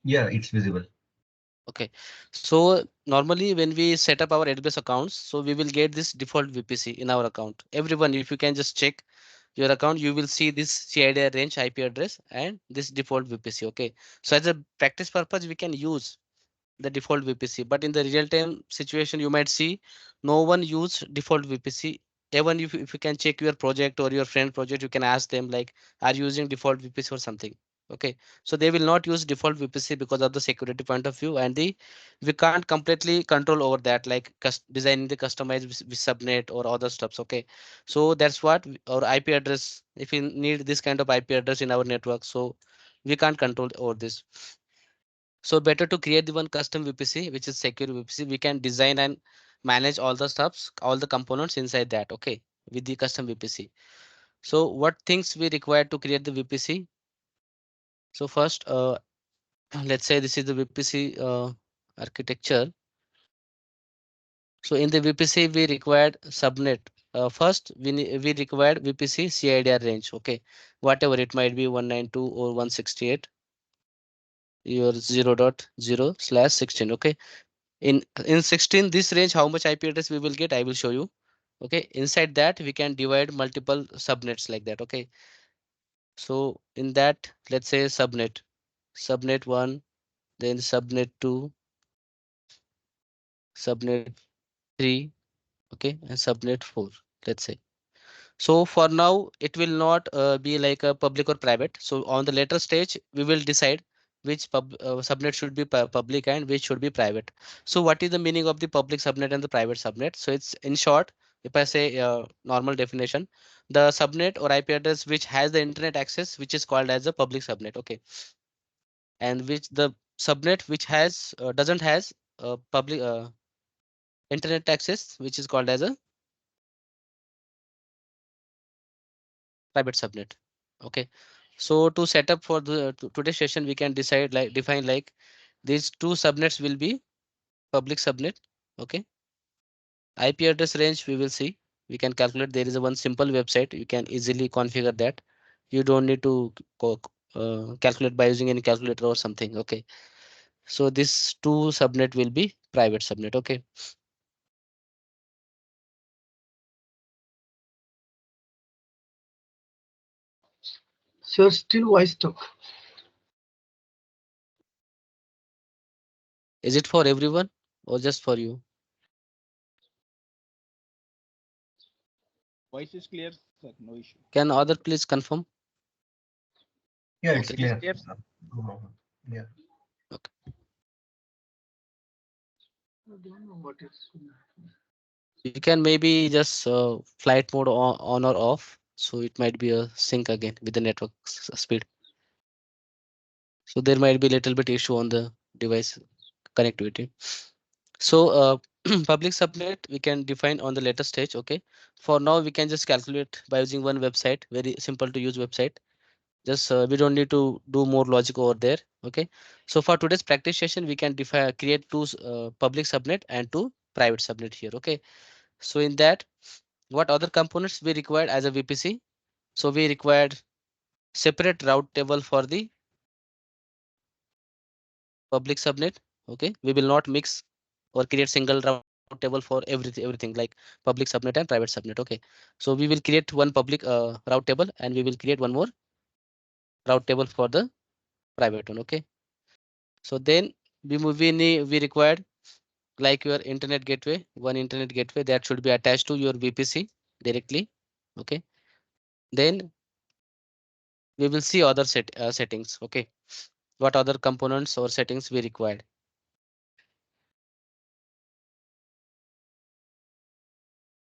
Yeah, it's visible. Okay, so normally when we set up our AWS accounts, so we will get this default VPC in our account. Everyone, if you can just check your account, you will see this CIDR range IP address and this default VPC. Okay, so as a practice purpose, we can use the default VPC, but in the real time situation, you might see no one use default VPC. Even if you can check your project or your friend project, you can ask them like, are you using default VPC or something? Okay, so they will not use default VPC because of the security point of view, and the we can't completely control over that, like designing the customized with subnet or other stuffs. Okay, so that's what our IP address. If we need this kind of IP address in our network, so we can't control over this. So better to create the one custom VPC, which is secure VPC. We can design and manage all the stuffs, all the components inside that. Okay, with the custom VPC. So what things we require to create the VPC? So first, let's say this is the VPC architecture. So in the VPC, we required subnet. First, we required VPC CIDR range. Okay, whatever it might be, 192 or 168, your 0.0/16. Okay, in 16 this range, how much IP address we will get, I will show you. Okay, inside that we can divide multiple subnets like that. Okay, so in that, let's say subnet 1, then subnet 2, subnet 3, okay, and subnet 4, let's say. So for now, it will not be like a public or private. So on the later stage, we will decide which subnet should be public and which should be private. So what is the meaning of the public subnet and the private subnet? So it's in short, if I say normal definition, the subnet or IP address which has the internet access, which is called as a public subnet. Okay, and which the subnet which has doesn't has public internet access, which is called as a private subnet. Okay, so to set up for the today's session, we can decide like define like these two subnets will be public subnet. Okay, IP address range we will see. We can calculate. There is a one simple website. You can easily configure that. You don't need to calculate by using any calculator or something. Okay, so this two subnet will be private subnet. Okay, So still why stuck? is it for everyone or just for you? Voice is clear, sir. No issue. Can other please confirm? Yeah, it's Okay, It is clear. clear. No problem. Yeah. okay. I don't know what is. You can maybe just flight mode on or off. So it might be a sync again with the network speed. So there might be a little bit issue on the device connectivity. So public subnet we can define on the later stage. Okay. For now we can just calculate by using one website, very simple to use website. Just we don't need to do more logic over there. Okay. So for today's practice session, we can define create two public subnet and two private subnet here. Okay. So in that, what other components we required as a VPC? So we required separate route table for the public subnet. Okay, we will not mix or create single route table for everything like public subnet and private subnet. Okay, so we will create one public route table and we will create one more route table for the private one. Okay, so then we required like your internet gateway, one internet gateway that should be attached to your VPC directly. Okay, then we will see other settings. Okay, what other components or settings we required.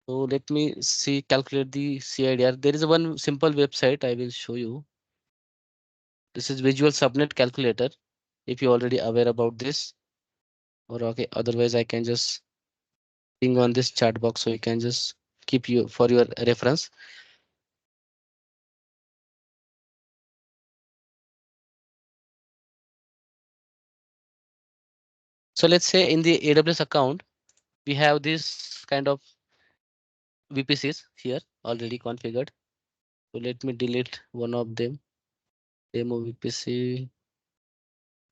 So let me see, calculate the CIDR. There is one simple website I will show you. This is Visual Subnet Calculator. If you already aware about this, or okay, otherwise I can just ping on this chat box so you can just keep you for your reference. So let's say in the AWS account, we have this kind of VPCs here already configured. So let me delete one of them. Demo VPC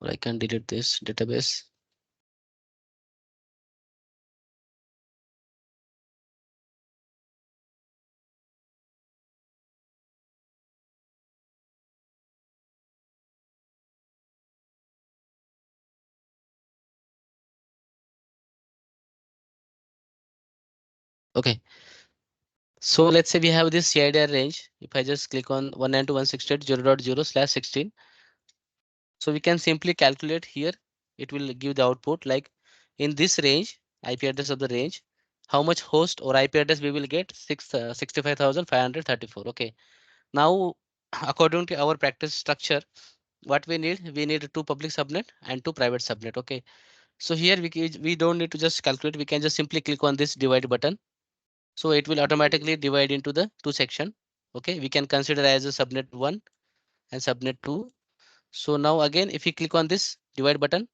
or I can delete this database. Okay, so let's say we have this CIDR range. If I just click on 192.168.0.0/16, so we can simply calculate here. It will give the output like in this range, IP address of the range, how much host or IP address we will get 65,534. Okay. Now, according to our practice structure, what we need two public subnet and two private subnet. Okay. So here we don't need to just calculate. We can just simply click on this divide button. So it will automatically divide into the two section. Okay. We can consider as a subnet 1 and subnet 2. So now again, if you click on this divide button,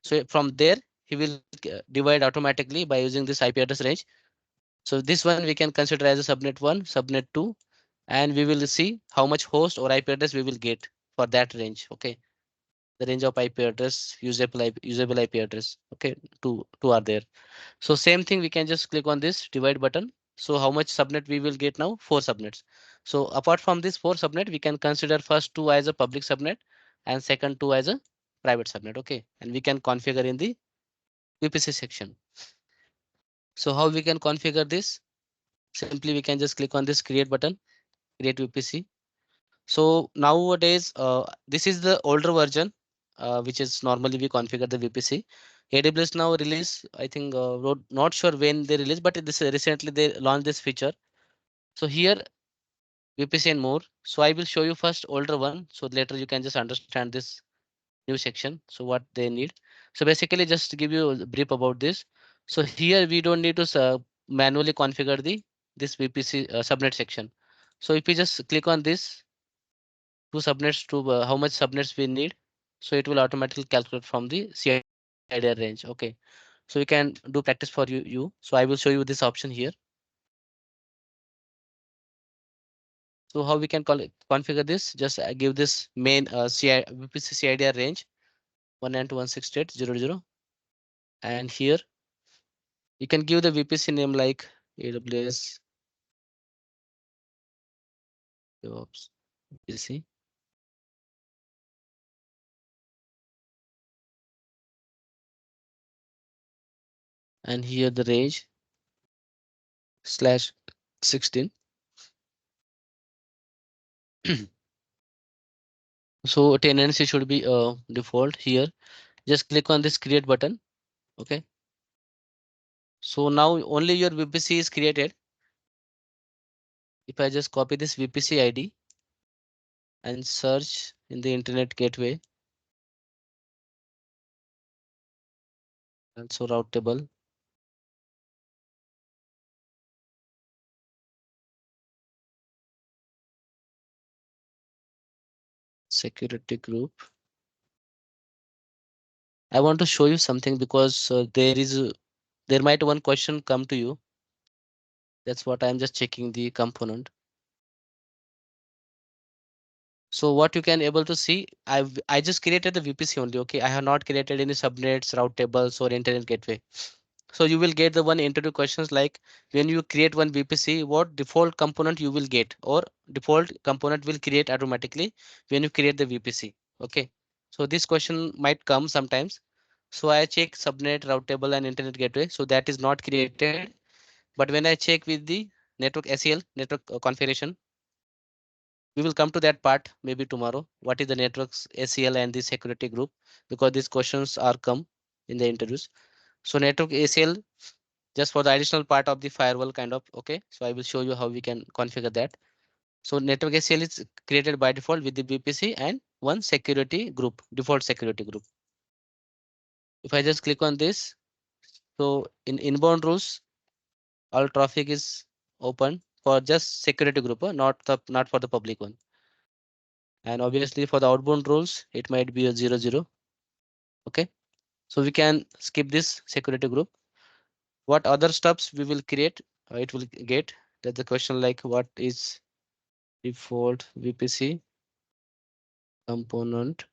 so from there he will divide automatically by using this IP address range. So this one we can consider as a subnet 1, subnet 2, and we will see how much host or IP address we will get for that range. Okay, the range of IP address, usable IP address. Okay, two are there. So same thing, we can just click on this divide button. So how much subnet we will get now? 4 subnets. So apart from this 4 subnet, we can consider first 2 as a public subnet and second 2 as a private subnet. Okay, and we can configure in the VPC section. So how we can configure this? Simply we can just click on this create button, create VPC. So nowadays, this is the older version, which is normally we configure the VPC. AWS now release, I think, not sure when they release, but this recently they launched this feature. So here VPC and more. So I will show you first older one. So later you can just understand this new section. So what they need. So basically just to give you a brief about this. So here we don't need to manually configure this VPC subnet section. So if you just click on this two subnets to how much subnets we need. So it will automatically calculate from the CIDR range. Okay. So you can do practice for you. So I will show you this option here. So how we can call it, configure this? Just give this main VPC CIDR range 192.168.0.0, and here you can give the VPC name like AWS DevOps VPC. And here the range /16. So tenancy should be default here. Just click on this create button. Okay. So now only your VPC is created. If I just copy this VPC ID and search in the internet gateway, and so route table, security group. I want to show you something because there might one question come to you. That's what I'm just checking the component. So what you can able to see, I just created the VPC only. Okay, I have not created any subnets, route tables, or internet gateway. So you will get the one interview questions like when you create one VPC, what default component you will get, or default component will create automatically when you create the VPC. Okay, so this question might come sometimes. So I check subnet, route table, and internet gateway. So that is not created. But when I check with the network ACL, network configuration, we will come to that part maybe tomorrow. What is the networks ACL and the security group? Because these questions are come in the interviews. So network ACL just for the additional part of the firewall kind of. Okay, so I will show you how we can configure that. So network ACL is created by default with the VPC and one security group, default security group. If I just click on this, so in inbound rules, all traffic is open for just security group, not for the public one. And obviously for the outbound rules, it might be a 0, 0. Okay, so we can skip this security group. What other steps we will create? It will get that the question like what is default VPC component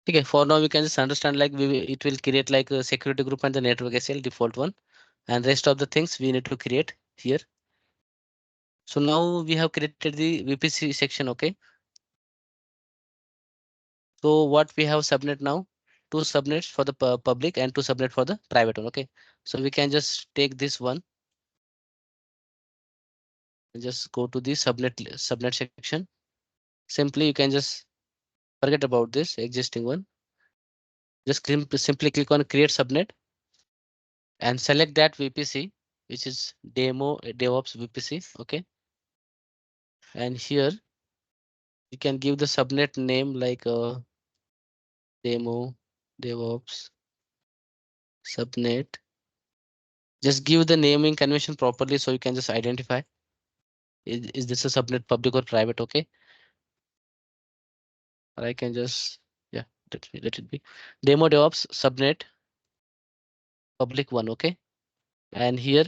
Okay, for now we can just understand like it will create like a security group and the network SL default one, and rest of the things we need to create here. So now we have created the VPC section. Okay. So what we have subnet now, two subnets for the public and two subnet for the private one. Okay. So we can just take this one and just go to the subnet section. Simply you can just forget about this existing one. Just simply click on create subnet and select that VPC, which is demo DevOps VPC. Okay. And here you can give the subnet name like demo DevOps subnet. Just give the naming convention properly so you can just identify is this a subnet public or private. Okay. Or I can just, yeah, let it be demo DevOps subnet public one. Okay. And here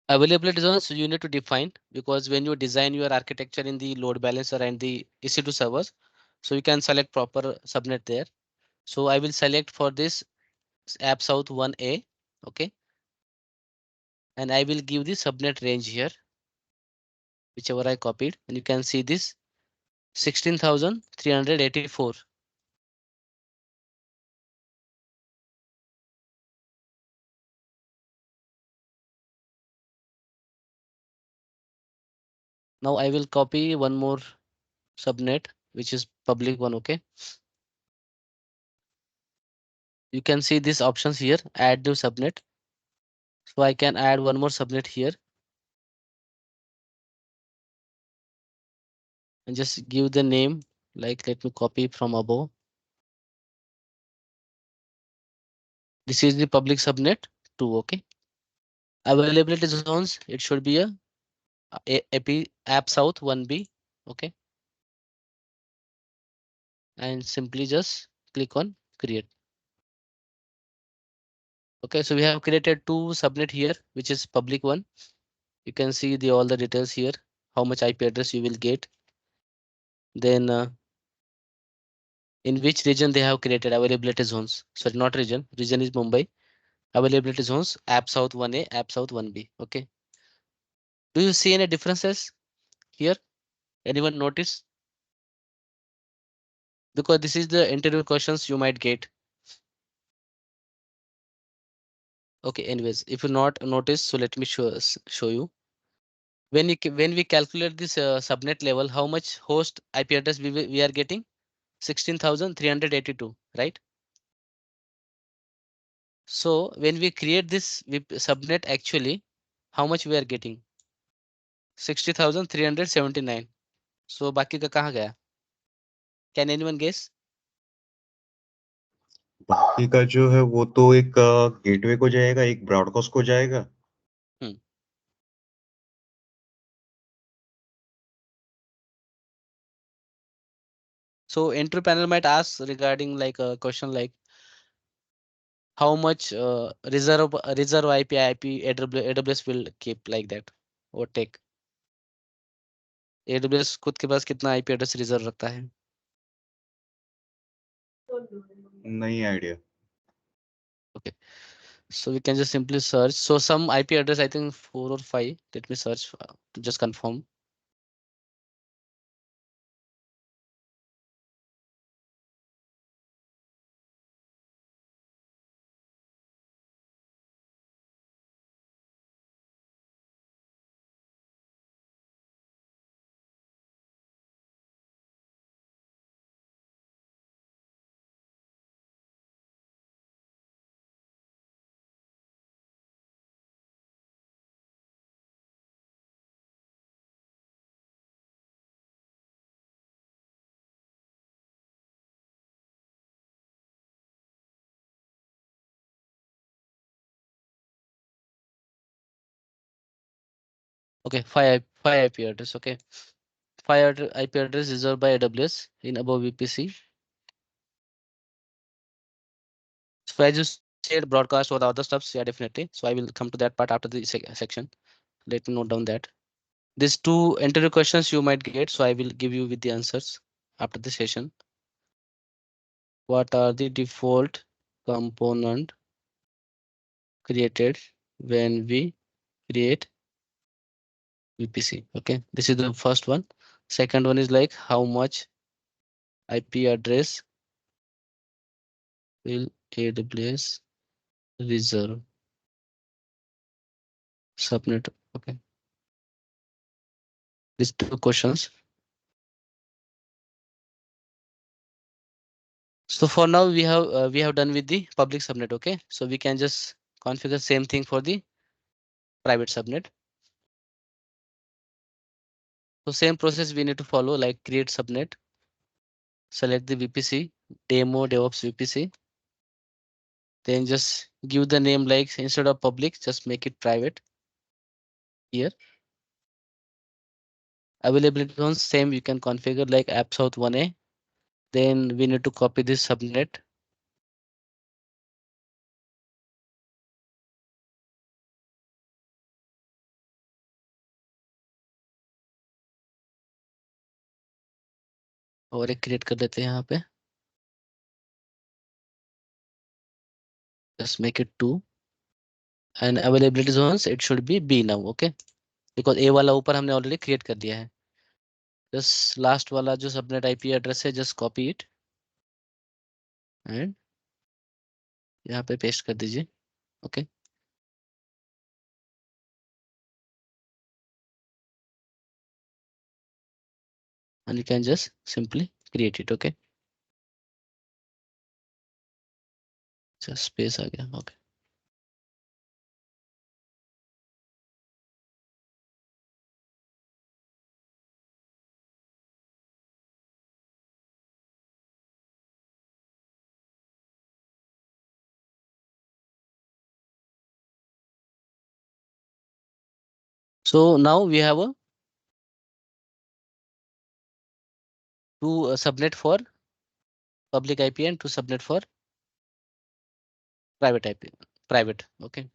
availability zones you need to define, because when you design your architecture in the load balancer and the EC2 servers, so you can select proper subnet there. So I will select for this app south 1A. Okay. And I will give the subnet range here, whichever I copied, and you can see this 16,384. Now I will copy one more subnet, which is public one. Okay. You can see these options here, add new subnet. So I can add one more subnet here and just give the name, like let me copy from above. This is the public subnet 2. Okay. Availability zones, it should be app south 1B. Okay. And simply just click on create. Okay, so we have created two subnet here, which is public one. You can see the all the details here, how much IP address you will get. Then in which region they have created availability zones. Sorry, not region. Region is Mumbai. Availability zones, app south 1A, app south 1B. Okay. Do you see any differences here? Anyone notice? Because this is the interview questions you might get. Okay, anyways, if you not notice, so let me show you. When we calculate this subnet level, how much host IP address we are getting? 16,382, right? So when we create this subnet, actually, how much we are getting? 60,379. So बाकी का कहाँ गया? Can anyone guess? बाकी का जो है वो तो एक गेटवे को जाएगा, एक ब्रॉडकास्ट को जाएगा. So entry panel might ask regarding like a question like how much reserve IP AWS will keep like that or take. AWS खुद के पास कितना IP address रिजर्व रखता है? नहीं idea. Okay, so we can just simply search. So some IP address, I think 4 or 5. Let me search to just confirm. Okay, 5 IP address. Okay, 5 IP address reserved by AWS in above VPC. So as you said, broadcast or the other stuffs, yeah, definitely. So I will come to that part after the section. Let me note down that. These two interview questions you might get, so I will give you with the answers after the session. what are the default component created when we create VPC. Okay, this is the first one. Second one is like how much IP address will AWS reserve subnet. Okay, these two questions. So for now we have done with the public subnet. Okay, so we can just configure same thing for the private subnet. So same process we need to follow, like create subnet, select the VPC, demo DevOps VPC, then just give the name like instead of public, just make it private here. Availability zones same, you can configure like app south 1A. Then we need to copy this subnet. और एक create कर देते हैं यहाँ पे. Just make it 2 and availability zones it should be B now. Okay, because A वाला ऊपर हमने already create कर दिया है. Just last वाला जो subnet IP address है just copy it and यहाँ पे paste कर दीजिए. Okay. And you can just simply create it. Okay, just space आ गया. Okay. So now we have a two subnet for public IP and two subnet for private IP. Private. Okay.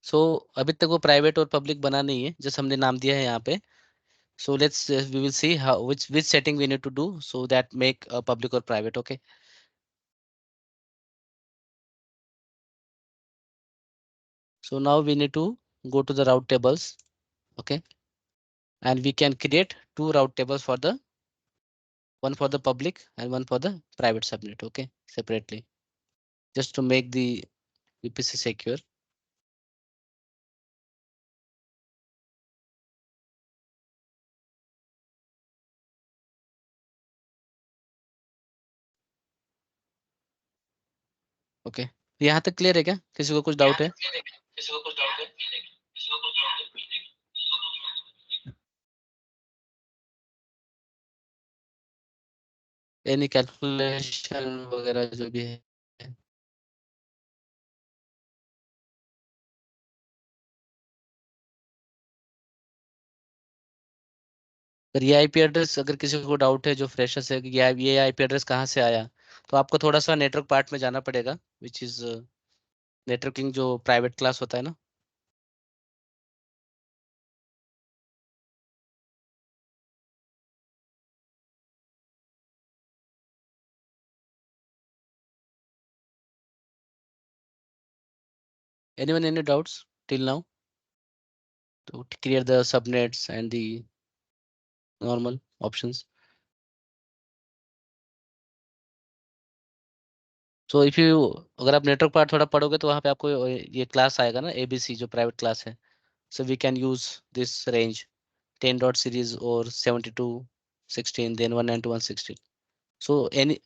So अभी तक वो private और public बना नहीं है, just हमने नाम दिया है यहाँ पे. So let's we will see how which setting we need to do so that make public or private. Okay. So now we need to go to the route tables. Okay. And we can create two route tables for the one for the public and one for the private subnet. Okay, separately, just to make the VPC secure. Okay, यहाँ तक clear है क्या? किसी को कुछ doubt है? Any calculation वगैरह जो भी है? अगर ये आईपी एड्रेस अगर किसी को डाउट है जो फ्रेशर्स है कि ये आईपी एड्रेस कहाँ से आया, तो आपको थोड़ा सा नेटवर्क पार्ट में जाना पड़ेगा, विच इज नेटवर्किंग जो प्राइवेट क्लास होता है ना. Anyone any doubts till now to clear the subnets and the normal options? So if you अगर आप नेटवर्क पार्ट थोड़ा पढ़ोगे तो वहाँ पे आपको ये क्लास आएगा ना, एबीसी जो प्राइवेट क्लास है. So we can use this range 10 dot series और 72 16 then 192 168. So any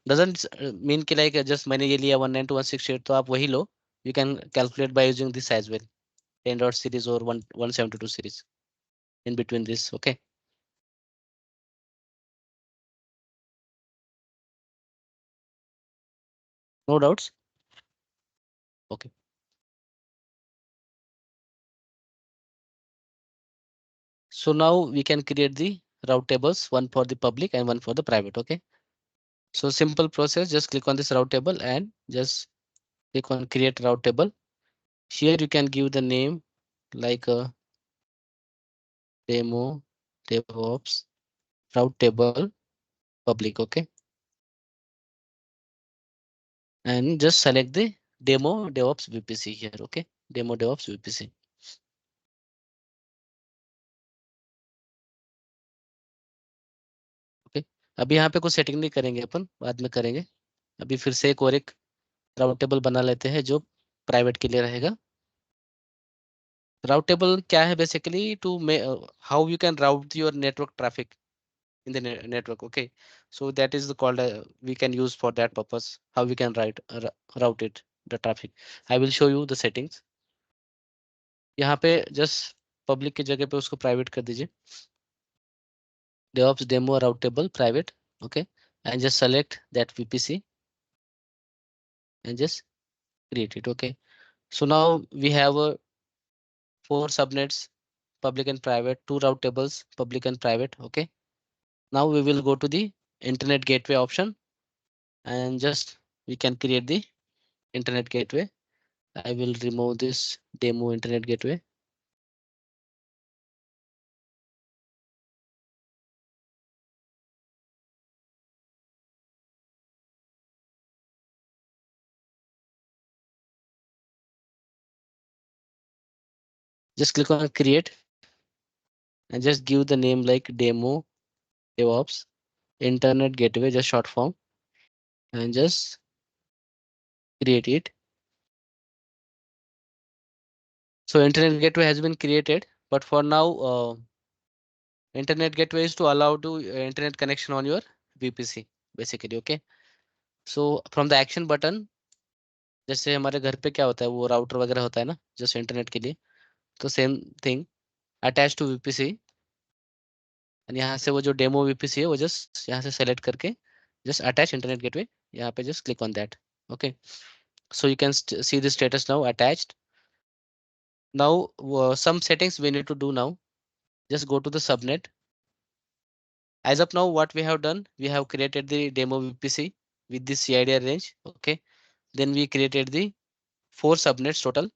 doesn't mean कि लाइक जस्ट मैंने ये लिया 192 168 तो आप वही लो. You can calculate by using this as well, 10 dot series और 172 series in between this. Okay. No doubts? Okay. So now we can create the route tables, one for the public and one for the private. Okay. So simple process, just click on this route table and just click on create route table. Here you can give the name like a demo DevOps route table public. Okay. and just select the demo DevOps VPC here. Okay, demo DevOps VPC. Okay, अभी यहाँ पे कुछ setting नहीं करेंगे, अपन बाद में करेंगे। अभी फिर से एक राउट टेबल बना लेते हैं जो प्राइवेट के लिए रहेगा। राउट टेबल क्या है? Basically to how you can route your network traffic in the network. Okay, so that is the called we can use for that purpose, how we can route it, the traffic. I will show you the settings. यहाँ पे just public की जगह पे उसको private कर दीजिए, DevOps demo route table private. Okay, and just select that VPC and just create it. Okay, so now we have 4 subnets, public and private, 2 route tables, public and private. Okay, now we will go to the internet gateway option and just we can create the internet gateway. I will remove this demo internet gateway. Just click on create and just give the name like demo DevOps internet gateway, just short form, and just create it. So internet gateway has been created, but for now, internet gateway is to allow to internet connection on your VPC basically. Okay, so from the action button, जैसे हमारे घर पे क्या होता है, वो router वगैरह होता है ना, जस्ट इंटरनेट के लिए, तो same thing attach to VPC, और यहाँ से वो जो डेमो VPC है वो जस्ट यहाँ से सेलेक्ट करके just attach internet gateway, यहाँ पे just click on that. Okay, so you can see the status now attached. Now some settings we need to do now. Just go to the subnet. As of now, what we have done, we have created the demo VPC with this CIDR range. Okay, then we created the 4 subnets total,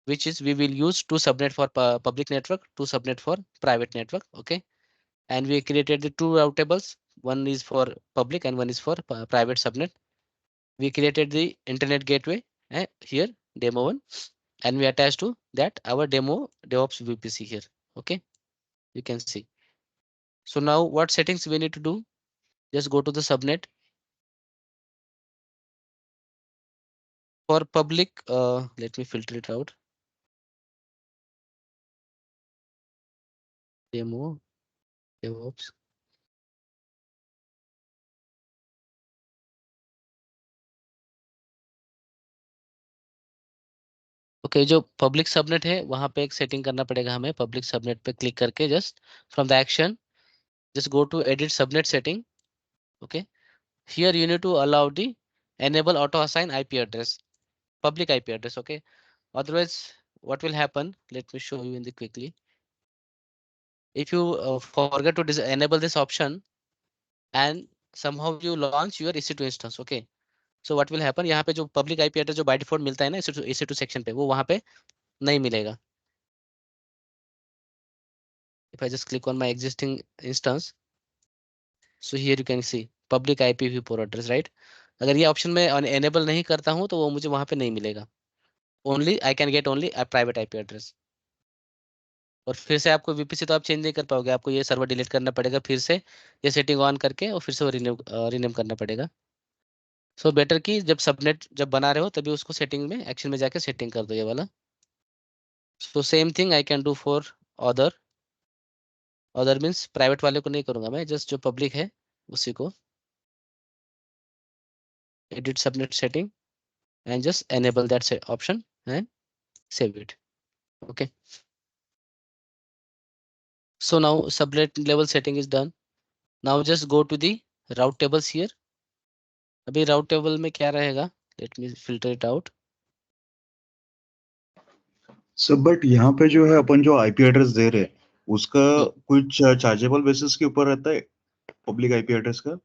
which is we will use 2 subnet for public network, 2 subnet for private network. Okay, and we created the 2 route tables. One is for public and one is for private subnet. We created the internet gateway here, demo 1, and we attached to that our demo DevOps VPC here. Okay, you can see. So now what settings we need to do? Just go to the subnet. For public, let me filter it out. Demo DevOps. Okay, जो public subnet है वहां पे एक setting करना पड़ेगा हमें। Public subnet पे click करके just from the action just go to edit subnet setting. Okay, here you need to allow the enable auto assign IP address, public IP address. Okay, otherwise what will happen, let me show you in the quickly. If you forget to enable this option and somehow you launch your EC2 instance. Okay, so what will happen, यहाँ पे जो public IP address जो by default मिलता है ना EC2 section पे, वो वहाँ पे नहीं मिलेगा. If I just click on my existing instance, so here you can see public IPv4 address, right? अगर ये ऑप्शन में enable नहीं करता हूँ तो वो मुझे वहाँ पे नहीं मिलेगा. Only I can get only a private IP address. और फिर से आपको VPC तो आप चेंज नहीं कर पाओगे, आपको ये सर्वर डिलीट करना पड़ेगा, फिर से ये सेटिंग ऑन करके और फिर से रिनेम करना पड़ेगा. सो बेटर कि जब सबनेट जब बना रहे हो तभी उसको सेटिंग में एक्शन में जाके सेटिंग कर दो ये वाला. So same thing I can do for other means private वाले को नहीं करूंगा मैं, जस्ट जो पब्लिक है उसी को edit subnet setting and just enable that option and save it. Okay, so now subnet level setting is done. Now just go to the route tables here. अभी route table में क्या रहेगा, let me filter it out. सब but यहाँ पे जो है अपन जो आईपी एड्रेस दे रहे हैं उसका कुछ चार्जेबल बेसिस के ऊपर रहता है पब्लिक आईपी एड्रेस का.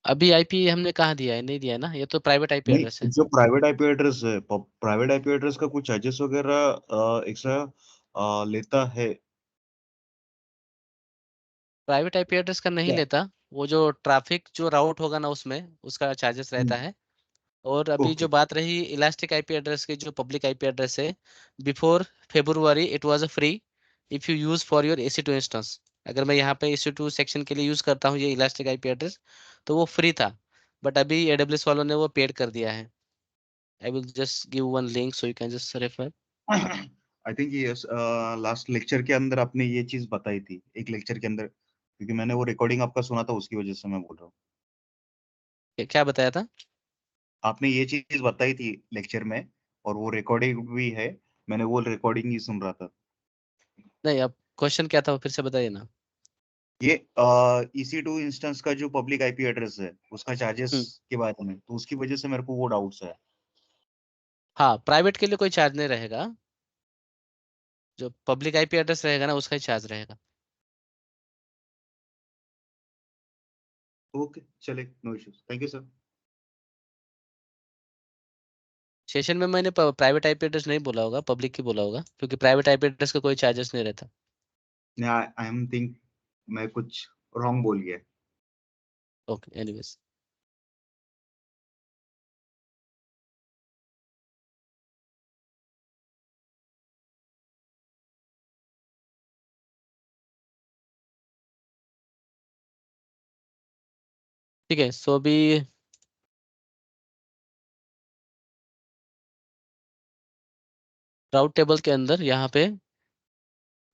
अभी आईपी हमने कहाँ दिया है, नहीं दिया ना, ये तो प्राइवेट आईपी नहीं, एड्रेस है. जो प्राइवेट आईपी एड्रेस है, प्राइवेट आईपी एड्रेस का कुछ चार्जेस वगैरह एक्स्ट्रा लेता है. प्राइवेट आईपी एड्रेस का नहीं क्या? लेता, वो जो ट्रैफिक जो राउट होगा ना उसमें उसका चार्जेस रहता है। और अभी जो ओके बात रही इलास्टिक आईपी एड्रेस की, जो पब्लिक आईपी एड्रेस है, before February it was a free if you use for your EC2 instance. अगर मैं यहाँ पे EC2 सेक्शन के लिए यूज करता हूँ ये इलास्टिक आईपी एड्रेस, तो वो फ्री था, बट अभी AWS वालों ने वो पेड कर दिया है। I will just give one link so you can just refer. I think ये लास्ट लेक्चर के अंदर आपने ये चीज बताई थी, एक लेक्चर के अंदर, क्योंकि मैंने वो रिकॉर्डिंग आपका सुना था, उसकी वजह से मैं बोल रहा हूँ। क्या बताया था? आपने ये चीज बताई थी लेक्चर में, और वो रिकॉर्डिंग भी है, मैंने वो रिकॉर्डिंग ही सुन रहा था। नहीं, अब क्वेश्चन क्या था वो फिर से बताइए ना। ये EC2 इंस्टेंस का जो पब्लिक आईपी एड्रेस है उसका चार्जेस हम्म, के बारे में, तो उसकी वजह से मेरे को वो डाउट्स है। हाँ, प्राइवेट के लिए कोई चार्ज नहीं रहेगा, जो पब्लिक आईपी एड्रेस रहेगा ना उसका ही चार्ज रहेगा। ओके चले, no issues, thank you sir. Session में मैंने प्राइवेट आईपी एड्रेस नहीं बोला होगा, पब्लिक ही बोला होगा, क्योंकि प्राइवेट आईपी एड्रेस का कोई चार्जेस नहीं रहता। आई एम थिंक मैं कुछ रॉन्ग बोल गया। Okay, anyways. ठीक है, सो अभी राउट टेबल के अंदर यहाँ पे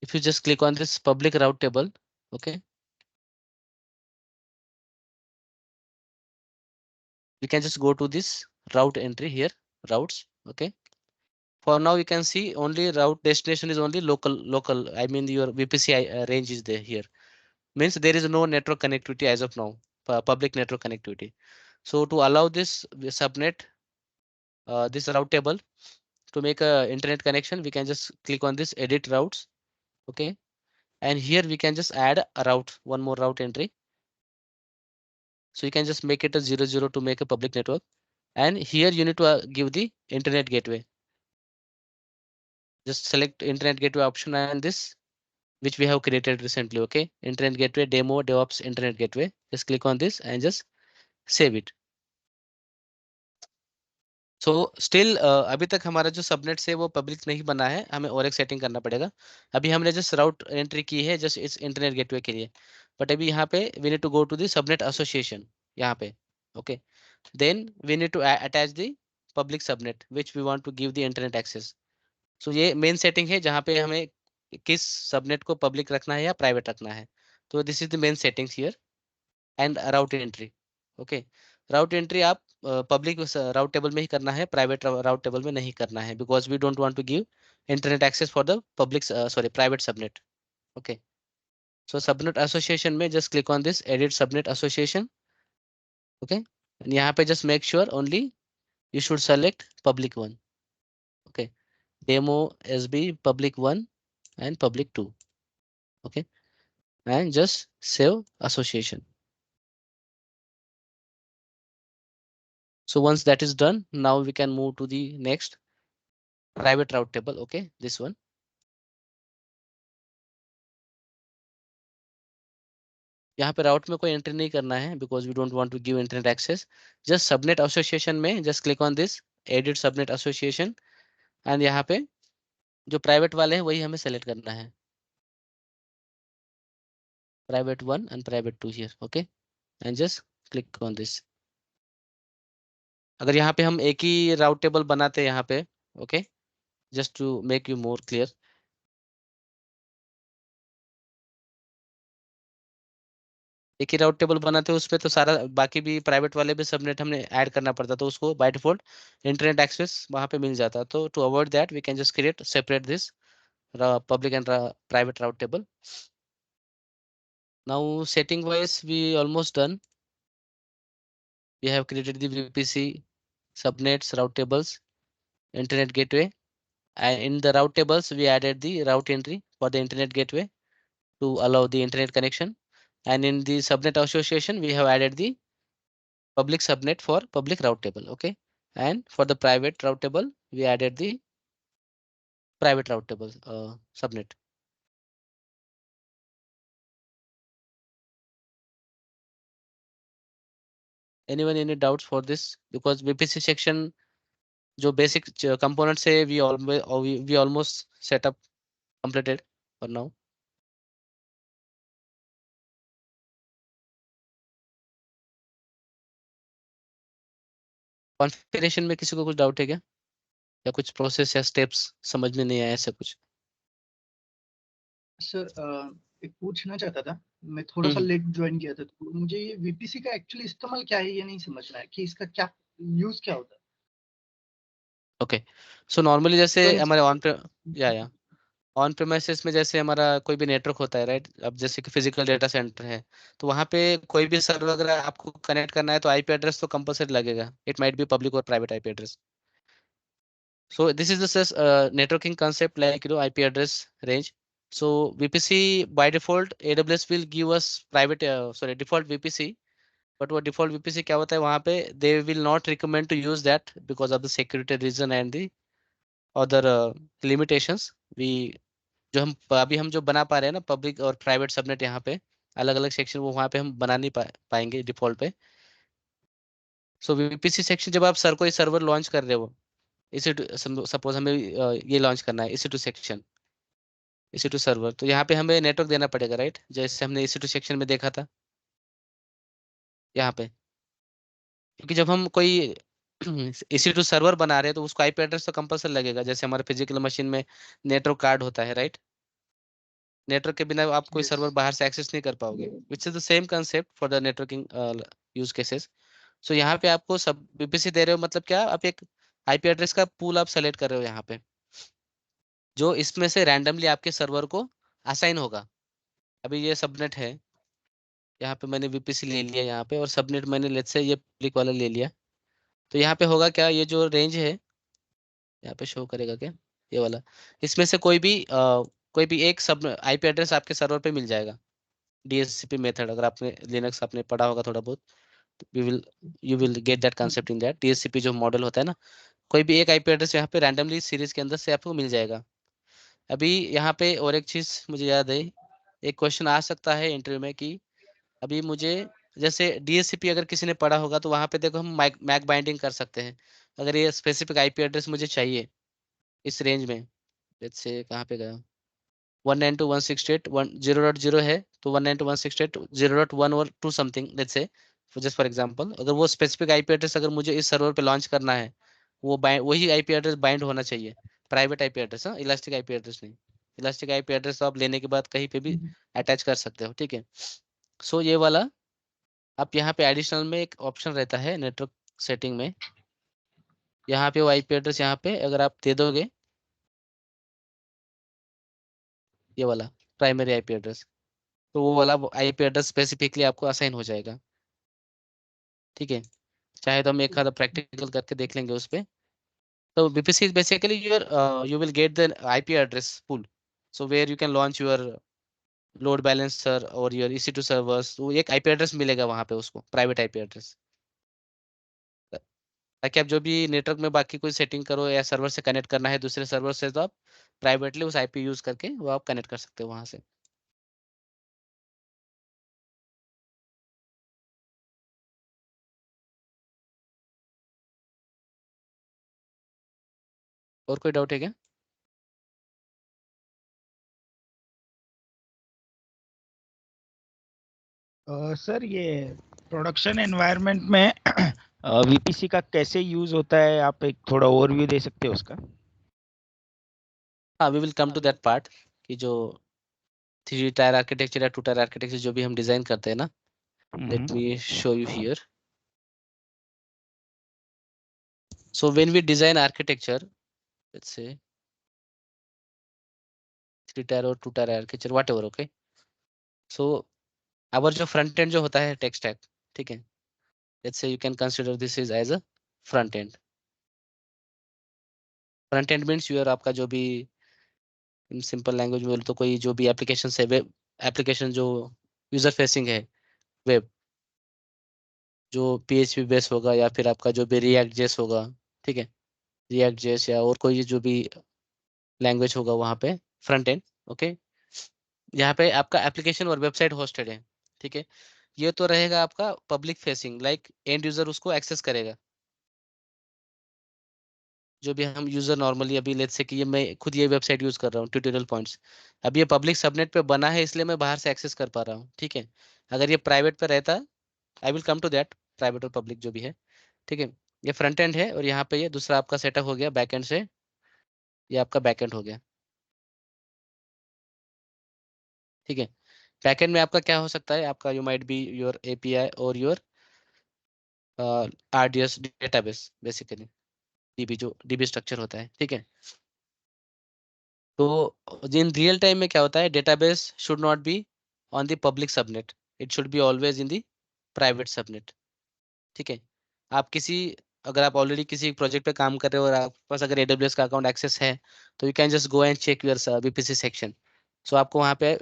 if you just click on this public route table, okay, you can just go to this route entry here, routes, okay. For now you can see only route destination is only local, I mean your VPC range is there here, means there is no network connectivity as of now, public network connectivity. So to allow this subnet this route table to make a internet connection, we can just click on this edit routes, okay, and here we can just add a route, one more route entry. So you can just make it a 00 to make a public network, and here you need to give the internet gateway. Just select internet gateway option and this which we have created recently, okay, internet gateway demo DevOps internet gateway. Just click on this and just save it. So still अभी तक हमारा जो subnet है वो public नहीं बना है, हमें और एक सेटिंग करना पड़ेगा। अभी हमने जस्ट राउट एंट्री की है जस्ट इस इंटरनेट गेटवे के लिए, बट अभी यहाँ पे we need to go to the subnet association यहाँ पे, okay, then we need to attach the public subnet which we want to give the internet access. So ये मेन सेटिंग है जहाँ पे हमें किस सबनेट को पब्लिक रखना है या प्राइवेट रखना है। तो this is the main settings here and route entry, okay. Route entry आप पब्लिक राउट टेबल में ही करना है, प्राइवेट राउट टेबल में नहीं करना है, because we don't want to give internet access for the public sorry private subnet, okay. So subnet association में just click on this edit subnet association, okay, and यहाँ पे just make sure only you should select public one, okay, demo SB public 1 and public 2, okay, and just save association. So once that is done, now we can move to the next private route table, okay, this one. यहाँ पे राउट में कोई entry नहीं करना है because we don't want to give internet access. Just subnet association में just click on this edit subnet association, and यहाँ पे जो प्राइवेट वाले हैं वही हमें सेलेक्ट करना है, private 1 and private 2 here, okay, and just click on this. अगर यहाँ पे हम एक ही राउट टेबल बनाते हैं यहाँ पे, okay, just to make you more clear, एक ही राउट टेबल बनाते हैं उसमें तो सारा बाकी भी प्राइवेट वाले भी सबनेट हमने ऐड करना पड़ता, तो उसको बाय डिफॉल्ट इंटरनेट एक्सेस वहाँ पे मिल जाता। तो to avoid that we can just create separate this public and private route table. Now setting wise we almost done. We have created the VPC, subnets, route tables, internet gateway, and in the route tables we added the route entry for the internet gateway to allow the internet connection, and in the subnet association we have added the public subnet for public route table, okay, and for the private route table we added the private route table subnet. Anyone any doubts for this? Because VPC section जो basic components है we almost set up completed for now. Configuration में किसी को कुछ doubt है क्या, या कुछ प्रोसेस या स्टेप्स समझ में नहीं आया ऐसा कुछ? सर एक पूछना चाहता था, मैं थोड़ा सा लेट ज्वाइन किया था, तो मुझे ये वीपीसी का एक्चुअली इस्तेमाल क्या है ये नहीं समझ में आया कि इसका क्या यूज क्या होता है। ओके, सो नॉर्मली जैसे तो हमारे ऑन प्रेमाइसेस में जैसे हमारा कोई भी नेटवर्क होता है, राइट? अब जैसे कि फिजिकल डेटा सेंटर है, तो वहाँ पे कोई भी सर्वर अगर आपको कनेक्ट करना है तो आईपी एड्रेस तो कंपलसरी लगेगा. इट माइट बी पब्लिक और private IP address. So this is the networking concept, like IP address range. So VPC by default AWS will give us private default VPC, but what default VPC क्या होता है वहाँ पे, they will not recommend to use that because of the security reason and the other limitations. We अभी हम जो बना पा रहे हैं ना पब्लिक और प्राइवेट सबनेट, यहाँ पे अलग अलग सेक्शन वो वहाँ पे हम बना नहीं पाएंगे डिफॉल्ट पे. सो VPC सेक्शन जब आप कोई सर्वर लॉन्च कर रहे हो, इसी सपोज हमें ये लॉन्च करना है EC2 सेक्शन, EC2 सर्वर, तो यहाँ पे हमें नेटवर्क देना पड़ेगा, राइट? जैसे हमने EC2 सेक्शन में देखा था यहाँ पे, क्योंकि जब हम कोई EC2 सर्वर बना रहे हैं तो उसको आईपी एड्रेस तो कंपल्सरी लगेगा, जैसे हमारे फिजिकल मशीन में नेटवर्क कार्ड होता है, राइट? नेटवर्क के बिना आप कोई सर्वर बाहर से एक्सेस नहीं कर पाओगे, which is the same concept for the networking use cases. So यहाँ पे आपको सब VPC दे रहे हो, मतलब क्या, आप एक आईपी एड्रेस का पूल आप सेलेक्ट कर रहे हो यहाँ पे, जो इसमें से रैंडमली आपके सर्वर को असाइन होगा. अभी ये सबनेट है, यहाँ पे मैंने VPC ले लिया यहाँ पे, और सबनेट मैंने लेट्स से ये पब्लिक वाला ले लिया. तो यहाँ पे होगा क्या, ये जो रेंज है यहाँ पे शो करेगा क्या, ये वाला, इसमें से कोई भी एक सब आईपी एड्रेस आपके सर्वर पे मिल जाएगा. DHCP मेथड, अगर आपने लिनक्स आपने पढ़ा होगा थोड़ा बहुत, you will get that concept in that. DHCP जो मॉडल होता है ना, कोई भी एक आईपी एड्रेस यहाँ पे रैंडमली सीरीज के अंदर से आपको मिल जाएगा. अभी यहाँ पे और एक चीज मुझे याद है, एक क्वेश्चन आ सकता है इंटरव्यू में कि अभी मुझे, जैसे DHCP अगर किसी ने पढ़ा होगा तो वहाँ पे देखो हम मैक बाइंडिंग कर सकते हैं. अगर ये स्पेसिफिक आईपी एड्रेस मुझे चाहिए इस रेंज में, जैसे कहाँ पे गया, 192.168.1.0.0 है, तो 192.168.0.1 और 2 something let's say, just for example, अगर वो स्पेसिफिक आईपी एड्रेस अगर मुझे इस सर्वर पे लॉन्च करना है, वो वही आईपी एड्रेस बाइंड होना चाहिए. प्राइवेट आईपी एड्रेस, हाँ, इलास्टिक आईपी एड्रेस नहीं. इलास्टिक आईपी एड्रेस तो आप लेने के बाद कहीं पे भी अटैच कर सकते हो, ठीक है? सो ये वाला आप यहाँ पे एडिशनल में एक ऑप्शन रहता है नेटवर्क सेटिंग में, यहाँ पे वो आईपी एड्रेस यहाँ पे अगर आप दे दोगे, ये वाला प्राइमरी आईपी एड्रेस, तो वो वाला आईपी एड्रेस स्पेसिफिकली आपको असाइन हो जाएगा, ठीक है? चाहे तो हम एक आधा प्रैक्टिकल करके देख लेंगे उस पे. तो VPC is basically you will get the IP address pool, so where you can launch your load balancer or your EC2 servers. तो एक IP एड्रेस मिलेगा वहाँ पे उसको, प्राइवेट IP एड्रेस, ताकि आप जो भी नेटवर्क में बाकी कोई सेटिंग करो या सर्वर से कनेक्ट करना है दूसरे सर्वर से, तो आप प्राइवेटली उस IP यूज करके वो आप कनेक्ट कर सकते हो वहाँ से. और कोई डाउट है क्या? सर ये प्रोडक्शन एनवायरनमेंट में वीपीसी का कैसे यूज होता है, आप एक थोड़ा ओवरव्यू दे सकते हो उसका? हाँ, we will come to that part, कि जो 3 टायर आर्किटेक्चर या 2 टायर आर्किटेक्चर जो भी हम डिजाइन करते हैं ना, let me show you here. So when we design architecture, let's say 3 tier or 2 tier architecture, whatever, okay. So our जो front end जो होता है tech stack, ठीक है, let's say you can consider this is as a front end. Front end means your आपका जो भी in simple language में बोलो तो कोई जो भी application है, web application जो user facing है, web जो PHP बेस होगा या फिर आपका जो भी React JS होगा, ठीक है, React JS या और कोई जो भी लैंग्वेज होगा वहाँ पे फ्रंट एंड, ओके. यहाँ पे आपका एप्लीकेशन और वेबसाइट होस्टेड है, ठीक है. ये तो रहेगा आपका public facing, like and user उसको एक्सेस करेगा। जो भी हम यूजर नॉर्मली, अभी लेट्स से कि ये मैं खुद ये वेबसाइट यूज कर रहा हूँ ट्यूटोरियल पॉइंट्स, अब ये पब्लिक सबनेट पे बना है इसलिए मैं बाहर से एक्सेस कर पा रहा हूँ, ठीक है। अगर ये प्राइवेट पे रहता, I will come to that, private और पब्लिक जो भी है, ठीक है। ये फ्रंट एंड है और यहाँ पे ये दूसरा आपका सेटअप हो गया बैक एंड से, ये आपका बैक एंड हो गया, ठीक है। बैक एंड में आपका क्या हो सकता है, आपका you might be your API और your RDS database, basically DB, जो डीबी स्ट्रक्चर होता है, ठीक है। तो इन रियल टाइम में क्या होता है, database should not be on the public subnet, it should be always in the private subnet, ठीक है। आप किसी, अगर आप ऑलरेडी किसी प्रोजेक्ट पे काम कर रहे हो और आपके पास अगर AWS का अकाउंट एक्सेस है, तो you can just go and check your VPC section. So आपको वहाँ पे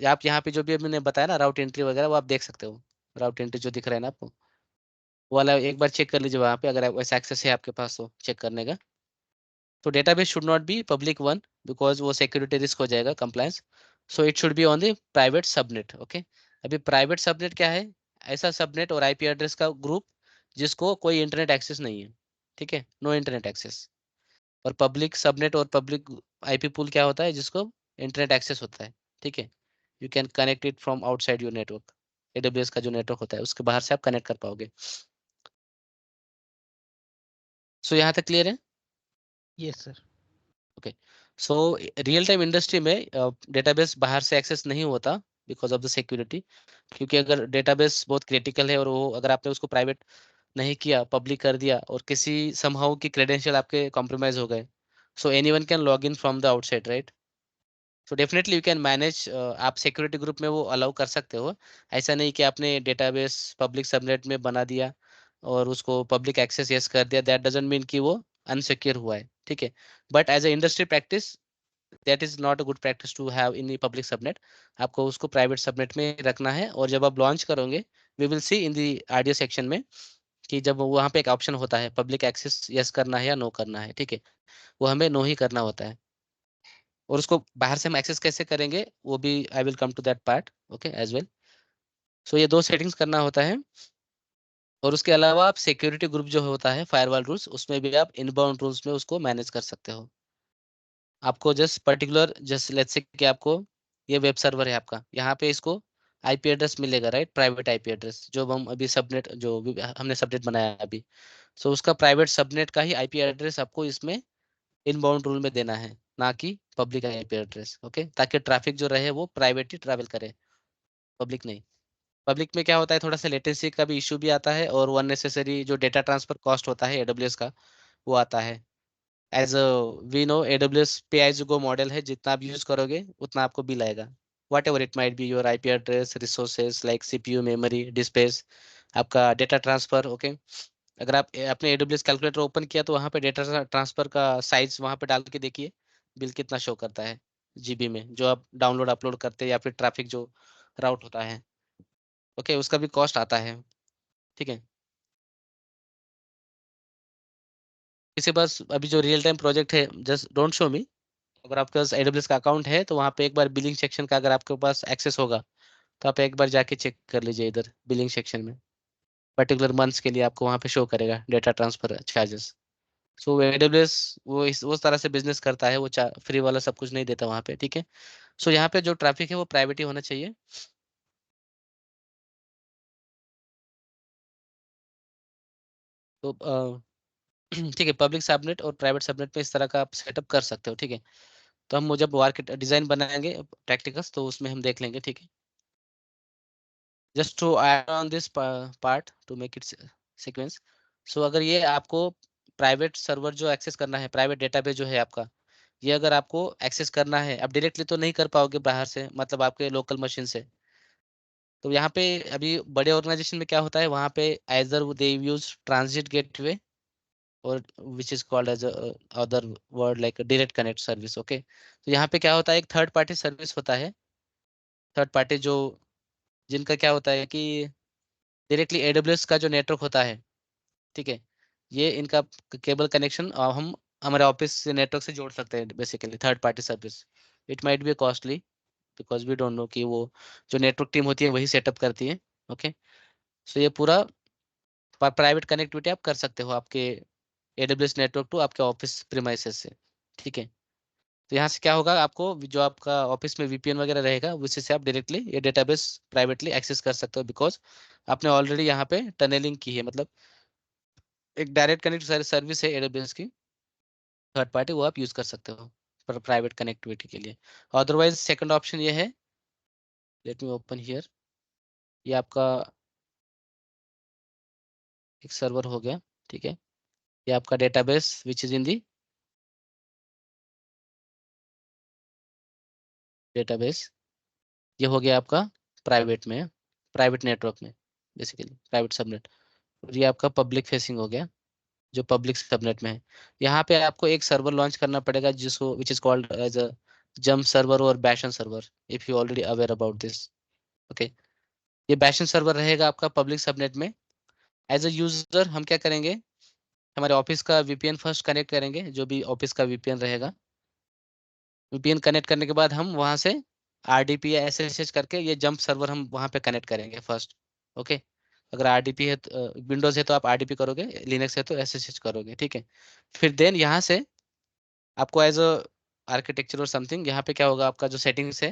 आप यहाँ पे जो भी मैंने बताया ना राउट एंट्री वगैरह, वो आप देख सकते हो, राउट एंट्री जो दिख रहा है ना आपको, वो वाला एक बार चेक कर लीजिए वहाँ पे, अगर वैसा एक्सेस है आपके पास तो चेक करने का। तो database should not be public one, because वो सिक्योरिटी रिस्क हो जाएगा, compliance. So it should be on the private subnet, okay. अभी प्राइवेट सबनेट क्या है, ऐसा सबनेट और IP एड्रेस का ग्रुप जिसको कोई इंटरनेट एक्सेस नहीं है, ठीक है, नो इंटरनेट एक्सेस। और पब्लिक सबनेट और पब्लिक IP पूल क्या होता है, जिसको इंटरनेट एक्सेस होता है, ठीक है। You can connect it from outside your network, AWS का जो नेटवर्क होता है उसके बाहर से आप कनेक्ट कर पाओगे। सो यहाँ तक क्लियर है? Yes sir. Okay. So real time industry में डेटाबेस बाहर से एक्सेस नहीं होता बिकॉज ऑफ द सिक्योरिटी, क्योंकि अगर डेटाबेस बहुत क्रिटिकल है और वो अगर आपने उसको प्राइवेट नहीं किया, पब्लिक कर दिया और किसी समहाउ की क्रेडेंशियल आपके कॉम्प्रोमाइज हो गए, so anyone can log in from the outside, right. So definitely you can manage, आप सिक्योरिटी ग्रुप में वो अलाउ कर सकते हो। ऐसा नहीं कि आपने डेटाबेस पब्लिक सबनेट में बना दिया और उसको पब्लिक एक्सेस यस कर दिया, दैट डजंट मीन कि वो अनसिक्योर हुआ है, ठीक है। But as a industry practice, that is not a good practice to have in public subnet. आपको उसको प्राइवेट सबनेट में रखना है, और जब आप लॉन्च करोगे, we will see in the RDS section में कि जब वहाँ पे एक ऑप्शन होता है पब्लिक एक्सेस यस करना है या नो करना है, ठीक है, वो हमें नो ही करना होता है। और उसको बाहर से हम एक्सेस कैसे करेंगे, वो भी I will come to that part, okay, as well. So ये दो सेटिंग्स करना होता है। और उसके अलावा आप सिक्योरिटी ग्रुप जो होता है फायरवॉल रूल्स, उसमें भी आप इनबाउंड रूल्स में उसको मैनेज कर सकते हो। आपको just particular, just let's say कि आपको ये वेब सर्वर है आपका, यहाँ पे इसको IP एड्रेस मिलेगा, राइट, प्राइवेट IP एड्रेस, जो हम अभी सबनेट, जो भी हमने सबनेट बनाया है अभी। सो उसका प्राइवेट सबनेट का ही IP एड्रेस आपको इसमें इनबाउंड रूल में देना है, ना कि पब्लिक IP एड्रेस, ओके, ताकि ट्रैफिक जो रहे वो प्राइवेट ही ट्रैवल करे, पब्लिक नहीं। पब्लिक में क्या होता है, थोड़ा सा लेटेंसी का भी इशू भी आता है, और वो अननेसेसरी जो डेटा ट्रांसफर कॉस्ट होता है AWS का, वो आता है। एज वी नो, AWS पे एज गो मॉडल है, जितना आप यूज करोगे उतना आपको बिल आएगा, whatever it might be, your IP address, resources like CPU, memory, disk space, आपका डेटा ट्रांसफर, ओके। अगर आप अपने AWS कैलकुलेटर ओपन किया तो वहाँ पे डेटा ट्रांसफर का साइज वहाँ पे डाल के देखिए, बिल कितना शो करता है GB में, जो आप डाउनलोड अपलोड करते हैं, या फिर ट्रैफिक जो राउट होता है, ओके, उसका भी कॉस्ट आता है, ठीक है। इसके पास अभी जो रियल टाइम प्रोजेक्ट है, जस्ट डोंट शो मी, अगर आपके पास AWS का अकाउंट है तो वहाँ पे एक बार बिलिंग सेक्शन का अगर आपके पास एक्सेस होगा, तो आप एक बार जाके चेक कर लीजिए इधर बिलिंग सेक्शन में, पर्टिकुलर मंथ्स के लिए आपको वहाँ पे शो करेगा डेटा ट्रांसफर चार्जेस। सो AWS वो उस तरह से बिजनेस करता है, वो फ्री वाला सब कुछ नहीं देता वहाँ पे, ठीक है। सो यहाँ पे जो ट्रैफिक है वो प्राइवेट ही होना चाहिए। तो ठीक है, पब्लिक सबनेट और प्राइवेट सबनेट में इस तरह का आप सेटअप कर सकते हो, ठीक है। तो हम जब मार्केट डिजाइन बनाएंगे प्रैक्टिकल्स, तो उसमें हम देख लेंगे, ठीक है। Just to add on this part to make it sequence. So अगर ये आपको प्राइवेट सर्वर जो एक्सेस करना है, प्राइवेट डेटाबेस जो है आपका, ये अगर आपको एक्सेस करना है, आप डायरेक्टली तो नहीं कर पाओगे बाहर से, मतलब आपके लोकल मशीन से। तो यहाँ पे अभी बड़े ऑर्गेनाइजेशन में क्या होता है, वहाँ पे either they use transit gateway, और which is called as other word like direct connect service, okay. तो यहाँ पे क्या होता है, एक थर्ड पार्टी सर्विस होता है, थर्ड पार्टी जो, जिनका क्या होता है कि डायरेक्टली AWS का जो नेटवर्क होता है, ठीक है, ये इनका केबल कनेक्शन हम हमारे ऑफिस से नेटवर्क से जोड़ सकते हैं, basically third party service. It might be costly, because we don't know कि वो जो नेटवर्क टीम होती है वही सेटअप करती है, ओके, सो ये पूरा प्राइवेट कनेक्टिविटी आप कर सकते हो आपके AWS नेटवर्क टू आपके ऑफिस प्रीमाइसेस से, ठीक है। तो यहाँ से क्या होगा, आपको जो आपका ऑफिस में VPN वगैरह रहेगा उसी से आप डायरेक्टली ये डेटाबेस प्राइवेटली एक्सेस कर सकते हो, बिकॉज आपने ऑलरेडी यहाँ पे टनलिंग की है, मतलब एक डायरेक्ट कनेक्ट सर्विस है AWS की थर्ड पार्टी, वो आप यूज कर सकते हो पर प्राइवेट कनेक्टिविटी के लिए। अदरवाइज सेकंड ऑप्शन ये है, लेट मी ओपन हियर, ये आपका एक सर्वर हो गया, ठीक है। ये आपका database which is in the database, ये हो गया आपका प्राइवेट में, प्राइवेट नेटवर्क में, बेसिकली प्राइवेट सबनेट। और ये आपका पब्लिक फेसिंग हो गया जो पब्लिक सबनेट में है। यहाँ पे आपको एक सर्वर लॉन्च करना पड़ेगा जिसको which is called as a jump server और bastion server, if you already aware about this. Okay, ये बैशन सर्वर रहेगा आपका पब्लिक सबनेट में। एज अ यूजर हम क्या करेंगे, हमारे ऑफिस का VPN फर्स्ट कनेक्ट करेंगे, जो भी ऑफिस का VPN रहेगा। VPN कनेक्ट करने के बाद हम वहां से RDP या SSH करके ये जंप सर्वर हम वहां पे कनेक्ट करेंगे फर्स्ट। ओके, अगर RDP है तो विंडोज है तो आप RDP करोगे, लिनक्स है तो SSH करोगे, ठीक है। फिर देन यहाँ से आपको एज अ आर्किटेक्चर और समथिंग, यहाँ पे क्या होगा, आपका जो सेटिंग्स है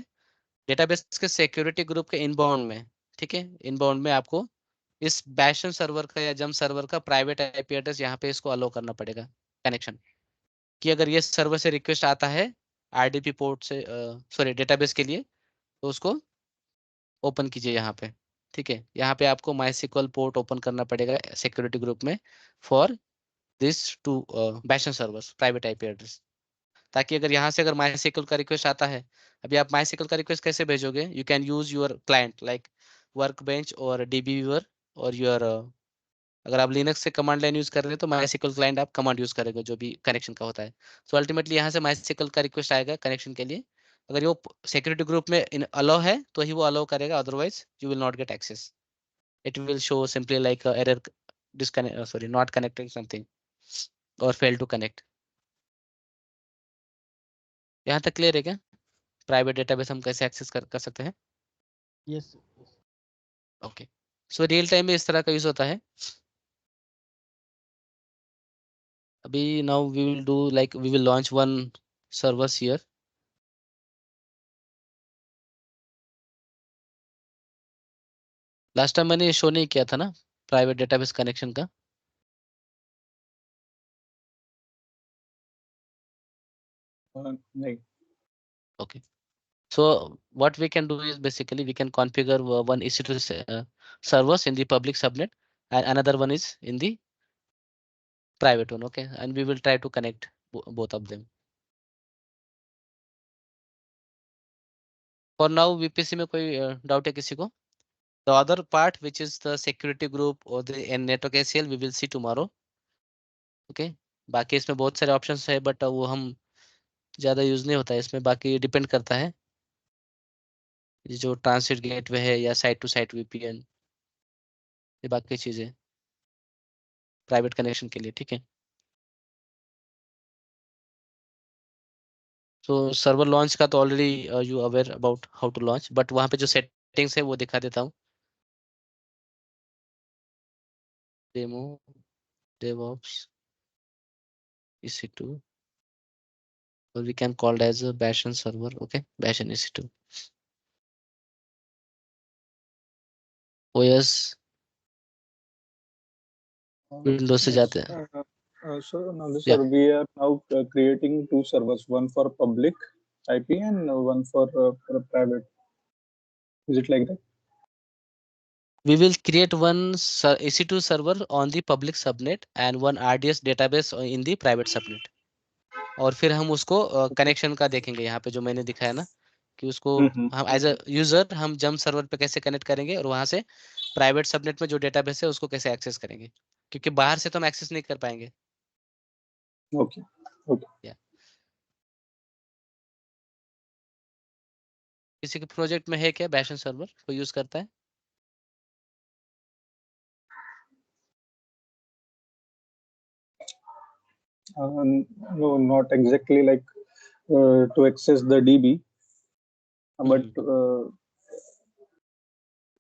डेटाबेस के सिक्योरिटी ग्रुप के इनबाउंड में, ठीक है, इनबाउंड में आपको इस बैशन सर्वर का या जंप सर्वर का प्राइवेट IP एड्रेस यहाँ पे इसको अलो करना पड़ेगा कनेक्शन, कि अगर ये सर्वर से रिक्वेस्ट आता है RDP पोर्ट से, सॉरी डेटाबेस के लिए, तो उसको ओपन कीजिए यहाँ पे, ठीक है। यहाँ पे आपको MySQL पोर्ट ओपन करना पड़ेगा सिक्योरिटी ग्रुप में for this to bastion servers private IP address, ताकि अगर यहाँ से अगर MySQL का रिक्वेस्ट आता है, अभी आप MySQL का रिक्वेस्ट कैसे भेजोगे, you can use your client like workbench और DBViewer और योर, अगर आप लिनक्स से कमांड लाइन यूज कर रहे हैं तो MySQL क्लाइंट आप कमांड यूज करेंगे जो भी कनेक्शन का होता है। सो अल्टीमेटली यहाँ से MySQL का रिक्वेस्ट आएगा कनेक्शन के लिए, अगर वो सिक्योरिटी ग्रुप में इन अलाउ है तो ही वो अलाउ करेगा, otherwise you will not get access, it will show simply like error disconnect, sorry not connected something और फेल टू कनेक्ट। यहाँ तक क्लियर है क्या, प्राइवेट डेटाबेस हम कैसे एक्सेस कर सकते हैं? Yes. Okay, so real time में इस तरह का यूज होता है। अभी now we will do like we will launch one servers here. Last time मैंने शो नहीं किया था ना प्राइवेट डेटाबेस कनेक्शन का। नहीं। Okay, so what we can do is basically we can configure one EC2 servers in the public subnet and another one is in the private one. Okay, and we will try to connect both of them. For now VPC में कोई doubt है किसी को? The other part which is the security group or the network ACL we will see tomorrow. Okay, बाकी इसमें बहुत सारे options है but वो हम ज़्यादा यूज नहीं होता है इसमें, बाकी डिपेंड करता है ये जो ट्रांसिट गेटवे है या साइट टू साइट VPN, ये बाकी चीजें प्राइवेट कनेक्शन के लिए, ठीक है। तो सर्वर लॉन्च का तो already you aware about how to launch, but वहाँ पे जो सेटिंग्स है वो दिखा देता हूँ। Demo DevOps EC2 or we can call it as a Bashan server. Okay, Bashan EC2 OS Windows से जाते हैं। So now, Yeah. sir, we are now creating two servers, one for public IP and one for private. Is it like that? We will create one EC2 server on the public subnet and one RDS database in the private subnet. और फिर हम उसको connection का देखेंगे यहाँ पे जो मैंने दिखाया ना, कि उसको हम एज अ यूजर हम जंप सर्वर पे कैसे कनेक्ट करेंगे और वहां से प्राइवेट सबनेट में जो डेटाबेस है उसको कैसे एक्सेस करेंगे, क्योंकि बाहर से तो हम एक्सेस नहीं कर पाएंगे। Okay. Okay. किसी के प्रोजेक्ट में है क्या बैशन सर्वर कोई यूज करता है? No, not exactly like to access the DB, but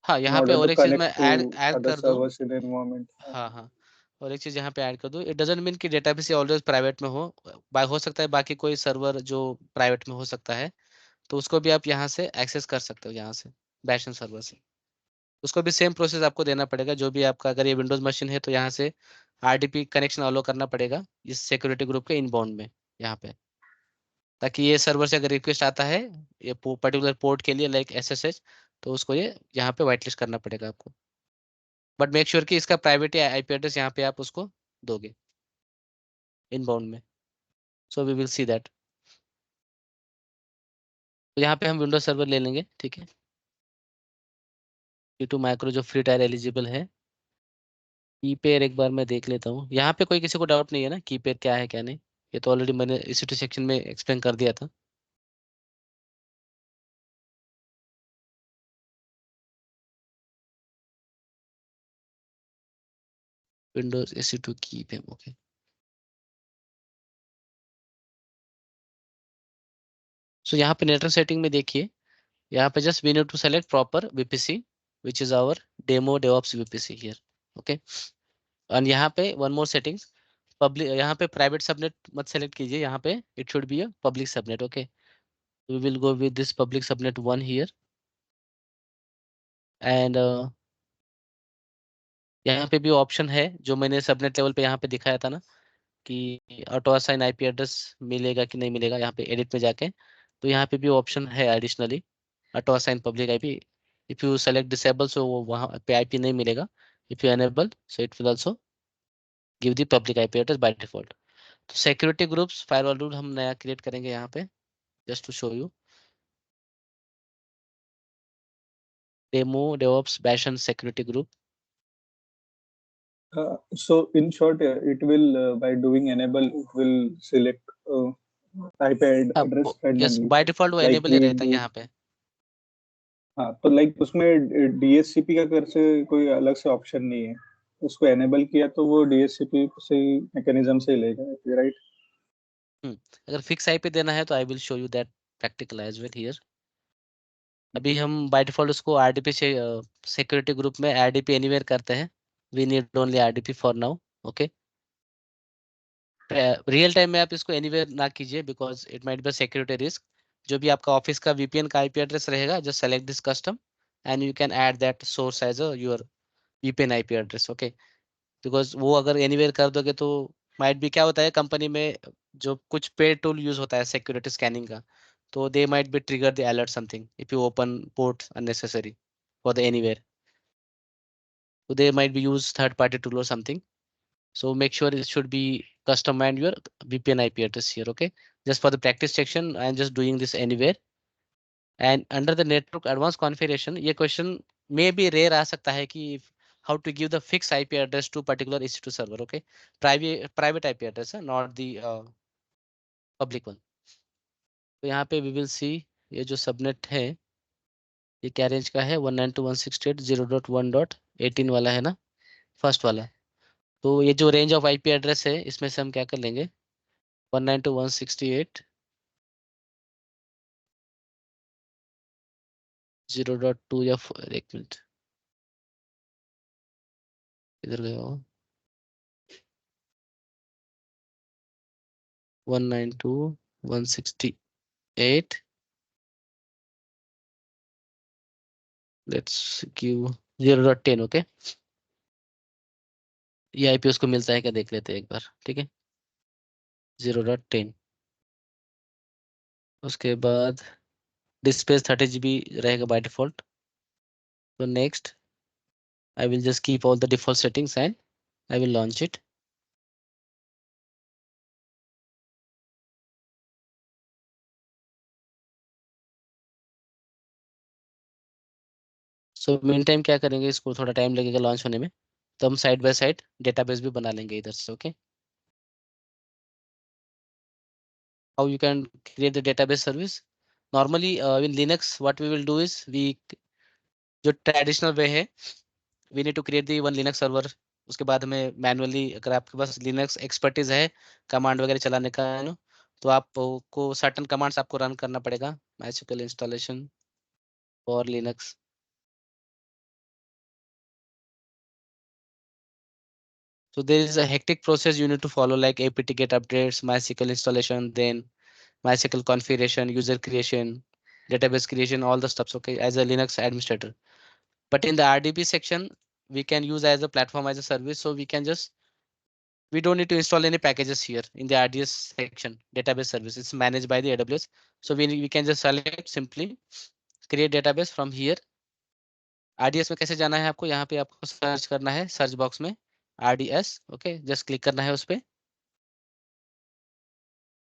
हाँ in यहाँ पे order और to एक चीज मैं connect to ऐड other कर दूं। servers in the environment. हाँ हाँ, और एक चीज यहाँ पे ऐड कर दूं, इट डजंट मीन कि डेटाबेस ऑलवेज प्राइवेट में हो, हो सकता है बाकी कोई सर्वर जो प्राइवेट में हो सकता है, तो उसको भी आप यहाँ से एक्सेस कर सकते हो, यहाँ से बैशन सर्वर से। उसको भी सेम प्रोसेस आपको देना पड़ेगा, जो भी आपका अगर ये विंडोज मशीन है तो यहाँ से RDP कनेक्शन अलो करना पड़ेगा इस सिक्योरिटी ग्रुप के इनबाउंड में यहाँ पे, ताकि ये सर्वर से अगर रिक्वेस्ट आता है ये पर्टिकुलर पोर्ट के लिए लाइक SSH, तो उसको ये यहाँ पे व्हाइट लिस्ट करना पड़ेगा आपको। बट मेक श्योर कि इसका प्राइवेट IP एड्रेस यहाँ पे आप उसको दोगे इनबाउंड में। So we will see that. तो यहाँ पे हम विंडोज सर्वर ले लेंगे, ठीक है। T2 माइक्रो जो फ्री टायर एलिजिबल है। कीपेयर एक बार मैं देख लेता हूँ, यहाँ पे कोई किसी को डाउट नहीं है ना कीपेयर क्या है क्या नहीं, ये तो ऑलरेडी मैंने EC2 सेक्शन में एक्सप्लेन कर दिया था। Windows EC2 कीपेयर, okay. सो यहाँ पे नेटवर्क सेटिंग में देखिए, यहाँ पे just we need to select proper VPC which is our demo DevOps VPC here, okay. और यहाँ पे वन मोर सेटिंग्स, पब्लिक, यहाँ पे प्राइवेट सबनेट मत सेलेक्ट कीजिए, यहाँ पे it should be a public subnet, okay. We will go with this public subnet 1 here. And यहाँ पे भी ऑप्शन है जो मैंने सबनेट लेवल पे यहाँ पे दिखाया था ना, कि ऑटो असाइन IP एड्रेस मिलेगा कि नहीं मिलेगा, यहाँ पे एडिट में जाके, तो यहाँ पे भी ऑप्शन है additionally auto assign public IP। If you select disable so वहाँ पे IP नहीं मिलेगा, if you enable so it will also give the public IP address by default. तो सिक्योरिटी ग्रुप्स फायरवॉल रूल हम नया क्रिएट करेंगे यहाँ पे, just to show you demo devops bastion security group. So in short, it will by doing enable, it will select IP address yes, randomly. By default वो Like enable he we रहता है do. यहाँ पे। हाँ, तो like उसमें DHCP का कर से कोई अलग से ऑप्शन नहीं है, उसको एनेबल किया तो वो DHCP से मैकेनिज्म से ही लेगा, राइट? अगर फिक्स IP देना है तो I will show you that practical as well here. अभी हम बाय डिफॉल्ट उसको RDP से सिक्योरिटी ग्रुप में RDP एनीवेयर करते हैं, we need only RDP for now, okay. Real time में आप इसको एनीवेयर ना कीजिए because it might be security risk. जो भी आपका ऑफिस का VPN का IP एड्रेस रहेगा, just select this custom and you can add that source as your VPN IP address, okay. Because वो अगर एनीवेयर कर दोगे तो माइट भी क्या होता है कंपनी में, जो कुछ पेड टूल यूज होता है सिक्योरिटी स्कैनिंग का, तो they might be trigger the alert something if you open port unnecessary for the anywhere, so they might be use third party tool or something. So make sure it should be custom and your VPN IP address here, okay. Just for the practice section I am just doing this anywhere, and under the network advanced configuration ये question may be rare आ सकता है कि how to give the fixed IP address to particular EC2 server, okay. Private IP address है, not the public one. तो यहाँ पे we will see ये जो subnet है ये क्या रेंज का है, 192.168.0.1.18 वाला है ना, फर्स्ट वाला। तो ये जो रेंज ऑफ IP एड्रेस है इसमें से हम क्या कर लेंगे, 192.168.0.2 या एक मिनट इधर गया हो, 192.168, लेट्स गिव 0.10, ओके। ये IP उसको मिलता है क्या देख लेते हैं एक बार, ठीक है। 0.10, उसके बाद डिस्पेस 30 GB रहेगा बाय डिफॉल्ट। तो next I will just keep all the default settings and I will launch it. So main time क्या करेंगे, इसको थोड़ा टाइम लगेगा लॉन्च होने में, तो हम साइड बाय साइड डेटाबेस भी बना लेंगे इधर से, okay. How you can create the database service? Normally in Linux what we will do is we, जो ट्रेडिशनल वे है, we need to create the one Linux server। उसके बाद हमें मैनुअली, अगर आपके पास Linux एक्सपर्टीज है कमांड वगैरह चलाने का है ना, तो आपको सर्टन कमांड्स आपको रन करना पड़ेगा। MySQL installation for Linux, So there is a hectic process you need to follow, like apt get updates, MySQL installation, then MySQL configuration, user creation, database creation, all the stuffs. Okay, as a Linux administrator. But in the RDB section, we can use as a platform as a service. So we don't need to install any packages here in the RDS section. Database service it's managed by the AWS. So we can just select simply create database from here. RDS में कैसे जाना है आपको? यहाँ पे आपको search करना है सर्च बॉक्स में RDS. ओके, जस्ट क्लिक करना है उस पे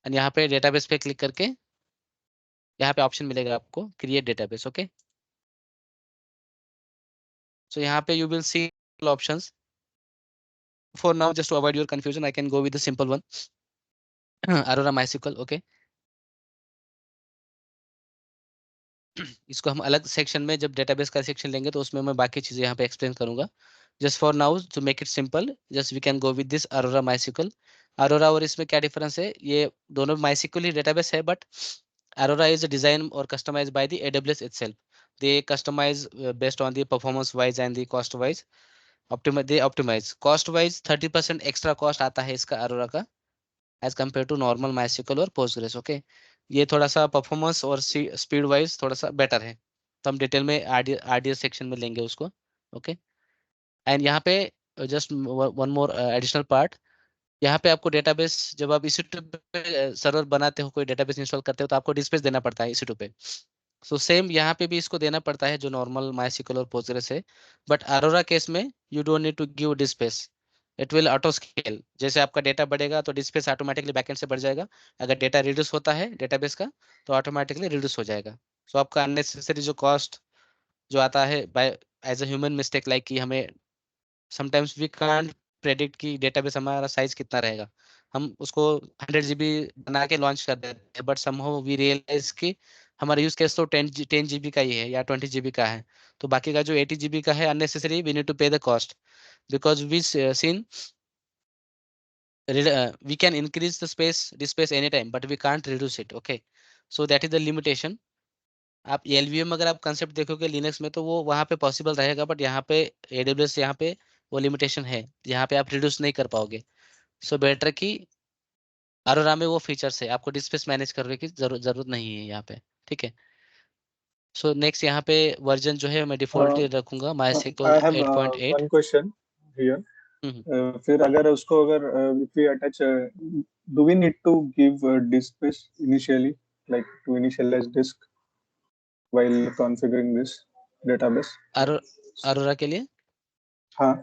और यहाँ पे डेटाबेस पे क्लिक करके यहाँ पे ऑप्शन मिलेगा आपको क्रिएट डेटाबेस. ओके, सो यहाँ पे you will see options. For now, just to avoid your confusion, I can go with the simple one. Aurora MySQL. Okay. इसको हम अलग सेक्शन में जब डेटाबेस का सेक्शन लेंगे तो उसमें मैं बाकी चीजें यहाँ पे एक्सप्लेन करूंगा. Just for now to make it simple, just we can go with this Aurora MySQL. Aurora और इसमें क्या डिफरेंस है? ये दोनों MySQL ही डेटाबेस है, बट अरोरा इज डिजाइन और customize by the AWS itself. They customize based on the performance wise and the cost wise. They optimize cost wise. 30% extra cost आता है इसका अरोरा का as compare to normal MySQL और Postgres. Okay, ये थोड़ा सा performance और speed wise थोड़ा सा बेटर है, तो हम डिटेल में RDS सेक्शन में लेंगे उसको. ओके, एंड यहाँ पे just one more additional part. यहाँ पे आपको डेटाबेस जब आप EC2 पे सर्वर बनाते हो, कोई डेटाबेस इंस्टॉल करते हो, तो आपको डिस्पेस देना पड़ता है EC2 पे. सो सेम यहाँ पे भी इसको देना पड़ता है जो नॉर्मल MySQL और Postgres है. बट अरोरा केस में you don't need to give disk space. It will auto scale. जैसे आपका डेटा बढ़ेगा तो डिस्पेस ऑटोमेटिकली बैकएंड से बढ़ जाएगा. अगर डेटा रिड्यूस होता है डेटाबेस का तो ऑटोमेटिकली रिड्यूस हो जाएगा. सो आपका अननेसेसरी जो कॉस्ट जो आता है by as a human mistake, like कि हमें समटाइम्स वी कांट प्रेडिक्ट कि डेटाबेस हमारा साइज कितना रहेगा. हम उसको 100 GB बना के लॉन्च कर देते हैं, बट समहाउ वी रियलाइज कि हमारा यूज केस तो 10 GB का ही है या 20 GB का है, तो बाकी का जो 80 GB का है अननेसेसरी वी नीड टू पे the cost. because we seen we can increase the space anytime, but we can't reduce it. Okay, so that is the limitation. आप LVM अगर आप कंसेप्ट देखोगे लिनक्स में तो वो वहाँ पे पॉसिबल रहेगा, बट यहाँ पे AWS यहाँ पे वो लिमिटेशन है, यहाँ पे आप रिड्यूस नहीं कर पाओगे. सो बेटर कि अरोरा में वो फीचर्स है, आपको डिस्पेस मैनेज करने की जरूरत नहीं है यहाँ पे. ठीक है. सो नेक्स्ट यहाँ पे वर्जन जो है मैं डिफॉल्ट रखूंगा MySQL I have 8.8. one question here. फिर अगर उसको अगर if we attach, do we need to give disk space initially, like to initialize disk while configuring this database? Arora के लिए? हाँ,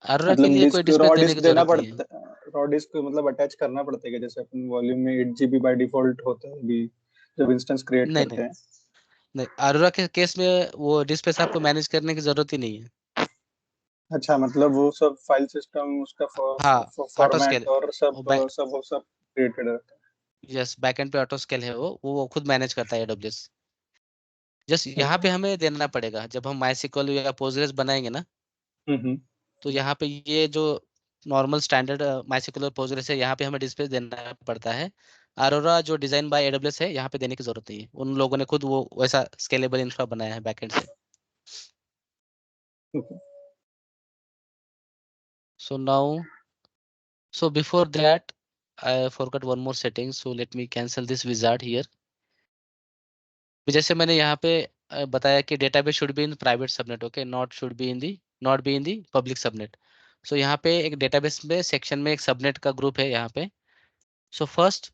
अरोरा के लिए कोई डिस्प्ले देने की देना जरूरत नहीं है. पड़ता है. रॉ डिस्क मतलब अटैच करना पड़ता है, जैसे अपन वॉल्यूम में 8 GB बाय डिफॉल्ट होता है अभी जब इंस्टेंस क्रिएट करते हैं. नहीं, अरोरा के केस में वो डिस्प्ले आपको मैनेज करने की जरूरत ही नहीं है. अच्छा, मतलब वो सब फाइल सिस्टम उसका फॉर्मेट और सब क्रिएटेड रहता है. यस, बैकएंड पे ऑटो स्केल है, वो खुद मैनेज करता है AWS. जस्ट यहाँ पे हमें देना पड़ेगा जब हम MySQL या Postgres बनाएंगे ना, तो यहाँ पे ये जो नॉर्मल स्टैंडर्ड MySQL और Postgres है यहाँ पे हमें डिस्प्ले देना पड़ता है. अरोरा जो डिजाइन बाय AWS है यहाँ पे देने की जरूरत नहीं है, उन लोगों ने खुद वो वैसा स्केलेबल इंफ्रा बनाया है बैकएंड से. So now, so before that, I forgot one more setting. So let me cancel this wizard here. जैसे मैंने यहाँ पे बताया कि database should be in private subnet, okay, not be in the public subnet. So यहाँ पे एक database में section में एक subnet का group है यहाँ पे. So first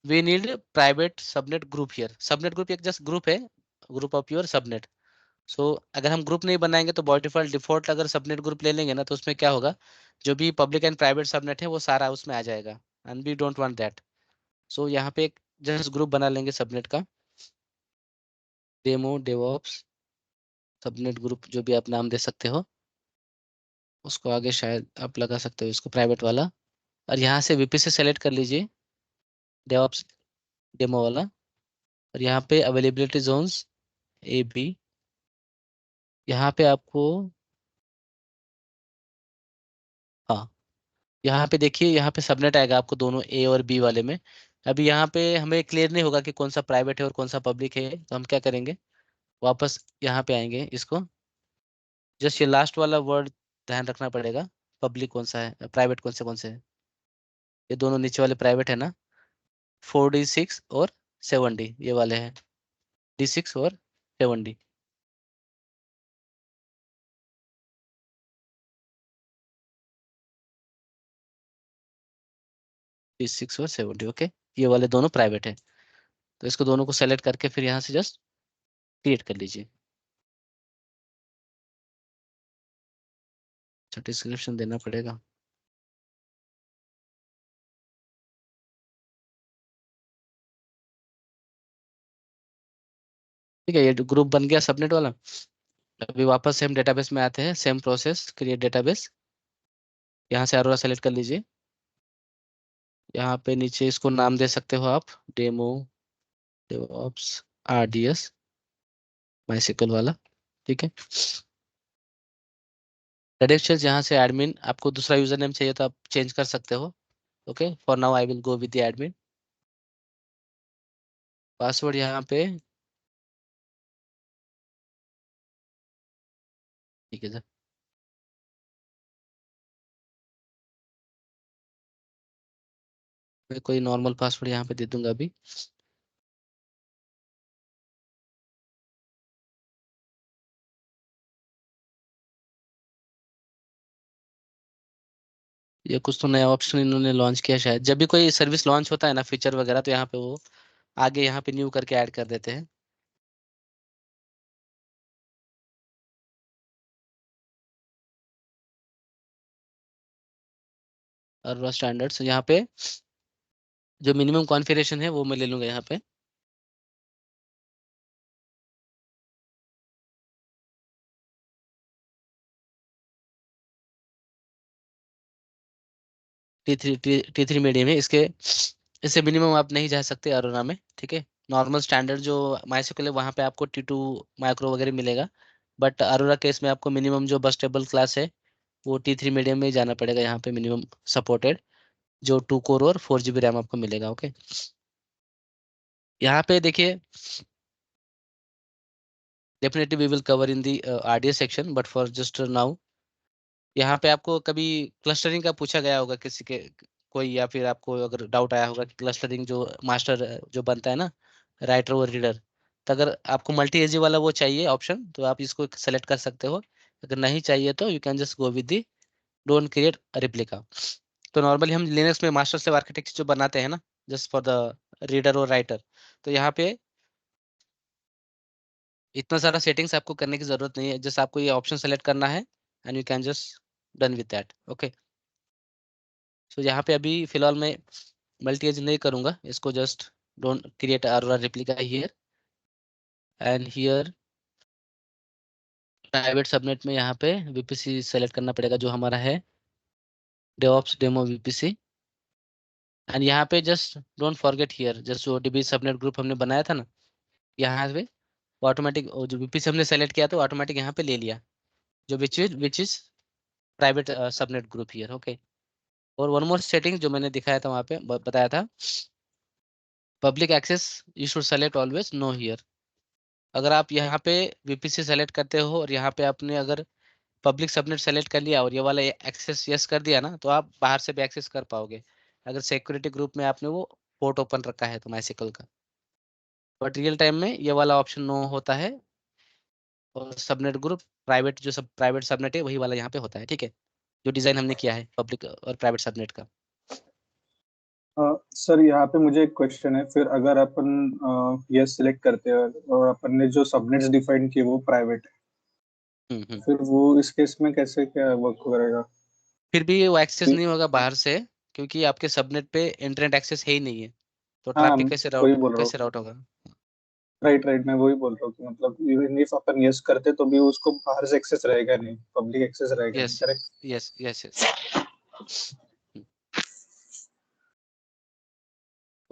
we need private subnet group here. Subnet group एक just group है, group of your subnet. सो अगर हम ग्रुप नहीं बनाएंगे तो बाय डिफॉल्ट अगर सबनेट ग्रुप ले लेंगे ना तो उसमें क्या होगा, जो भी पब्लिक एंड प्राइवेट सबनेट है वो सारा उसमें आ जाएगा, and we don't want that. So यहाँ पे एक जस्ट ग्रुप बना लेंगे सबनेट का, डेमो डेवऑप्स सबनेट ग्रुप, जो भी आप नाम दे सकते हो उसको आगे शायद आप लगा सकते हो इसको प्राइवेट वाला. और यहाँ से VPC सेलेक्ट कर लीजिए डेवऑप्स डेमो वाला, और यहाँ पे अवेलेबिलिटी जोन्स AB, यहाँ पे आपको हाँ यहाँ पे देखिए यहाँ पे सबनेट आएगा आपको दोनों A और B वाले में. अभी यहाँ पे हमें क्लियर नहीं होगा कि कौन सा प्राइवेट है और कौन सा पब्लिक है, तो हम क्या करेंगे, वापस यहाँ पे आएंगे. इसको जस्ट ये लास्ट वाला वर्ड ध्यान रखना पड़ेगा, पब्लिक कौन सा है, प्राइवेट कौन से है? ये दोनों नीचे वाले प्राइवेट है ना, 4D6 और 7D ये वाले हैं, D6 और 7D। D6 और 7D, ओके। ये वाले दोनों प्राइवेट है, तो इसको दोनों को सेलेक्ट करके फिर यहाँ से जस्ट क्रिएट कर लीजिए। अच्छा, डिस्क्रिप्शन देना पड़ेगा। ठीक है, ये ग्रुप बन गया सबनेट वाला। अभी वापस से हम डेटाबेस में आते हैं, सेम प्रोसेस, क्रिएट डेटाबेस। यहाँ से अरोरा सेलेक्ट कर लीजिए। यहाँ पे नीचे इसको नाम दे सकते हो आप, डेमो डेवऑप्स RDS माइस्क्ल वाला। ठीक है, क्रेडेंशियल्स यहाँ से एडमिन, आपको दूसरा यूजर नेम चाहिए तो आप चेंज कर सकते हो। Okay, for now I will go with the admin. Password यहाँ पे, ठीक है सर। मैं कोई नॉर्मल पासवर्ड यहाँ पे दे दूंगा अभी। ये कुछ तो नया ऑप्शन इन्होंने लॉन्च किया शायद, जब भी कोई सर्विस लॉन्च होता है ना, फीचर वगैरह, तो यहाँ पे वो आगे यहाँ पे न्यू करके ऐड कर देते हैं। और स्टैंडर्ड्स यहाँ पे जो मिनिमम कॉन्फ़िगरेशन है वो मैं ले लूंगा यहाँ पे। T3 मीडियम है इसके, इससे मिनिमम आप नहीं जा सकते अरोरा में। ठीक है, नॉर्मल स्टैंडर्ड जो माइस्क्ल है वहाँ पे आपको T2 माइक्रो वगैरह मिलेगा, बट अरोरा केस में आपको मिनिमम जो बस टेबल क्लास है वो T3 मीडियम में ही जाना पड़ेगा। यहाँ पे मिनिमम सपोर्टेड जो 2 कोर और 4 GB रैम आपको मिलेगा। ओके, यहाँ पे देखिए, definitely we will cover in the RDS section, but for just now यहाँ पे आपको कभी क्लस्टरिंग का पूछा गया होगा किसी के, कोई, या फिर आपको अगर डाउट आया होगा कि क्लस्टरिंग जो मास्टर जो बनता है ना, राइटर और रीडर, तो अगर आपको मल्टी एजी वाला वो चाहिए ऑप्शन तो आप इसको सेलेक्ट कर सकते हो। अगर नहीं चाहिए तो you can just go with the don't create replica. तो नॉर्मली हम लिनक्स में मास्टर स्लेव आर्किटेक्चर जो बनाते हैं ना, जस्ट फॉर द रीडर और राइटर, तो यहाँ पे इतना सारा सेटिंग्स आपको करने की जरूरत नहीं है, जस्ट आपको ये ऑप्शन सेलेक्ट करना है and you can just done with that. Okay, so यहाँ पे अभी फिलहाल मैं मल्टी एज नहीं करूंगा, इसको just don't create Arora replica here and here private subnet में यहाँ पे VPC सेलेक्ट करना पड़ेगा जो हमारा है डेवऑप्स डेमो VPC। एंड यहाँ पे just don't forget here, just जो DB सबनेट ग्रुप हमने बनाया था ना, यहाँ पे ऑटोमेटिक जो VPC हमने सेलेक्ट किया तो ऑटोमेटिक यहाँ पे ले लिया, जो which is private subnet group here. Okay, और वन मोर सेटिंग जो मैंने दिखाया था वहाँ पे बताया था, public access you should select always no here. अगर आप यहाँ पे VPC सेलेक्ट करते हो और यहाँ पे आपने अगर पब्लिक सबनेट सेलेक्ट कर लिया और ये वाला एक्सेस यस कर दिया ना, तो आप बाहर से भी एक्सेस कर पाओगे अगर सिक्योरिटी ग्रुप में आपने वो पोर्ट ओपन रखा है तो माइस्क्ल का। बट रियल टाइम में ये वाला ऑप्शन नो होता है, और सबनेट ग्रुप प्राइवेट, जो सब प्राइवेट सबनेट है वही वाला यहाँ पे होता है। ठीक है, जो डिजाइन हमने किया है पब्लिक और प्राइवेट सबनेट का। सर यहाँ पे मुझे एक क्वेश्चन है, फिर अगर अपन ये सिलेक्ट करते हैं और अपन ने जो सबनेट्स डिफाइन किए वो प्राइवेट है, फिर वो इस केस में कैसे क्या वर्क करेगा? फिर भी वो एक्सेस नहीं होगा बाहर से, क्योंकि आपके सबनेट पे इंटरनेट एक्सेस है ही नहीं है, तो हाँ, ट्रैफिक कैसे वही बोल रहा हूँ। राउट होगा? राइट राइट, मैं वही बोल रहा हूँ कि मतलब इवन इफ अपन यस करते तो भी उसको बाहर से एक्सेस रहेगा नहीं, पब्लिक एक्सेस रहेगा नहीं, yes correct? Yes yes yes.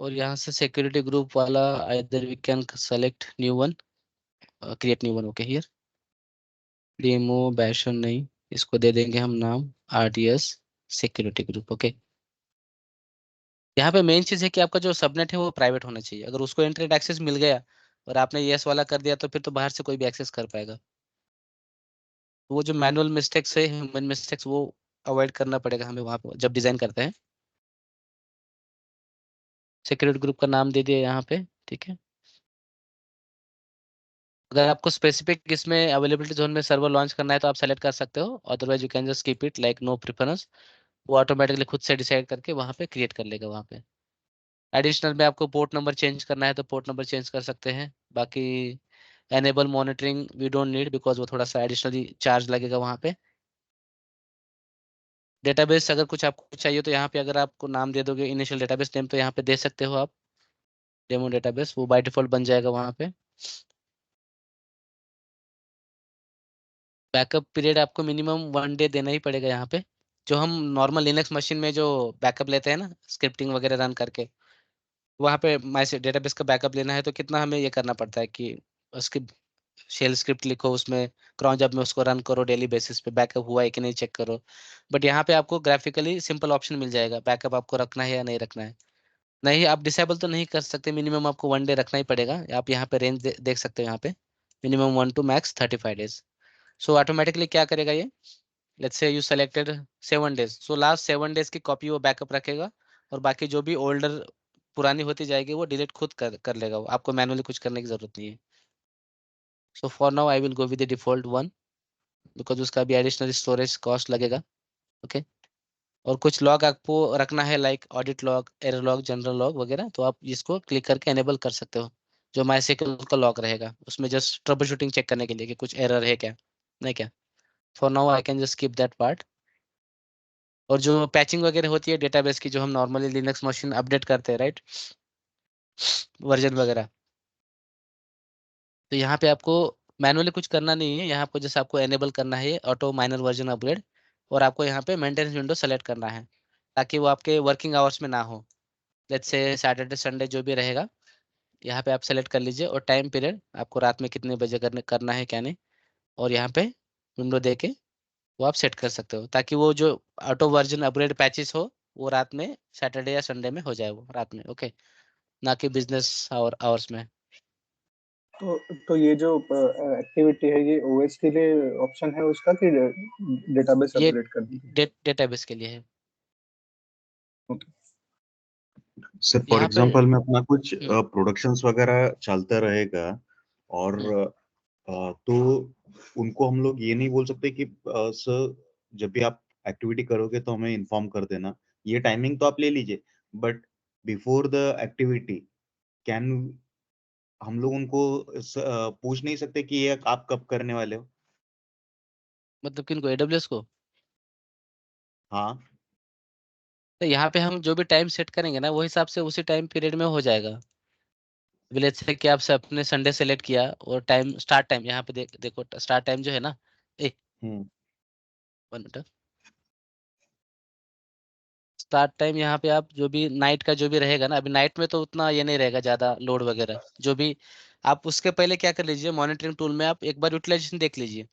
और यहाँ से सिक्योरिटी ग्रुप वाला either we can select new one, create new one. Okay, here demo bastion नहीं, इसको दे देंगे हम नाम RDS सिक्योरिटी ग्रुप। ओके, यहाँ पे मेन चीज है कि आपका जो सबनेट है वो प्राइवेट होना चाहिए। अगर उसको इंटरनेट एक्सेस मिल गया और आपने यस वाला कर दिया तो फिर तो बाहर से कोई भी एक्सेस कर पाएगा। वो जो मैनुअल मिस्टेक्स है, ह्यूमन मिस्टेक्स, वो अवॉइड करना पड़ेगा हमें वहाँ पे जब डिजाइन करते हैं। सिक्योरिटी ग्रुप का नाम दे दिया यहाँ पे, ठीक है। अगर आपको स्पेसिफिक इसमें अवेलेबिलिटी जोन में सर्वर लॉन्च करना है तो आप सेलेक्ट कर सकते हो, otherwise you can just keep it like no preference. वो ऑटोमेटिकली खुद से डिसाइड करके वहाँ पे क्रिएट कर लेगा वहाँ पे। एडिशनल में आपको पोर्ट नंबर चेंज करना है तो पोर्ट नंबर चेंज कर सकते हैं। बाकी enable monitoring we don't need because वो थोड़ा सा एडिशनली चार्ज लगेगा वहाँ पे। डेटाबेस अगर कुछ आपको चाहिए तो यहाँ पे अगर आपको नाम दे दोगे इनिशियल डेटाबेस नेम तो यहाँ पे दे सकते हो आप, डेमो डेटाबेस, वो बाय डिफॉल्ट बन जाएगा वहाँ पे। बैकअप पीरियड आपको मिनिमम 1 डे देना ही पड़ेगा यहाँ पे। जो हम नॉर्मल लिनक्स मशीन में जो बैकअप लेते हैं ना स्क्रिप्टिंग वगैरह रन करके, वहाँ पे माई डेटाबेस का बैकअप लेना है तो कितना हमें ये करना पड़ता है कि उसकी शेल स्क्रिप्ट लिखो, उसमें क्रॉन जॉब में उसको रन करो, डेली बेसिस पे बैकअप हुआ है कि नहीं चेक करो। बट यहाँ पे आपको ग्राफिकली सिंपल ऑप्शन मिल जाएगा बैकअप आपको रखना है या नहीं रखना है। नहीं आप डिसेबल तो नहीं कर सकते, मिनिमम आपको 1 डे रखना ही पड़ेगा। आप यहाँ पे रेंज देख सकते हो यहाँ पे, minimum 1 to max 35 days. So automatically क्या करेगा ये, let's say you selected 7 days, so last 7 days की कॉपी वो बैकअप रखेगा और बाकी जो भी ओल्डर पुरानी होती जाएगी वो डिलीट खुद कर लेगा वो, आपको मैनुअली कुछ करने की जरूरत नहीं है। So for now I will go with the default one because उसका भी एडिशनल स्टोरेज कॉस्ट लगेगा। ओके और कुछ लॉग आपको रखना है like audit log, error log, general log वगैरह, तो आप इसको क्लिक करके एनेबल कर सकते हो। जो माइस्क्ल का लॉग रहेगा उसमें जस्ट ट्रबल शूटिंग चेक करने के लिए कि कुछ एरर है क्या, नहीं क्या। For now I can just skip that part. और जो पैचिंग वगैरह होती है डेटाबेस की, जो हम नॉर्मली लिनक्स मशीन अपडेट करते हैं राइट, वर्जन वगैरह, तो यहाँ पे आपको मैनुअली कुछ करना नहीं है। यहाँ पे जैसे आपको एनेबल करना है ऑटो माइनर वर्जन अपग्रेड, और आपको यहाँ पे मेंटेनेंस विंडो सेलेक्ट करना है ताकि वो आपके वर्किंग आवर्स में ना हो। लेट्स से सैटरडे संडे जो भी रहेगा यहाँ पे आप सेलेक्ट कर लीजिए, और टाइम पीरियड आपको रात में कितने बजे करना है क्या नहीं, और यहाँ पे विंडो दे के वो आप सेट कर सकते हो ताकि वो जो ऑटो वर्जन अपग्रेड पैचेस हो वो रात में सैटरडे या संडे में हो जाए, वो रात में, ओके, ना कि बिजनेस आवर्स में। तो ये जो एक्टिविटी है ये ओएस के लिए ऑप्शन है उसका कि डेटाबेस ये अपग्रेड करने के लिए? डेटाबेस के लिए है। सर फॉर यहाँ पे एग्जांपल में अपना कुछ प्रोडक्शंस वगैरह चलता रहेगा और तो उनको हम लोग ये नहीं बोल सकते कि सर जब भी आप एक्टिविटी करोगे तो हमें इन्फॉर्म कर देना, ये टाइमिंग तो आप ले लीजिए, but before the activity can हम लोग उनको पूछ नहीं सकते कि ये आप कब करने वाले हो? मतलब किनको, एडब्ल्यूएस को? हाँ तो यहाँ पे हम जो भी टाइम सेट करेंगे ना वो हिसाब से उसी टाइम पीरियड में हो जाएगा। विलेज से कि आपसे अपने संडे सेलेक्ट किया और टाइम स्टार्ट टाइम यहाँ पे देखो स्टार्ट टाइम जो है ना, ए हम्म 1 मिनट, स्टार्ट टाइम यहाँ पे आप जो भी नाइट का जो भी रहेगा ना, अभी नाइट में तो उतना ये नहीं रहेगा ज्यादा लोड वगैरह जो भी। आप उसके पहले क्या कर लीजिए, मॉनिटरिंग टूल में आप एक बार यूटिलाइजेशन देख लीजिए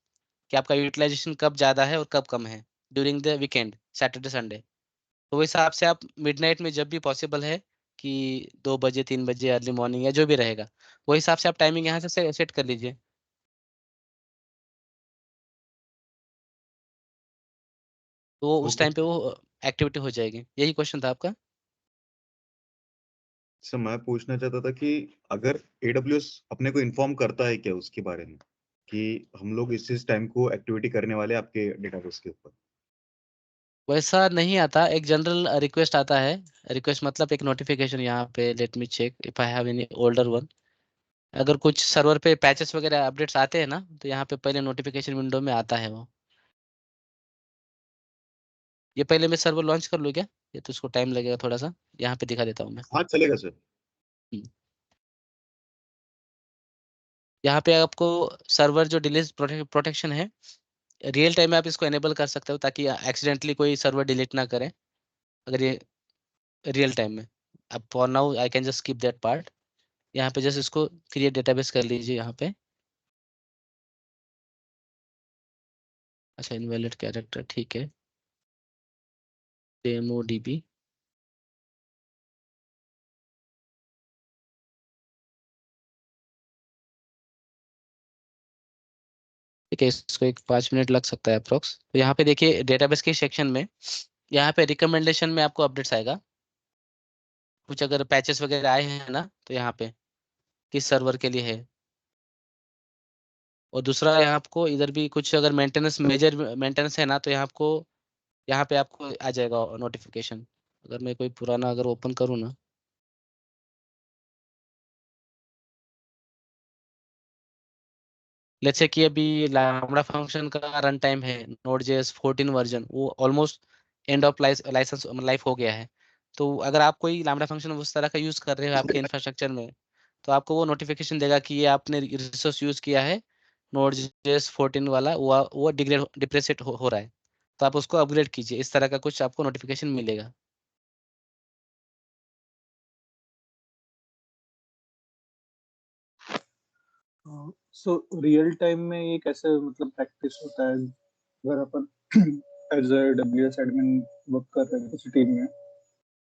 कि आपका यूटिलाइजेशन कब ज्यादा है और कब कम है during the weekend, Saturday Sunday. तो वो हिसाब से आप मिडनाइट में जब भी पॉसिबल है कि 2 बजे 3 बजे अर्ली मॉर्निंग या जो भी रहेगा, वो हिसाब से आप टाइमिंग यहाँ से सेट कर लीजिए। तो वो उस ओके टाइम पे वो एक्टिविटी हो जाएगी। यही क्वेश्चन था आपका? सर मैं पूछना चाहता था कि अगर एडब्ल्यूएस अपने को इन्फॉर्म करता है क्या उसके बारे में कि हम लोग इस टाइम को एक्टिविटी करने वाले हैं आपके डेटाबेस के ऊपर? वैसा नहीं आता, एक जनरल रिक्वेस्ट आता है। रिक्वेस्ट मतलब एक नोटिफिकेशन, यहाँ पे let me check if I have any older one. अगर कुछ सर्वर पे पैचेस वगैरह अपडेट्स आते हैं ना तो यहाँ पे पहले नोटिफिकेशन विंडो में आता है वो। ये पहले मैं सर्वर लॉन्च कर लूँ क्या? ये तो उसको टाइम लगेगा थोड़ा सा, यहाँ पे दिखा देता हूँ मैं। हाँ चलेगा सर। हम्म। यहाँ पे आपको सर्वर जो डिलीट प्रोटेक्शन है, रियल टाइम में आप इसको एनेबल कर सकते हो ताकि एक्सीडेंटली कोई सर्वर डिलीट ना करे अगर ये रियल टाइम में। अब for now I can just skip that part. यहाँ पे जस्ट इसको क्रिएट डेटाबेस कर लीजिए यहाँ पे। अच्छा इनवैलिड कैरेक्टर, ठीक है, डेमो डीबी। ठीक है, इसको एक 5 मिनट लग सकता है अप्रोक्स। तो यहाँ पे देखिए डेटाबेस के सेक्शन में यहाँ पे रिकमेंडेशन में आपको अपडेट्स आएगा। कुछ अगर पैचेस वगैरह आए हैं ना तो यहाँ पे किस सर्वर के लिए है। और दूसरा यहाँ आपको इधर भी कुछ अगर मेंटेनेंस मेजर मेंटेनेंस है ना तो यहाँ पे आपको आ जाएगा नोटिफिकेशन। अगर मैं कोई पुराना अगर ओपन करूँ ना, लेट्स से कि अभी लैम्बडा फंक्शन का रन टाइम है Node.js 14 वर्जन, वो almost end of license life हो गया है। तो अगर आप कोई लैम्बडा फंक्शन उस तरह का यूज कर रहे हो आपके इंफ्रास्ट्रक्चर में, तो आपको वो नोटिफिकेशन देगा कि ये आपने रिसोर्स यूज किया है Node.js 14 वाला, वो डिप्रेसेट हो रहा है, तो आप उसको अपग्रेड कीजिए। इस तरह का कुछ आपको नोटिफिकेशन मिलेगा। सो रियल टाइम में ये कैसे मतलब प्रैक्टिस होता है अगर अपन as a AWS admin work कर रहे हैं किसी टीम में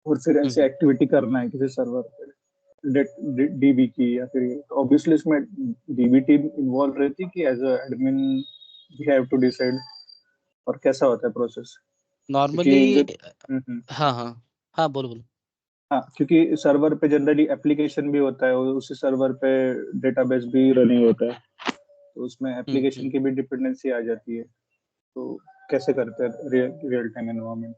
और फिर ऐसे एक्टिविटी करना है किसी सर्वर पे डीबी की, या फिर ऑब्वियसली इसमें डीबी टीम इन्वॉल्व रहती है कि as a admin we have to decide, और कैसा होता है प्रोसेस? नॉर्मली हम्म। हाँ हाँ हाँ, बोलो बोलो। हाँ, क्योंकि सर्वर पे जनरली एप्लीकेशन भी होता है और उसी सर्वर पे डेटाबेस भी रनिंग होता है, तो उसमें एप्लीकेशन की भी डिपेंडेंसी आ जाती है। तो कैसे करते हैं real time environment?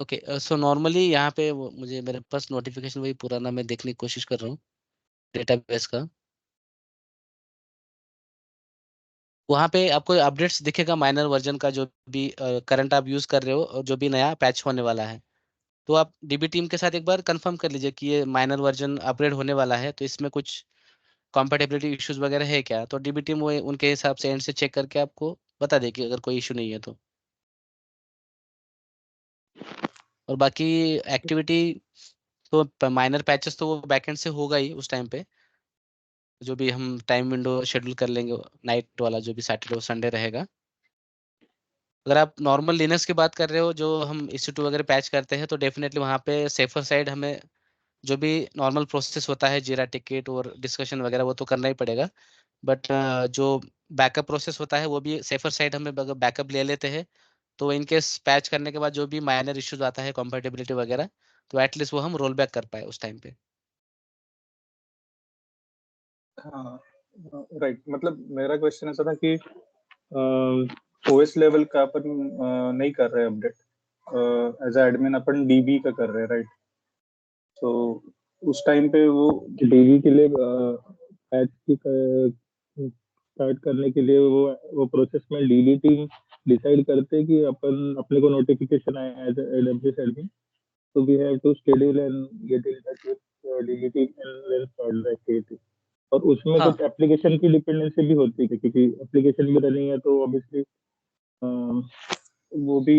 Okay, so normally यहाँ पे मुझे मेरे पास नोटिफिकेशन वही पुराना मैं देखने की कोशिश कर रहा हूँ डेटाबेस का। वहाँ पे आपको अपडेट्स दिखेगा माइनर वर्जन का, जो भी करंट आप यूज कर रहे हो और जो भी नया पैच होने वाला है। तो आप डीबी टीम के साथ एक बार कंफर्म कर लीजिए कि ये माइनर वर्जन अपग्रेड होने वाला है, तो इसमें कुछ कंपैटिबिलिटी इश्यूज वगैरह है क्या। तो डीबी टीम वो उनके हिसाब से एंड से चेक करके आपको बता देगी अगर कोई इशू नहीं है तो। और बाकी एक्टिविटी तो माइनर पैचेस तो वो बैकएंड से होगा ही उस टाइम पे, जो भी हम टाइम विंडो शेड्यूल कर लेंगे नाइट वाला, जो भी सैटरडे और संडे रहेगा। अगर आप नॉर्मल लिनक्स की बात कर रहे हो जो हम EC2 वगैरह पैच करते हैं, तो डेफिनेटली वहाँ पे सेफर साइड हमें जो भी नॉर्मल प्रोसेस होता है जीरा टिकट और डिस्कशन वगैरह वो तो करना ही पड़ेगा। बट जो बैकअप प्रोसेस होता है वो भी सेफर साइड हमें बैकअप ले लेते हैं, तो इनकेस पैच करने के बाद जो भी माइनर इश्यूज आता है कंपैटिबिलिटी वगैरह, तो एटलीस्ट वो हम रोल बैक कर पाए उस टाइम पे। हाँ राइट, मतलब मेरा क्वेश्चन ऐसा था कि ओएस लेवल का अपन नहीं कर रहे अपडेट, एज अ एडमिन अपन डीबी का कर रहे हैं, राइट? तो उस टाइम पे वो डीबी के लिए पैच की स्टार्ट करने के लिए वो प्रोसेस में डीबी टीम डिसाइड करते हैं कि अपन अपने को नोटिफिकेशन आए as AWS admin, so we have to schedule and get in touch with DB team and then start the activity. और उसमें हाँ कुछ एप्लीकेशन की डिपेंडेंसी भी होती है क्योंकि एप्लीकेशन भी रनिंग है, तो ऑब्वियसली वो भी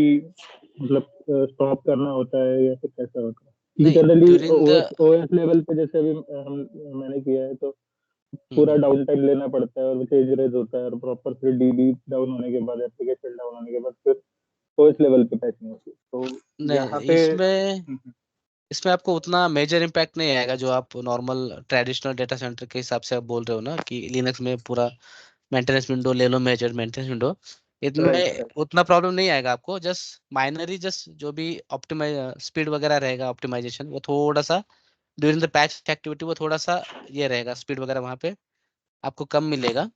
मतलब स्टॉप करना होता है या फिर कैसा होता है? नहीं, generally during the OS level पे जैसे अभी मैंने किया है, तो पूरा डाउन टाइम लेना पड़ता है और चेंज रेज होता है और प्रॉपर फिर डीबी डाउन होने के बाद, एप्लीकेशन डाउन होने के बाद फिर ओएस लेवल पे पैचिंग होती है। तो यहाँ नहीं, पे इसमें आपको उतना मेजर इम्पैक्ट नहीं आएगा जो आप नॉर्मल ट्रेडिशनल डेटा सेंटर के हिसाब से आप बोल रहे हो ना कि लिनक्स में पूरा मेंटेनेंस विंडो ले लो, मेजर मेंटेनेंस विंडो, इनमें उतना प्रॉब्लम नहीं आएगा आपको। जस्ट माइनरी जस्ट जो भी ऑप्टिमाइज स्पीड वगैरह रहेगा, ऑप्टिमाइजेशन वो थोड़ा सा ड्यूरिंग द पैच एक्टिविटी वो थोड़ा सा ये रहेगा, स्पीड वगैरह वहाँ पे आपको कम मिलेगा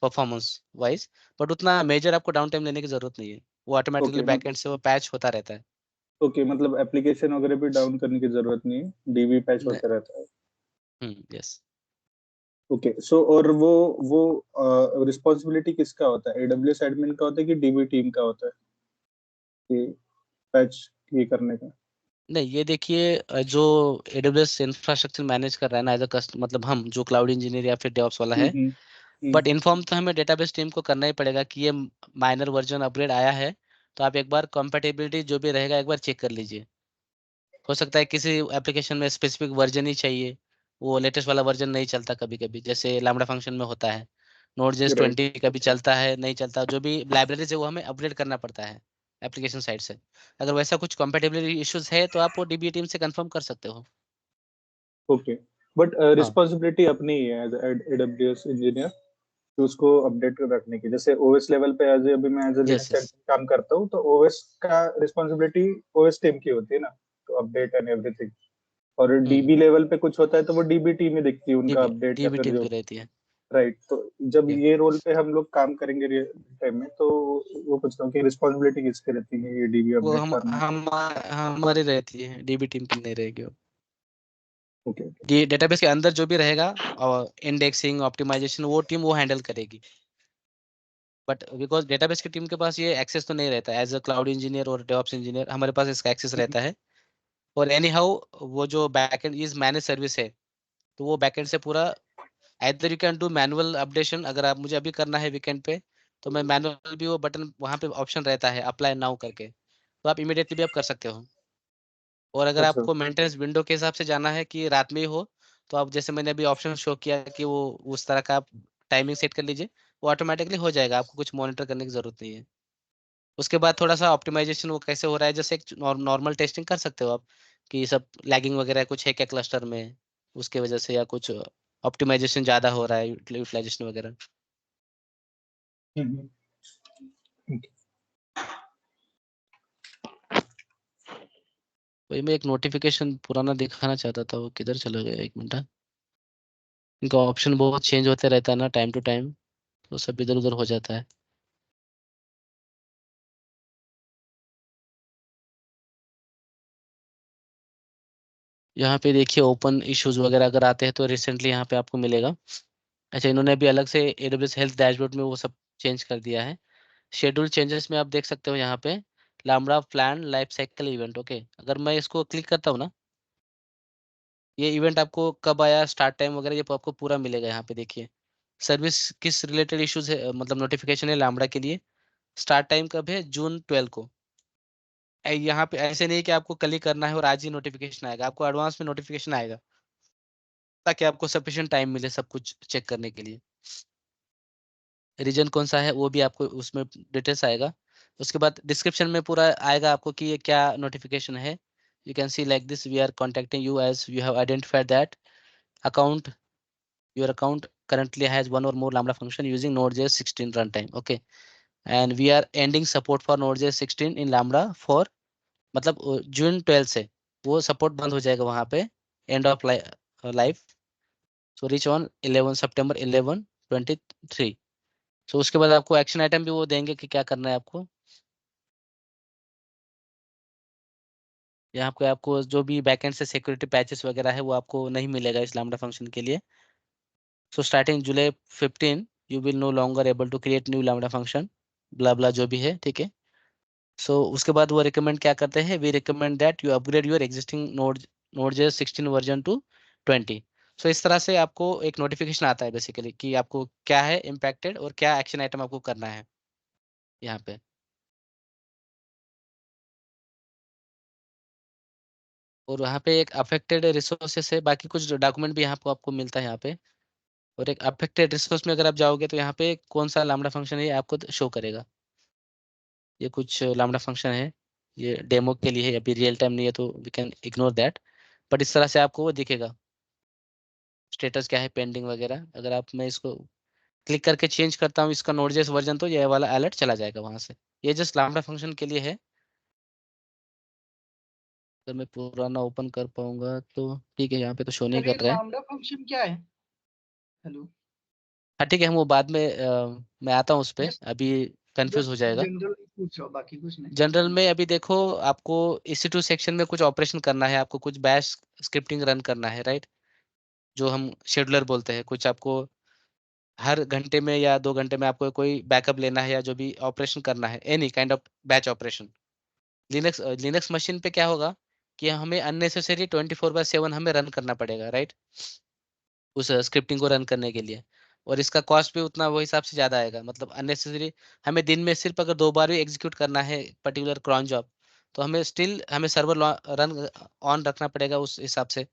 परफॉर्मेंस वाइज। बट उतना मेजर आपको डाउन टाइम लेने की जरूरत नहीं है, वो ऑटोमेटिकली बैकएंड से वो पैच होता रहता है। ओके, मतलब एप्लीकेशन वगैरह भी डाउन करने की जरूरत नहीं है, डीबी पैच होता रहता है। यस। ओके, सो और वो रिस्पांसिबिलिटी किसका होता है? एडब्ल्यूएस एडमिन का होता है कि डीबी टीम का होता है कि पैच ये करने का? नहीं, ये देखिए जो AWS इंफ्रास्ट्रक्चर मैनेज कर रहा है ना एज अ कस्टमर, मतलब हम जो क्लाउड इंजीनियर या फिर डेवऑप्स वाला है, बट इन्फॉर्म तो हमें डेटाबेस टीम को करना ही पड़ेगा कि ये माइनर वर्जन अपग्रेड आया है, तो आप एक बार कंपैटिबिलिटी जो भी रहेगा एक बार चेक कर लीजिए। हो सकता है किसी एप्लीकेशन में स्पेसिफिक वर्जन ही चाहिए, वो लेटेस्ट वाला वर्जन नहीं चलता कभी कभी, जैसे लैम्बडा फंक्शन में होता है Node.js 20 कभी चलता है नहीं चलता, जो भी लाइब्रेरीज है वो हमें अपग्रेड करना पड़ता है एप्लीकेशन साइड से। अगर वैसा कुछ कंपैटिबिलिटी इश्यूज है तो आप वो डीबी टीम से कंफर्म कर सकते हो। ओके, बट हाँ रिस्पांसिबिलिटी अपनी ही है एज एडब्ल्यूएस इंजीनियर कि उसको अपडेट रखने की, जैसे ओएस लेवल पे एज अभी मैं एज ए Yes, yes. काम करता हूँ, तो ओएस का रिस्पॉन्सिबिलिटी ओएस टीम की होती है ना, तो अपडेट एंड एवरीथिंग। और डीबी लेवल पे कुछ होता है तो वो डीबी टीम ही दिखती है उनका अपडेट, या DB फिर टीम जो की रहती है। राइट। तो जब Yeah. ये रोल पे हम लोग काम करेंगे रियल टाइम में, तो वो पूछ रहा हूँ कि रिस्पॉन्सिबिलिटी किसकी रहती है ये डीबी वो अपडेट करना? हमारी रहती है, DB टीम की नहीं रहेगी। ओके डेटाबेस के अंदर जो भी रहेगा और इंडेक्सिंग ऑप्टिमाइजेशन वो टीम वो हैंडल करेगी। बट बिकॉज डेटाबेस की टीम के पास ये एक्सेस तो नहीं रहता एज अ क्लाउड इंजीनियर और डेवऑप्स इंजीनियर, हमारे पास इसका एक्सेस रहता है। और एनी हाउ वो जो बैकएंड इज मैनेज सर्विस है, तो वो बैकएंड से पूरा either you can do manual updation. अगर आप मुझे अभी करना है वीकेंड पे, तो मैं मैनुअल भी वो बटन वहाँ पे ऑप्शन रहता है अप्लाई नाउ करके, तो आप इमीडिएटली भी आप कर सकते हो। और अगर अच्छा आपको मेंटेनेंस विंडो के हिसाब से जाना है कि रात में ही हो, तो आप जैसे मैंने अभी ऑप्शन शो किया कि वो उस तरह का आप टाइमिंग सेट कर लीजिए, वो ऑटोमेटिकली हो जाएगा, आपको कुछ मॉनिटर करने की जरूरत नहीं है। उसके बाद थोड़ा सा ऑप्टिमाइजेशन वो कैसे हो रहा है, जैसे एक नॉर्मल टेस्टिंग कर सकते हो आप कि सब लैगिंग वगैरह कुछ है क्या क्लस्टर में, उसके वजह से, या कुछ ऑप्टिमाइजेशन ज्यादा हो रहा है, यूटिलाइजेशन वगैरह। वही मैं एक नोटिफिकेशन पुराना दिखाना चाहता था, वो किधर चला गया, एक मिनट। इनका ऑप्शन बहुत चेंज होते रहता है ना टाइम टू टाइम, तो सब इधर उधर हो जाता है। यहाँ पे देखिए ओपन इश्यूज वगैरह अगर आते हैं तो रिसेंटली यहाँ पे आपको मिलेगा। अच्छा, इन्होंने अभी अलग से AWS हेल्थ डैशबोर्ड में वो सब चेंज कर दिया है। शेड्यूल चेंजेस में आप देख सकते हो यहाँ पे lambda plan life cycle event. Okay, अगर मैं इसको क्लिक करता हूँ ना, ये इवेंट आपको कब आया, स्टार्ट टाइम वगैरह ये आपको पूरा मिलेगा। यहाँ पे देखिए सर्विस किस रिलेटेड इश्यूज है, मतलब नोटिफिकेशन है लामड़ा के लिए। स्टार्ट टाइम कब है, जून 12 को। यहाँ पे ऐसे नहीं कि आपको कल ही करना है और आज ही नोटिफिकेशन आएगा, आपको एडवांस में नोटिफिकेशन आएगा ताकि आपको सफिशिएंट टाइम मिले सब कुछ चेक करने के लिए। रीजन कौन सा है वो भी आपको उसमें डिटेल्स आएगा। उसके बाद डिस्क्रिप्शन में पूरा आएगा आपको कि ये क्या नोटिफिकेशन है। You can see like this, we are contacting you as you have identified that account your account currently has one or more Lambda function using Node.js 16 runtime. Okay, and we are ending support for Node.js 16 in Lambda for मतलब जून 12 से वो support बंद हो जाएगा वहाँ पे, end of life. So rich on 11 सितंबर 11/23। सो उसके बाद आपको एक्शन आइटम भी वो देंगे कि क्या करना है आपको। यहाँ पे आपको जो भी बैकएंड से सिक्योरिटी पैचेस वगैरह है वो आपको नहीं मिलेगा इस लैम्बडा फंक्शन के लिए। So starting July 15 you will no longer able to create new lambda function, blah blah जो भी है, ठीक है। सो उसके बाद वो रिकमेंड क्या करते हैं, we recommend that you upgrade your existing Node.js 16 version to 20। So इस तरह से आपको एक नोटिफिकेशन आता है बेसिकली कि आपको क्या है इम्पैक्टेड और क्या एक्शन आइटम आपको करना है यहाँ पे। और वहाँ पे एक अफेक्टेड रिसोर्सेस है, बाकी कुछ डॉक्यूमेंट भी यहाँ पे आपको मिलता है यहाँ पे। और एक अफेक्टेड रिसोर्स में अगर आप जाओगे तो यहाँ पे कौन सा लैम्बडा फंक्शन है ये आपको शो करेगा। ये कुछ लैम्बडा फंक्शन है, ये डेमो के लिए है, अभी रियल टाइम नहीं है तो we can ignore that. But इस तरह से आपको वो दिखेगा स्टेटस क्या है, पेंडिंग वगैरह। अगर आप, मैं इसको क्लिक करके चेंज करता हूँ इसका Node.js वर्जन, तो ये वाला अलर्ट चला जाएगा वहां से। ये जस्ट लैम्बडा फंक्शन के लिए है। अगर मैं पुराना ओपन कर पाऊंगा तो ठीक है, यहाँ पे तो शो नहीं अरे कर रहा है। लैम्बडा फंक्शन क्या है? हेलो। हाँ ठीक है, हम वो बाद में मैं आता हूँ उस पर, जस्ट अभी कंफ्यूज हो जस्ट जाएगा। जनरल पूछ रहा हूँ, बाकी कुछ नहीं। जनरल में अभी देखो आपको EC2 सेक्शन में कुछ ऑपरेशन करना है, आपको कुछ बैश स्क्रिप्टिंग रन करना है, राइट, जो हम शेड्यूलर बोलते हैं। कुछ आपको हर घंटे में या 2 घंटे में आपको कोई बैकअप लेना है या जो भी ऑपरेशन करना है, any kind of batch operation. Linux machine पे क्या होगा कि हमें अननेसेसरी 24/7 हमें रन करना पड़ेगा, राइट, उस स्क्रिप्टिंग को रन करने के लिए। और इसका कॉस्ट भी उतना वो हिसाब से ज़्यादा आएगा, मतलब अननेसेसरी हमें दिन में सिर्फ अगर 2 बार भी एग्जीक्यूट करना है पर्टिकुलर क्रॉन जॉब, तो हमें स्टिल हमें सर्वर रन ऑन रखना पड़ेगा उस हिसाब से।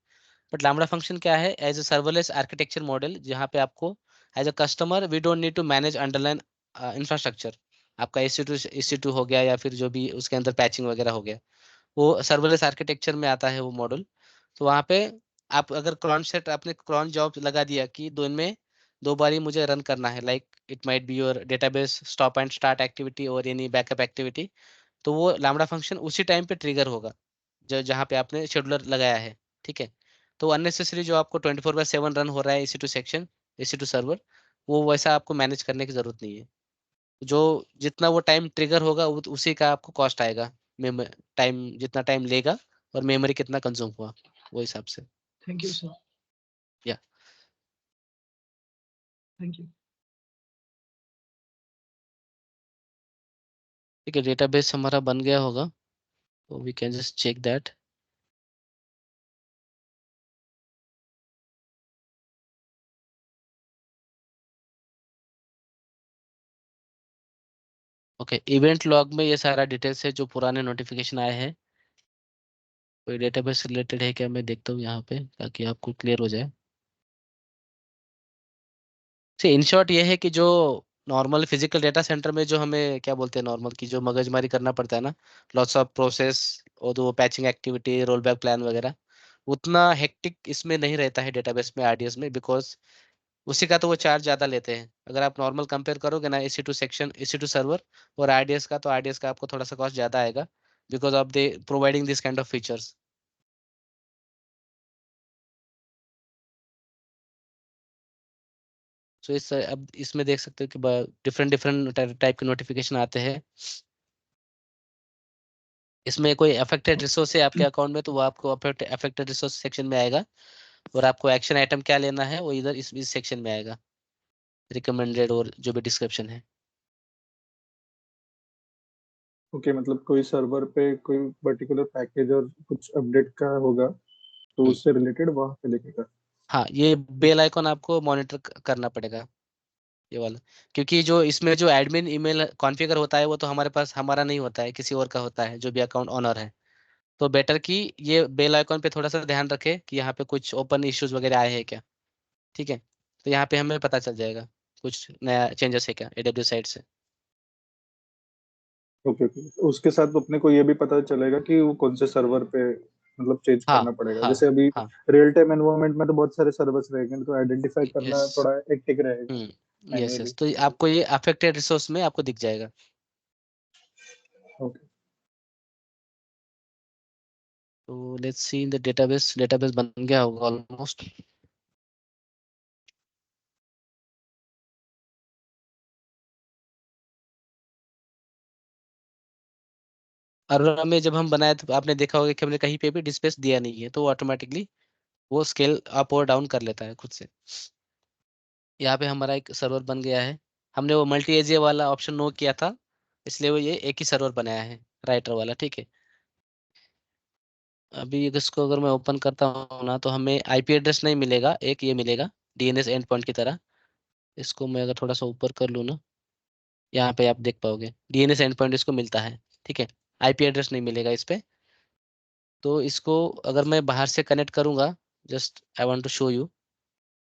बट लैम्बडा फंक्शन क्या है, as a serverless architecture model, जहाँ पे आपको as a customer we don't need to manage underline infrastructure. आपका EC2 हो गया या फिर जो भी उसके अंदर पैचिंग वगैरह हो गया, वो सर्वरलेस आर्किटेक्चर में आता है वो मॉडल। तो वहाँ पे आप अगर क्रॉन सेट आपने क्रॉन जॉब लगा दिया कि दिन में 2 बार ही मुझे रन करना है, like it might be your database stop and start activity or any backup activity, तो वो lambda function उसी टाइम पे ट्रिगर होगा जहाँ पे आपने शेड्यूलर लगाया है, ठीक है। तो अननेसेसरी जो आपको 24/7 रन हो रहा है EC2 सेक्शन, EC2 सर्वर, वो वैसा आपको मैनेज करने की जरूरत नहीं है। जो जितना वो टाइम ट्रिगर होगा उसी का आपको कॉस्ट आएगा, टाइम जितना टाइम लेगा और मेमोरी कितना कंज्यूम हुआ वो हिसाब से। Thank you sir. या थैंक यू। ठीक है, डेटाबेस हमारा बन गया होगा, तो we can just check that. Okay, event log में ये सारा डिटेल्स है जो पुराने नोटिफिकेशन आए हैं। कोई डेटाबेस रिलेटेड है क्या, मैं देखता हूँ यहाँ पे ताकि आपको क्लियर हो जाए। इन शॉर्ट ये है कि जो नॉर्मल फिजिकल डेटा सेंटर में जो हमें क्या बोलते हैं नॉर्मल की जो मगजमारी करना पड़ता है ना, लॉट्स ऑफ प्रोसेस और वो patching activity, roll back plan वगैरह, उतना हेक्टिक इसमें नहीं रहता है डेटाबेस में, आरडीएस में, बिकॉज उसी का तो वो चार्ज ज्यादा लेते हैं। अगर आप नॉर्मल कंपेयर करोगे ना EC2 सेक्शन, EC2 सर्वर और आरडीएस का, तो आरडीएस का आपको थोड़ा सा कॉस्ट ज्यादा आएगा because of they providing this kind of features. So इस अब इसमें देख सकते हो कि डिफरेंट डिफरेंट टाइप के नोटिफिकेशन आते हैं। इसमें कोई अफेक्टेड रिसोर्स है आपके अकाउंट में, तो वो आपको अफेक्टेड रिसोर्स सेक्शन में आएगा, और आपको एक्शन आइटम क्या लेना है वो इधर इस सेक्शन में आएगा, रिकमेंडेड और जो भी डिस्क्रिप्शन है। ओके, मतलब कोई सर्वर पे कोई पर्टिकुलर पैकेज और कुछ अपडेट का होगा तो उससे रिलेटेड वहां पे लिखेगा। हाँ, ये बेल आइकॉन आपको मॉनिटर करना पड़ेगा, ये वाला, क्योंकि जो इसमें जो एडमिन ईमेल कॉन्फ़िगर होता है वो तो हमारे पास, हमारा नहीं होता है, किसी और का होता है जो भी अकाउंट ओनर है। तो बेटर कि ये बेल आइकॉन पे थोड़ा सा ध्यान रखे कि यहाँ पे कुछ ओपन इश्यूज वगैरह आए हैं क्या, ठीक है। तो यहाँ पे हमें पता चल जाएगा कुछ नया चेंजेस है क्या AWS साइड से। ओके ओके, उसके साथ अपने को ये भी पता चलेगा कि वो कौन से सर्वर पे मतलब चेंज हाँ करना पड़ेगा। हाँ जैसे अभी हाँ। रियल टाइम एनवायरनमेंट में तो बहुत सारे सर्वर्स रहेंगे, तो आइडेंटिफाई यस। करना थोड़ा हेक्टिक रहेगा यस मैन्युअली। यस, तो आपको ये अफेक्टेड रिसोर्स में आपको दिख जाएगा। ओके, तो let's see in the database बन गया होगा ऑलमोस्ट। अरोरा में जब हम बनाए तो आपने देखा होगा कि हमने कहीं पे भी डिस्प्लेस दिया नहीं है, तो ऑटोमेटिकली वो स्केल अप और डाउन कर लेता है खुद से। यहाँ पे हमारा एक सर्वर बन गया है, हमने वो मल्टी एजिया वाला ऑप्शन नो किया था, इसलिए वो ये एक ही सर्वर बनाया है, राइटर वाला, ठीक है। अभी इसको अगर मैं ओपन करता हूँ ना, तो हमें IP एड्रेस नहीं मिलेगा, एक ये मिलेगा DNS एंड पॉइंट की तरह। इसको मैं अगर थोड़ा सा ऊपर कर लूँ ना, यहाँ पे आप देख पाओगे DNS एंड पॉइंट इसको मिलता है, ठीक है। IP एड्रेस नहीं मिलेगा इस पे। तो इसको अगर मैं बाहर से कनेक्ट करूंगा, just I want to show you,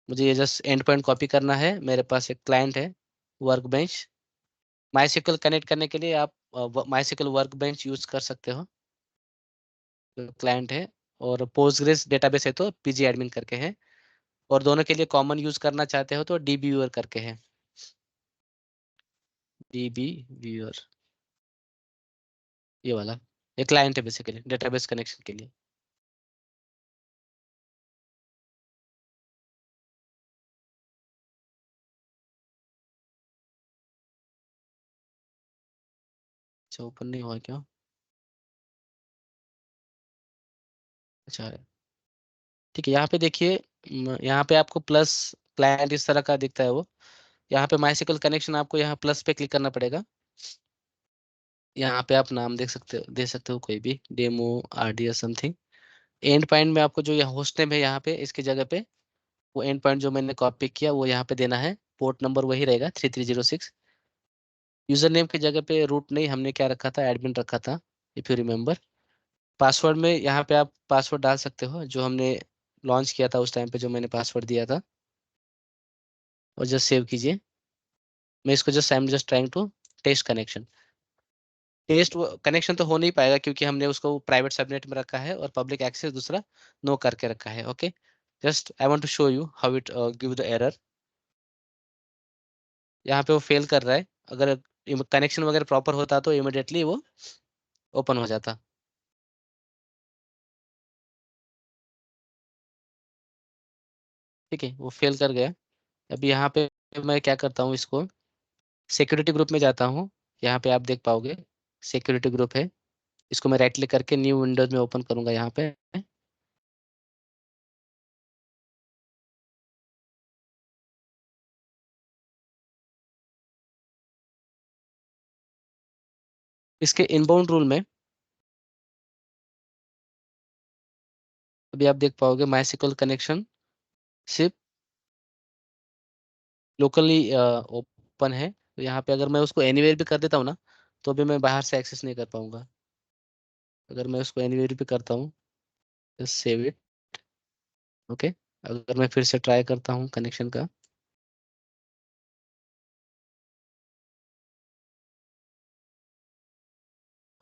मुझे ये जस्ट एंड पॉइंट कॉपी करना है। मेरे पास एक क्लाइंट है वर्क बेंच, MySQL कनेक्ट करने के लिए आप MySQL वर्क बेंच यूज कर सकते हो, क्लाइंट है। और पोस्टग्रेस डेटाबेस है तो PG एडमिन करके है, और दोनों के लिए कॉमन यूज करना चाहते हो तो DB व्यूअर करके है, DB व्यूअर, ये वाला, ये क्लाइंट है बेसिकली डेटाबेस कनेक्शन के लिए। अच्छा, ओपन नहीं हुआ क्या? अच्छा, ठीक है। यहाँ पे देखिए, यहाँ पे आपको प्लस क्लाइंट इस तरह का दिखता है वो। यहाँ पे MySQL कनेक्शन आपको यहाँ प्लस पे क्लिक करना पड़ेगा। यहाँ पे आप नाम देख सकते हो, दे सकते हो कोई भी, demo RDS something. And point में आपको जो यहाँ होस्ट नेम है, यहाँ पे इसकी जगह पे वो एंड पॉइंट जो मैंने कॉपी किया वो यहाँ पे देना है। पोर्ट नंबर वही रहेगा 3306। यूजर नेम की जगह पे रूट नहीं, हमने क्या रखा था, एडमिन रखा था, इफ यू रिमेम्बर। पासवर्ड में यहाँ पे आप पासवर्ड डाल सकते हो जो हमने लॉन्च किया था उस टाइम पे, जो मैंने पासवर्ड दिया था, और जस्ट सेव कीजिए। मैं इसको just I am just trying to test connection. Test connection तो हो नहीं पाएगा क्योंकि हमने उसको प्राइवेट सबनेट में रखा है और पब्लिक एक्सेस दूसरा नो करके रखा है। Okay, just I want to show you how it give the error. यहाँ पे वो फेल कर रहा है। अगर कनेक्शन वगैरह प्रॉपर होता तो इमिडिएटली वो ओपन हो जाता। ठीक है, वो फेल कर गया। अभी यहाँ पे मैं क्या करता हूँ, इसको सिक्योरिटी ग्रुप में जाता हूँ। यहाँ पे आप देख पाओगे सिक्योरिटी ग्रुप है। इसको मैं राइट क्लिक करके न्यू विंडोज में ओपन करूंगा यहाँ पे। इसके इनबाउंड रूल में अभी आप देख पाओगे माइसिकल कनेक्शन सिर्फ लोकली ओपन है। तो यहाँ पे अगर मैं उसको एनीवेयर भी कर देता हूँ ना, तो भी मैं बाहर से एक्सेस नहीं कर पाऊंगा। अगर मैं उसको एनीवेयर भी करता हूँ, जस्ट सेव इट। ओके, अगर मैं फिर से ट्राई करता हूँ कनेक्शन का,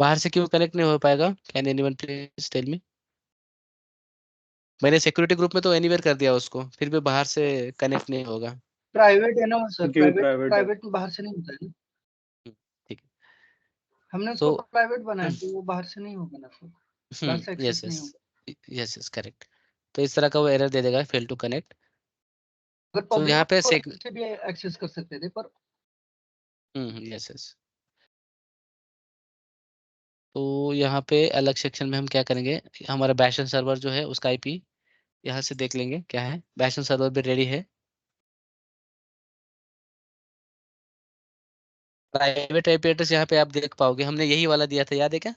बाहर से क्यों कनेक्ट नहीं हो पाएगा? Can anyone please tell me? मैंने सिक्योरिटी ग्रुप में तो एनीवेयर कर दिया उसको, फिर भी बाहर से कनेक्ट नहीं होगा। प्राइवेट है ना वो सर, क्योंकि वो प्राइवेट private है। प्राइवेट में बाहर से नहीं होता है ना। ठीक है, हमने उसको तो प्राइवेट बनाया तो वो बाहर से नहीं होगा ना सर, बाहर से यस एक्सेस नहीं यस होगा। Yes yes correct. तो इस तरह का वो एरर दे देगा, फेल टू कनेक्ट। अगर तो यहाँ पे पब्लिक से भी एक्सेस कर सकते थे पर यस यस। तो यहाँ पे अलग सेक्शन में हम क्या करेंगे, हमारा बैशन सर्वर जो है उसका आईपी यहाँ से देख लेंगे क्या है। बैशन सर्वर भी रेडी है। प्राइवेट आईपी एड्रेस यहाँ पे आप देख पाओगे, हमने यही वाला दिया था, याद है क्या?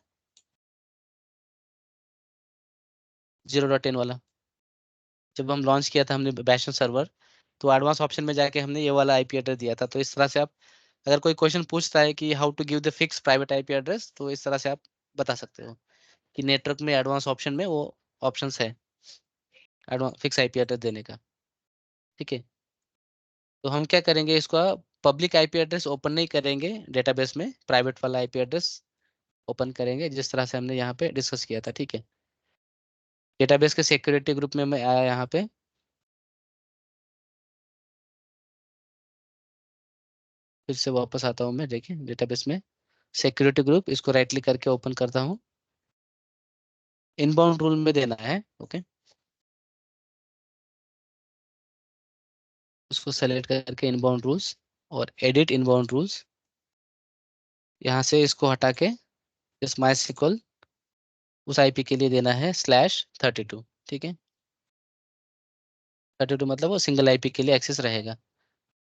0.10 वाला जब हम लॉन्च किया था हमने बैशन सर्वर, तो एडवांस ऑप्शन में जाके हमने ये वाला आईपी एड्रेस दिया था। तो इस तरह से आप, अगर कोई क्वेश्चन पूछता है कि how to give the fix private IP address, तो इस तरह से आप बता सकते हो कि नेटवर्क में एडवांस ऑप्शन में वो ऑप्शंस है एडवांस फिक्स आईपी एड्रेस देने का। ठीक है, तो हम क्या करेंगे, इसका पब्लिक आईपी एड्रेस ओपन नहीं करेंगे डेटाबेस में, प्राइवेट वाला आईपी एड्रेस ओपन करेंगे जिस तरह से हमने यहाँ पे डिस्कस किया था। ठीक है, डेटाबेस के सिक्योरिटी ग्रुप में मैं आया यहाँ पे। फिर से वापस आता हूँ मैं, देखिए डेटाबेस में सिक्योरिटी ग्रुप, इसको राइट क्लिक करके ओपन करता हूँ। इनबाउंड रूल में देना है। ओके, उसको सेलेक्ट करके इनबाउंड रूल्स और एडिट इनबाउंड रूल्स, यहाँ से इसको हटा के जस्ट माई सिक्वल उस आईपी के लिए देना है /32। ठीक है, 32 मतलब वो सिंगल आईपी के लिए एक्सेस रहेगा।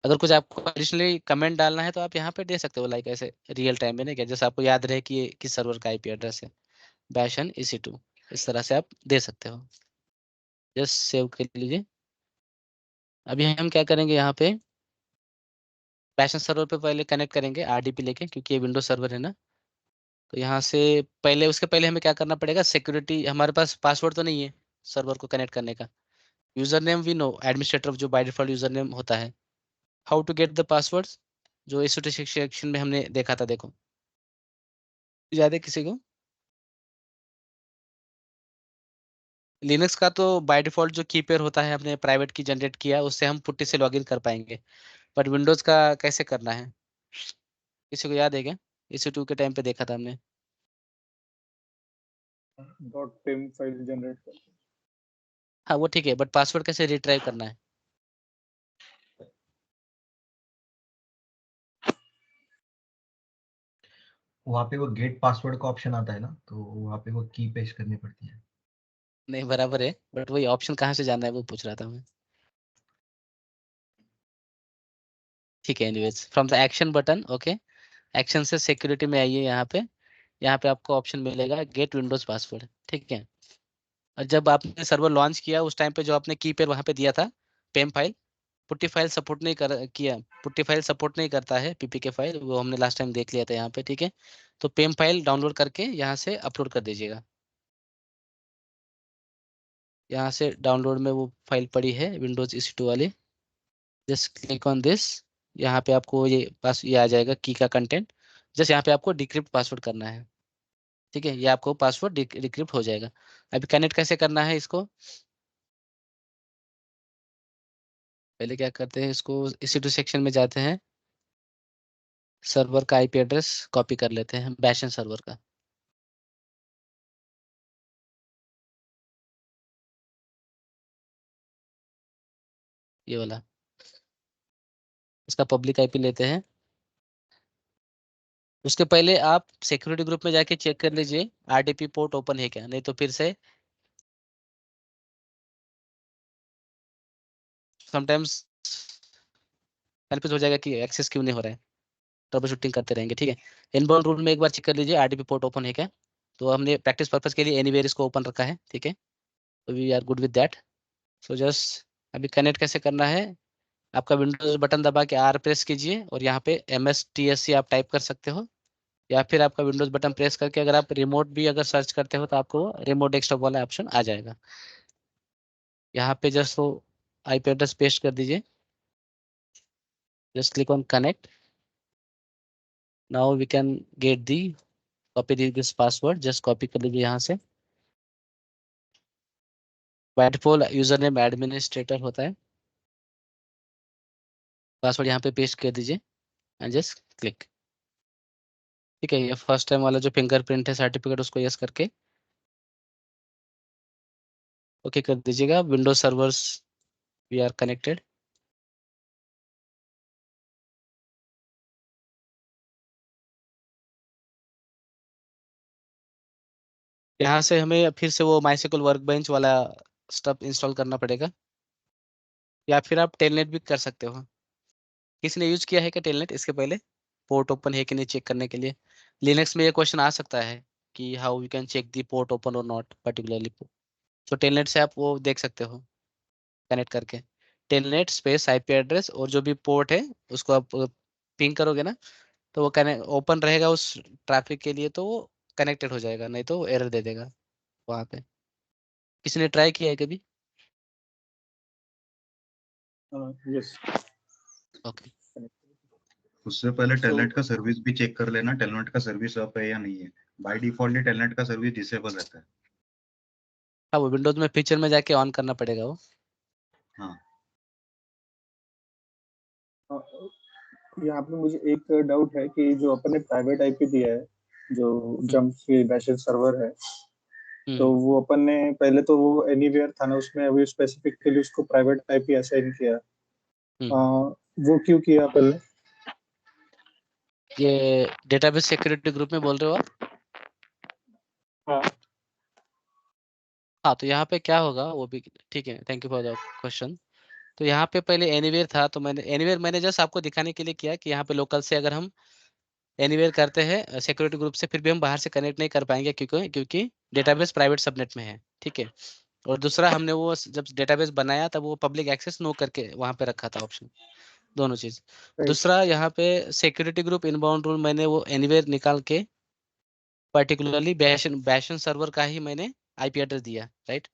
अगर कुछ आपको एडिशनली कमेंट डालना है तो आप यहाँ पे दे सकते हो, लाइक ऐसे रियल टाइम में नहीं, क्या जैसे आपको याद रहे कि ये किस सर्वर का आईपी एड्रेस है, बैशन EC2, इस तरह से आप दे सकते हो। जस्ट सेव कर लीजिए। अभी हम क्या करेंगे, यहाँ पे बैशन सर्वर पे पहले कनेक्ट करेंगे RDP लेके, क्योंकि ये विंडोज सर्वर है ना। तो यहाँ से पहले, उसके पहले हमें क्या करना पड़ेगा, सिक्योरिटी, हमारे पास पासवर्ड तो नहीं है सर्वर को कनेक्ट करने का। User name we know, administrator जो बाय डिफॉल्ट यूजर नेम होता है। How to get the passwords, जो इस सेक्शन में हमने देखा था, देखो याद है किसी को? लिनक्स का तो बाय डिफॉल्ट जो की पेयर होता है हमने प्राइवेट की जनरेट किया, उससे हम पुट्टी से लॉगिन कर पाएंगे। बट विंडोज का कैसे करना है, किसी को याद है क्या? EC2 के टाइम पे देखा था हमने। .pem फाइल जनरेट कर। हाँ वो ठीक है, बट पासवर्ड कैसे रिट्राइव करना है? वहाँ पे वो गेट पासवर्ड का ऑप्शन आता है ना, तो वहाँ पे वो की पेस्ट करनी पड़ती है। नहीं बराबर है, बट वही ऑप्शन कहाँ से जाना है वो पूछ रहा था मैं। ठीक है, anyways from the action button, okay, action से सिक्योरिटी में आइए। यहाँ पे आपको ऑप्शन मिलेगा गेट विंडोज पासवर्ड। ठीक है, और जब आपने सर्वर लॉन्च किया उस टाइम पे जो आपने की पेयर वहाँ पे दिया था, पेम फाइल, पुट्टी फाइल सपोर्ट नहीं कर किया, पुट्टी फाइल सपोर्ट नहीं करता है, PPK फाइल, वो हमने लास्ट टाइम देख लिया था यहाँ पे। ठीक है, तो पेम फाइल डाउनलोड करके यहाँ से अपलोड कर दीजिएगा। यहाँ से डाउनलोड में वो फाइल पड़ी है विंडोज EC2 वाली, जस्ट क्लिक ऑन दिस। यहाँ पे आपको ये पास ये आ जाएगा की का कंटेंट, जस्ट यहाँ पे आपको डिक्रिप्ट पासवर्ड करना है। ठीक है, ये आपको पासवर्ड डिक्रिप्ट हो जाएगा। अभी कनेक्ट कैसे करना है इसको, पहले क्या करते हैं, इसको EC2 सेक्शन में जाते हैं, सर्वर का आईपी एड्रेस कॉपी कर लेते हैं, बैशन सर्वर का। ये वाला, इसका पब्लिक आईपी लेते हैं। उसके पहले आप सिक्योरिटी ग्रुप में जाके चेक कर लीजिए आरडीपी पोर्ट ओपन है क्या, नहीं तो फिर से समटाइम्स कन्फ्यूज हो जाएगा कि एक्सेस क्यों नहीं हो रहा है, ट्रबल शूटिंग करते रहेंगे। ठीक है, इनबाउंड रूल में एक बार चेक कर लीजिए आरडीपी पोर्ट ओपन है क्या। तो हमने प्रैक्टिस पर्पज के लिए एनीवेयर इसको ओपन रखा है। ठीक है, तो we are good with that. So just अभी कनेक्ट कैसे करना है, आपका विंडोज बटन दबा के आर प्रेस कीजिए और यहाँ पे MSTSC आप टाइप कर सकते हो, या फिर आपका विंडोज बटन प्रेस करके अगर आप रिमोट भी अगर सर्च करते हो तो आपको रिमोट डेस्कटॉप वाला ऑप्शन आ जाएगा। यहाँ पे जस्ट वो आईपी एड्रेस पेस्ट कर दीजिए, just click on connect. Now we can get the copy this password, just copy कर लीजिए यहाँ से। By default user name administrator होता है, पासवर्ड यहाँ पे पेस्ट कर दीजिए एंड जस्ट क्लिक। ठीक है, ये फर्स्ट टाइम वाला जो फिंगरप्रिंट है सर्टिफिकेट उसको यस करके ओके कर दीजिएगा। Windows servers we are connected. यहाँ से हमें फिर से वो माइस्क्ल वर्कबेंच वाला स्टफ इंस्टॉल करना पड़ेगा, या फिर आप टेलनेट भी कर सकते हो। किसी ने यूज किया है क्या टेलनेट इसके पहले, पोर्ट ओपन है कि नहीं चेक करने के लिए? लिनक्स में ये क्वेश्चन आ सकता है कि how you can check the port open और नॉट पर्टिकुलरली। तो टेलनेट से आप वो देख सकते हो कनेक्ट करके। टेलनेट स्पेस आईपी एड्रेस और जो भी पोर्ट है उसको आप पिंग करोगे ना, तो वो कनेक्ट ओपन रहेगा उस ट्रैफिक के लिए, तो वो कनेक्टेड हो जाएगा, नहीं तो एरर दे देगा वहाँ पे। किसी ने ट्राई किया है कभी? Yes. ओके, उससे पहले टेलनेट का सर्विस भी चेक कर लेना, टेलनेट का सर्विस अप है या नहीं है। बाय डिफॉल्ट टेलनेट का सर्विस डिसेबल रहता है। हाँ वो विंडोज में फीचर में जाके ऑन करना पड़ेगा वो। हाँ, यहाँ पे मुझे एक डाउट है कि जो अपन ने प्राइवेट आईपी दिया है, जो जंप की बैशेल सर्वर है, तो वो अपन ने पहले तो वो एनीवेयर था ना, उसमें अभी स्पेसिफिकली उसको प्राइवेट आईपी असाइन किया। वो क्यों किया पहले? ये डेटाबेस सिक्योरिटी ग्रुप में बोल रहे हो आप? हाँ। हाँ, तो यहाँ पे क्या होगा वो भी ठीक है, thank you for the question. तो यहाँ पे पहले एनीवेयर था, तो मैंने जस्ट आपको दिखाने के लिए किया कि यहाँ पे लोकल से अगर हम एनीवेयर करते हैं सिक्योरिटी ग्रुप से, फिर भी हम बाहर से कनेक्ट नहीं कर पाएंगे क्योंकि डेटाबेस प्राइवेट सबनेट में है। ठीक है, और दूसरा हमने वो जब डेटाबेस बनाया तब वो पब्लिक एक्सेस नो करके वहाँ पे रखा था ऑप्शन, दोनों चीज। दूसरा यहाँ पे सिक्योरिटी ग्रुप इनबाउंड रूल मैंने वो एनीवेयर निकाल के पर्टिकुलरली बैशन सर्वर का ही मैंने आईपी एड्रेस दिया, राइट।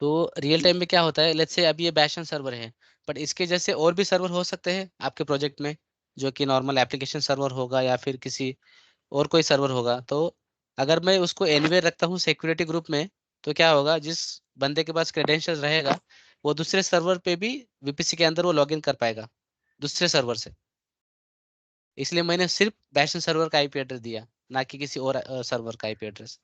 तो रियल टाइम में क्या होता है, लेट्स से अभी ये बैशन सर्वर है, बट इसके जैसे और भी सर्वर हो सकते हैं आपके प्रोजेक्ट में, जो कि नॉर्मल एप्लीकेशन सर्वर होगा या फिर किसी और कोई सर्वर होगा। तो अगर मैं उसको एनीवेयर रखता हूँ सिक्योरिटी ग्रुप में, तो क्या होगा, जिस बंदे के पास क्रेडेंशियल रहेगा वो दूसरे सर्वर पे भी वीपीसी के अंदर वो लॉगिन कर पाएगा दूसरे सर्वर से। इसलिए मैंने सिर्फ बैशन सर्वर का आईपी एड्रेस दिया, ना कि किसी और सर्वर का आईपी एड्रेस।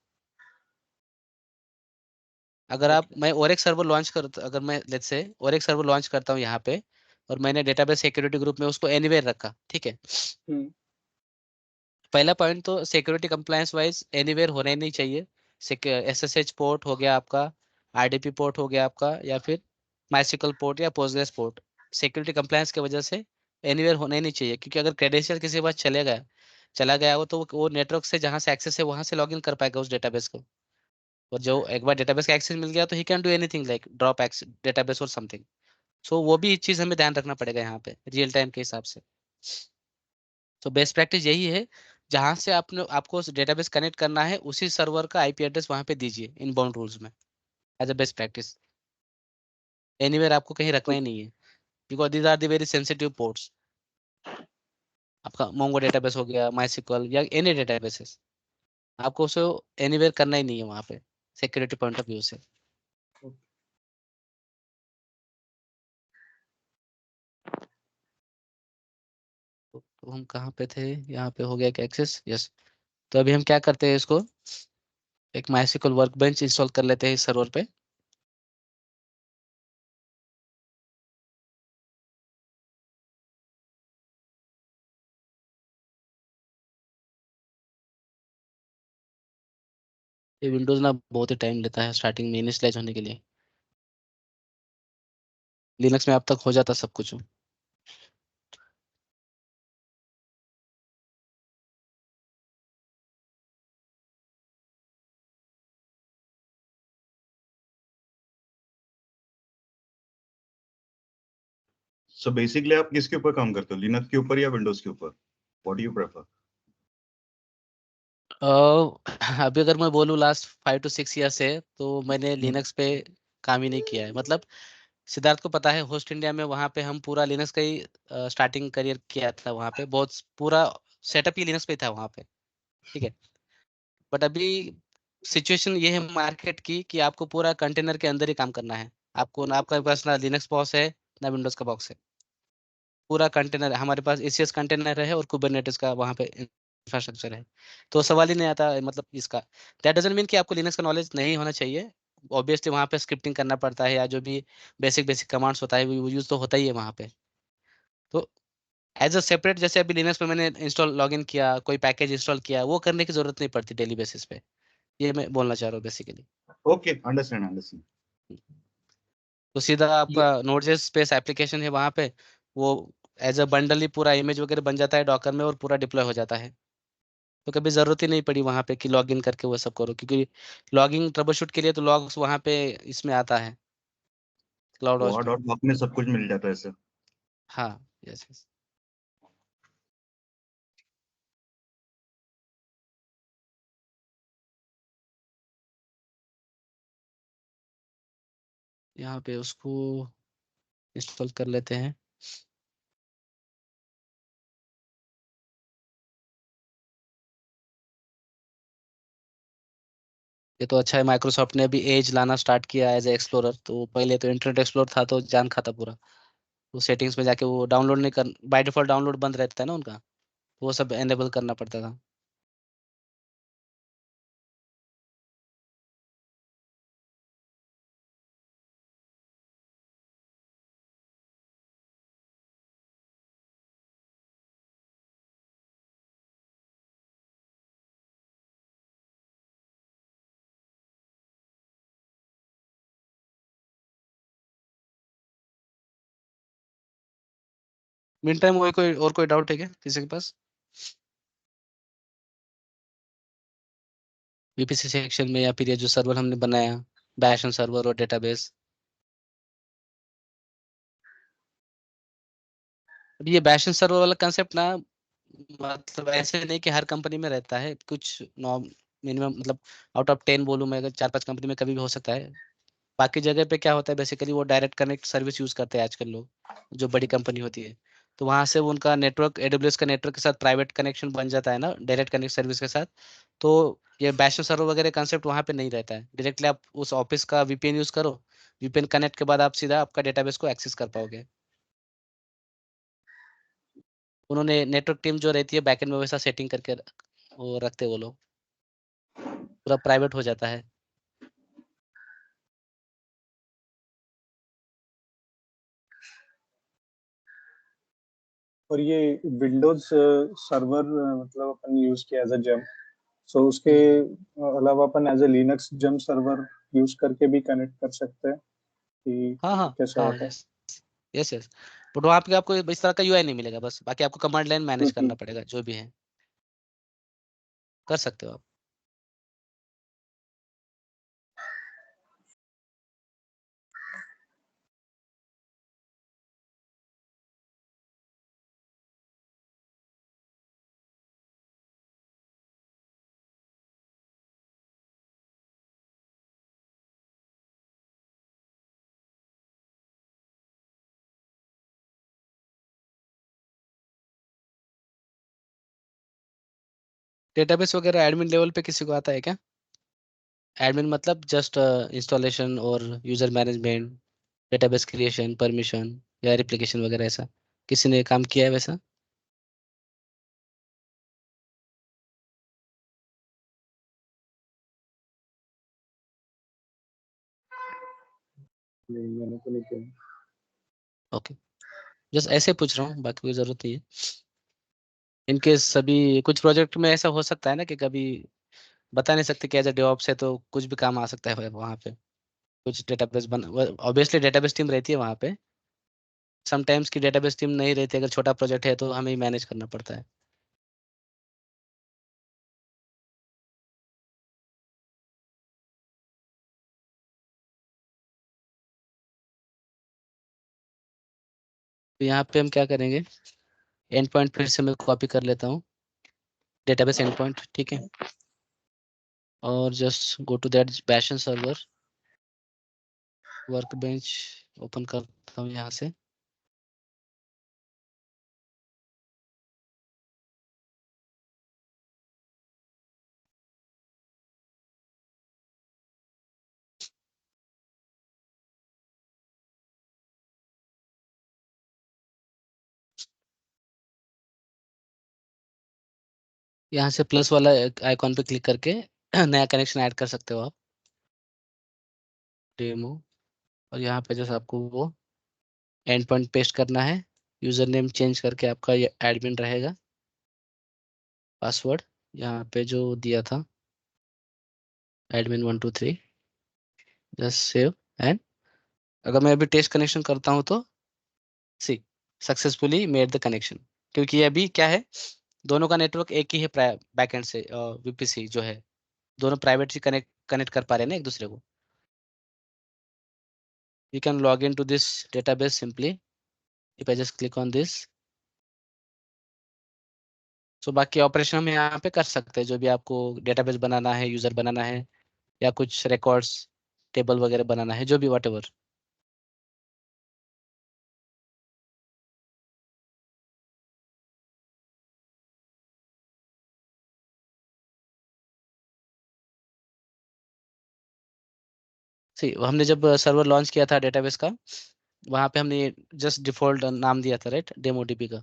अगर आप मैं और एक सर्वर लॉन्च कर अगर मैं लेट्स से और एक सर्वर लॉन्च करता हूँ यहाँ पे, और मैंने डेटाबेस सिक्योरिटी ग्रुप में उसको एनीवेयर रखा, ठीक है। पहला पॉइंट तो सिक्योरिटी कंप्लायंस वाइज एनीवेयर होना ही नहीं चाहिए। SSH पोर्ट हो गया आपका, RDP पोर्ट हो गया आपका, या फिर माइस्क्ल पोर्ट या पोस्टग्रेस पोर्ट, सिक्योरिटी कंप्लायंस की वजह से एनीवेयर होना ही नहीं चाहिए। क्योंकि अगर क्रेडेंशियल किसी के पास चला गया वो, तो वो नेटवर्क से जहाँ से एक्सेस है वहां से लॉगिन कर पाएगा उस डेटाबेस को। और जो एक बार डेटाबेस का एक्सेस मिल गया तो he can do anything like drop database और समथिंग। सो वो भी चीज हमें ध्यान रखना पड़ेगा यहाँ पे रियल टाइम के हिसाब से। तो बेस्ट प्रैक्टिस यही है, जहां से आपको डेटाबेस कनेक्ट करना है उसी सर्वर का आईपी एड्रेस वहां पे दीजिए इनबाउंड रूल्स में as a best practice. Anywhere आपको कहीं रखना ही नहीं है, because these are the very sensitive ports. आपका मोंगो डेटाबेस हो गया, माइस्क्ल या एनी डेटाबेसेस, आपको उसे एनीवेयर करना ही नहीं है वहां पे सिक्योरिटी पॉइंट ऑफ व्यू से। तो हम कहाँ पे थे, यहाँ पे हो गया कि एक्सेस, यस। तो अभी हम क्या करते हैं, इसको एक MySQL वर्कबेंच इंस्टॉल कर लेते हैं इस सर्वर पे। ये विंडोज ना बहुत ही टाइम लेता है स्टार्टिंग में इनिशियलाइज होने के लिए। लिनक्स में अब तक हो जाता सब कुछ। सो बेसिकली आप किसके ऊपर काम करते हो, लिनक्स के ऊपर या विंडोज के ऊपर? What do you prefer? अभी अगर मैं बोलूँ लास्ट 5 to 6 ईयर से, तो मैंने लिनक्स पे काम ही नहीं किया है। मतलब सिद्धार्थ को पता है, होस्ट इंडिया में वहाँ पे हम पूरा लिनक्स का ही स्टार्टिंग करियर किया था। वहाँ पे बहुत पूरा सेटअप ही लिनक्स पे था वहाँ पे, ठीक है। बट अभी सिचुएशन ये है मार्केट की कि आपको पूरा कंटेनर के अंदर ही काम करना है। आपको ना, आपके पास ना लिनक्स बॉक्स है ना विंडोज का बॉक्स है, पूरा कंटेनर हमारे पास ECS कंटेनर है और कुबरनेटिस का वहाँ पे इंफ्रास्ट्रक्चर है। तो सवाल ही नहीं आता मतलब इसका। दैट डजंट मीन कि आपको लिनक्स का नॉलेज नहीं होना चाहिए। ऑब्वियसली वहाँ पे स्क्रिप्टिंग करना पड़ता है, या जो भी बेसिक बेसिक कमांड्स होता है वो यूज तो होता ही है वहाँ पे। तो एज अ सेपरेट, जैसे अभी लिनक्स पे मैंने इंस्टॉल लॉगिन किया, कोई पैकेज इंस्टॉल किया, वो करने की जरूरत नहीं पड़ती डेली बेसिस पे। ये मैं बोलना चाह रहा हूँ बेसिकली। Okay, understand understand. तो सीधा आपका नोड.js स्पेस एप्लीकेशन है वहाँ पे, वो एज अ बंडल ही पूरा इमेज वगैरह बन जाता है डॉकर में और पूरा डिप्लॉय हो जाता है। तो कभी जरूरत ही नहीं पड़ी वहाँ पे कि लॉगिन करके वो सब करो, क्योंकि लॉगिंग ट्रबलशूट के लिए तो लॉग्स वहाँ पे इसमें आता है क्लाउड तो होस्ट में। डॉट लॉक में सब कुछ मिल जाता है सर? हाँ, यस यस। यहाँ पे उसको इंस्टॉल कर लेते हैं। ये तो अच्छा है, माइक्रोसॉफ्ट ने अभी एज लाना स्टार्ट किया एज ए एक्सप्लोरर। तो पहले तो इंटरनेट एक्सप्लोरर था तो जान खाता पूरा। वो सेटिंग्स में जाके वो डाउनलोड नहीं कर, बाय डिफॉल्ट डाउनलोड बंद रहता है ना उनका, वो सब एनेबल करना पड़ता था। मीन टाइम वही कोई और कोई डाउट है क्या किसी के पास? VPC सेक्शन में, या फिर ये जो सर्वर हमने बनाया, बैश सर्वर और डेटाबेस। अब ये बैश सर्वर वाला कंसेप्ट ना, मतलब ऐसे नहीं कि हर कंपनी में रहता है। कुछ नॉर्म मिनिमम, मतलब आउट ऑफ 10 बोलूँ मैं, अगर 4-5 कंपनी में कभी भी हो सकता है। बाकी जगह पे क्या होता है, बेसिकली वो डायरेक्ट कनेक्ट सर्विस यूज करते हैं आजकल लोग, जो बड़ी कंपनी होती है। तो वहां से उनका नेटवर्क, AWS का नेटवर्क के साथ प्राइवेट कनेक्शन बन जाता है ना, डायरेक्ट कनेक्ट सर्विस के साथ। तो ये बैश सर्वर वगैरह कंसेप्ट वहां पे नहीं रहता है। डायरेक्टली आप उस ऑफिस का VPN यूज करो, VPN कनेक्ट के बाद आप सीधा आपका डेटाबेस को एक्सेस कर पाओगे। उन्होंने नेटवर्क टीम जो रहती है बैकएंड में वैसा सेटिंग करके वो रखते हैं वो लोग, पूरा प्राइवेट हो जाता है। और ये विंडोज सर्वर मतलब अपन यूज किया एज अ जेम, सो उसके अलावा अपन as a Linux gem server use करके भी कनेक्ट कर सकते हैं कि हाँ हाँ कैसा हाँ, होता है? Yes yes yes. बट वहाँ पे आपको इस तरह का UI नहीं मिलेगा, बस बाकी आपको कमांड लाइन मैनेज हम्म, करना पड़ेगा, जो भी है कर सकते हो आप। डेटाबेस वगैरह एडमिन लेवल पे किसी को आता है क्या? एडमिन मतलब जस्ट इंस्टॉलेशन और user management, database creation, permission या रिप्लिकेशन वगैरह, ऐसा किसी ने काम किया है वैसा? नहीं, मैंने तो नहीं किया। ओके, जस्ट ऐसे पूछ रहा हूँ, बाकी कोई जरूरत नहीं है। इनके सभी कुछ प्रोजेक्ट में ऐसा हो सकता है ना कि कभी बता नहीं सकते कि एज अ डेवऑप्स है तो कुछ भी काम आ सकता है वहाँ पे। कुछ डेटाबेस बन, ऑब्वियसली डेटाबेस टीम रहती है वहाँ पे। समटाइम्स की डेटाबेस टीम नहीं रहती, अगर छोटा प्रोजेक्ट है तो हमें ही मैनेज करना पड़ता है। तो यहाँ पे हम क्या करेंगे, एंड पॉइंट फिर से मैं कॉपी कर लेता हूँ, डेटाबेस एंड पॉइंट, ठीक है। और just go to that bastion server, workbench open करता हूँ यहाँ से। यहाँ से प्लस वाला आइकॉन पे क्लिक करके नया कनेक्शन ऐड कर सकते हो आप, डेमो। और यहाँ पे जैसे आपको वो एंड पॉइंट पेस्ट करना है, यूजर नेम चेंज करके आपका ये एडमिन रहेगा, पासवर्ड यहाँ पे जो दिया था admin123, जस्ट सेव। एंड अगर मैं अभी टेस्ट कनेक्शन करता हूँ तो सी सक्सेसफुली मेड द कनेक्शन, क्योंकि ये अभी क्या है, दोनों का नेटवर्क एक ही है बैकएंड से, वीपीसी जो है, दोनों प्राइवेट से कनेक्ट कनेक्ट कर पा रहे हैं ना एक दूसरे को। You can log into this database simply if I just click on this। सो बाकी ऑपरेशन हम यहाँ पे कर सकते हैं, जो भी आपको डेटाबेस बनाना है, यूजर बनाना है, या कुछ रिकॉर्ड्स टेबल वगैरह बनाना है, जो भी वट एवर। सी हमने जब सर्वर लॉन्च किया था डेटाबेस का, वहाँ पे हमने जस्ट डिफॉल्ट नाम दिया था, राइट, डेमो डीबी का,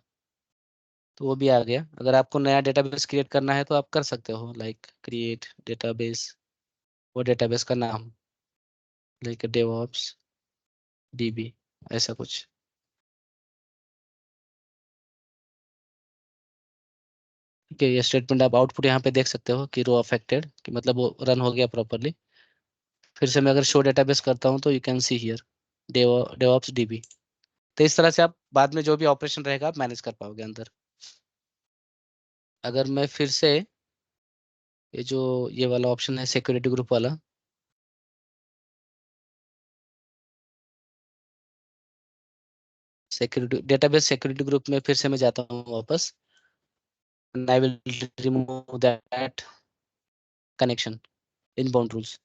तो वो भी आ गया। अगर आपको नया डेटाबेस क्रिएट करना है तो आप कर सकते हो, लाइक क्रिएट डेटाबेस, वो डेटाबेस का नाम लाइक डेवऑप्स डीबी, ऐसा कुछ। ठीक है, ये स्टेटमेंट आप आउटपुट यहाँ पे देख सकते हो कि रो अफेक्टेड, कि मतलब वो रन हो गया प्रॉपरली। फिर से मैं अगर शो डेटाबेस करता हूँ तो you can see here DevOps dB. तो इस तरह से आप बाद में जो भी ऑपरेशन रहेगा आप मैनेज कर पाओगे अंदर। अगर मैं फिर से ये जो ये वाला ऑप्शन है सिक्योरिटी ग्रुप वाला, सिक्योरिटी डेटाबेस सिक्योरिटी ग्रुप में फिर से मैं जाता हूँ वापस, and I will remove that connection in bound rules।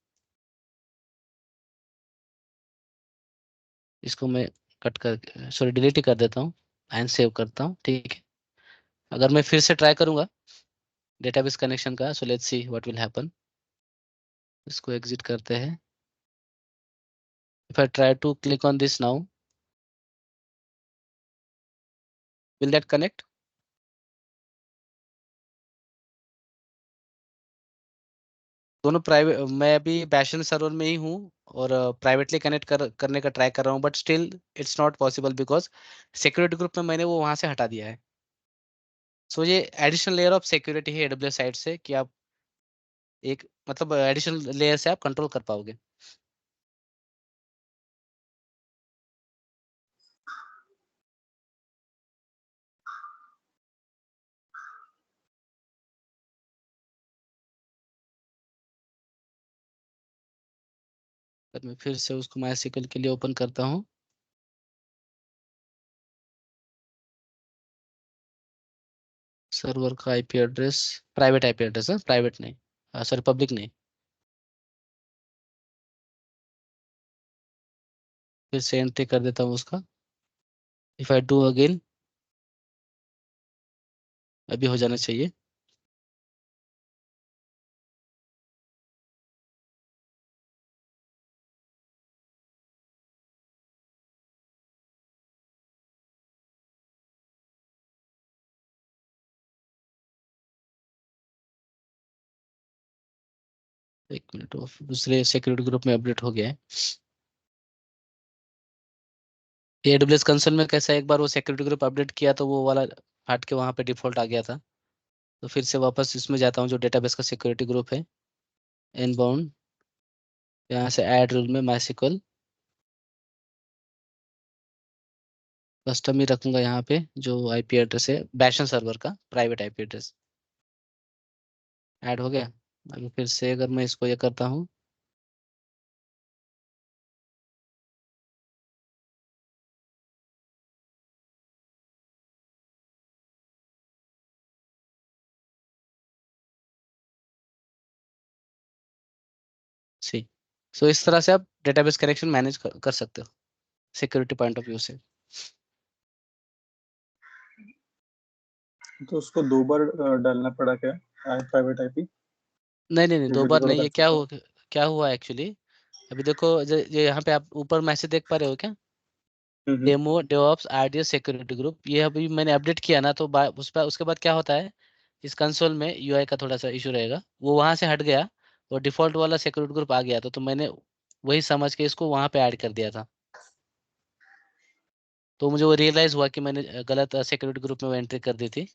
इसको मैं कट कर, सॉरी डिलीट ही कर देता हूँ एंड सेव करता हूँ, ठीक है। अगर मैं फिर से ट्राई करूंगा डेटाबेस कनेक्शन का, so let's see what will happen. इसको एग्जिट करते हैं। If I try to click on this now, will that connect? दोनों प्राइवेट, मैं अभी बैशन सर्वर में ही हूँ और प्राइवेटली कनेक्ट करने का ट्राई कर रहा हूँ, but still it's not possible because security group में मैंने वो वहां से हटा दिया है। सो ये एडिशनल लेयर ऑफ सिक्योरिटी है एडब्ल्यूएस साइड से, कि आप एक मतलब एडिशनल लेयर से आप कंट्रोल कर पाओगे। अगर मैं फिर से उसको माइस्क्ल के लिए ओपन करता हूँ, सर्वर का IP address, private IP address है, प्राइवेट नहीं, सॉरी पब्लिक नहीं। फिर से एंट्री कर देता हूँ उसका। इफ आई डू अगेन, अभी हो जाना चाहिए। एक मिनट, दूसरे सिक्योरिटी ग्रुप में अपडेट हो गया है। ये AWS कंसोल में कैसा है, एक बार वो सिक्योरिटी ग्रुप अपडेट किया तो वो वाला हट के वहाँ पे डिफॉल्ट आ गया था। तो फिर से वापस इसमें जाता हूँ जो डेटाबेस का सिक्योरिटी ग्रुप है, इनबाउंड, यहाँ से ऐड रूल में MySQL कस्टम ही रखूंगा यहाँ पे, जो IP एड्रेस है बैशन सर्वर का प्राइवेट IP एड्रेस ऐड हो गया। अभी फिर से अगर मैं इसको ये करता हूँ, सी सो इस तरह से आप डेटाबेस कनेक्शन मैनेज कर सकते हो सिक्योरिटी पॉइंट ऑफ व्यू से। तो उसको 2 बार डालना पड़ा क्या, प्राइवेट आईपी? नहीं नहीं नहीं, 2 एक बार बार नहीं। डाल ये सकते हो? क्या हुआ एक्चुअली, अभी देखो ये यहाँ पे आप ऊपर मैसेज देख पा रहे हो क्या, demo DevOps RDS security group, ये अभी मैंने अपडेट किया ना, तो उसके बाद क्या होता है, इस कंसोल में UI का थोड़ा सा इशू रहेगा, वो वहां से हट गया और डिफॉल्ट वाला सिक्योरिटी ग्रुप आ गया था, तो मैंने वही समझ के इसको वहां पे ऐड कर दिया था। तो मुझे वो रियलाइज हुआ कि मैंने गलत सिक्योरिटी ग्रुप में वो एंट्री कर दी थी।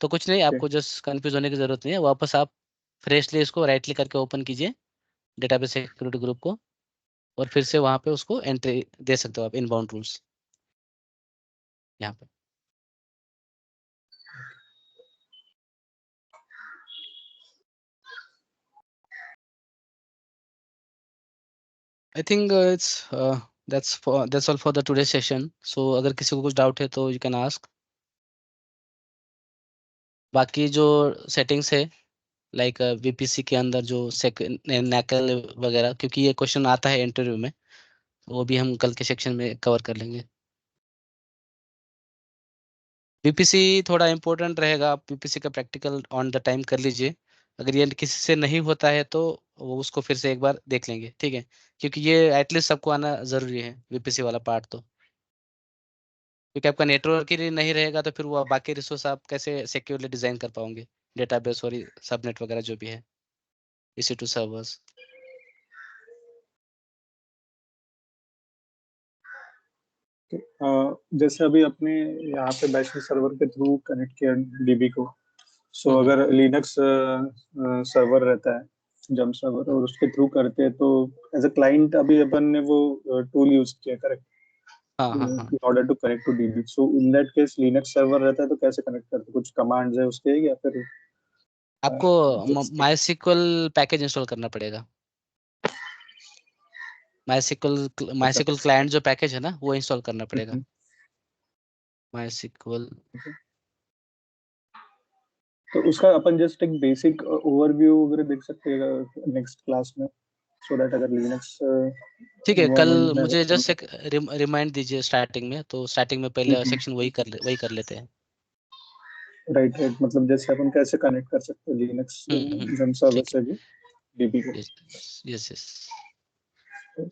तो कुछ नहीं, Okay. आपको जस्ट कंफ्यूज होने की जरूरत नहीं है, वापस आप फ्रेशली इसको राइट क्लिक करके ओपन कीजिए डेटाबेस सिक्योरिटी ग्रुप को, और फिर से वहां पे उसको एंट्री दे सकते हो आप, इनबाउंड रूल्स यहाँ पे। I think that's all for the today's session. So अगर किसी को कुछ डाउट है तो यू कैन आस्क। बाकी जो सेटिंग्स है लाइक VPC के अंदर जो नैकल वगैरह, क्योंकि ये क्वेश्चन आता है इंटरव्यू में, वो भी हम कल के सेक्शन में कवर कर लेंगे। VPC थोड़ा इम्पोर्टेंट रहेगा, आप VPC का प्रैक्टिकल ऑन द टाइम कर लीजिए। अगर ये किसी से नहीं होता है तो वो उसको फिर से एक बार देख लेंगे, ठीक है, क्योंकि ये एटलीस्ट सबको आना जरूरी है VPC वाला पार्ट तो, क्योंकि आपका नेटवर्क ही नहीं रहेगा तो फिर वो बाकी रिसोर्स आप कैसे सिक्योरली डिजाइन कर पाओगे, डेटाबेस और सबनेट वगैरह जो भी है, EC2 सर्वर्स। जैसे अभी अपने यहाँ पे बैशन सर्वर के थ्रू कनेक्ट किया डीबी को, सो अगर लिनक्स सर्वर रहता है, जम सर्वर, और उसके थ्रू करते हैं, तो एज अ क्लाइंट अभी अपन ने वो टूल यूज किया, करेक्ट, हाँ हाँ हाँ, in order to connect to DB. So in that case Linux server रहता है तो कैसे कनेक्ट करते हैं? कुछ कमांड्स है उसके, या फिर आपको just MySQL पैकेज इंस्टॉल करना पड़ेगा। MySQL क्लाइंट जो पैकेज है ना, वो इंस्टॉल करना पड़ेगा। MySQL तो उसका अपन जस्ट एक बेसिक ओवरव्यू वगैरह देख सकते हैं नेक्स्ट क्लास में, सो दैट अगर लिनक्स ठीक है, कल एनवायरनमेंट में मुझे अपन जस्ट एक रिमाइंड दीजिए स्टार्टिंग में, तो स्टार्टिंग में पहले सेक्शन वही कर लेते हैं। राइट राइट, मतलब जैसे अपन कैसे कनेक्ट कर सकते हैं लिनक्स जम सर्वर ठीक से भी डीबी को। है, यस यस।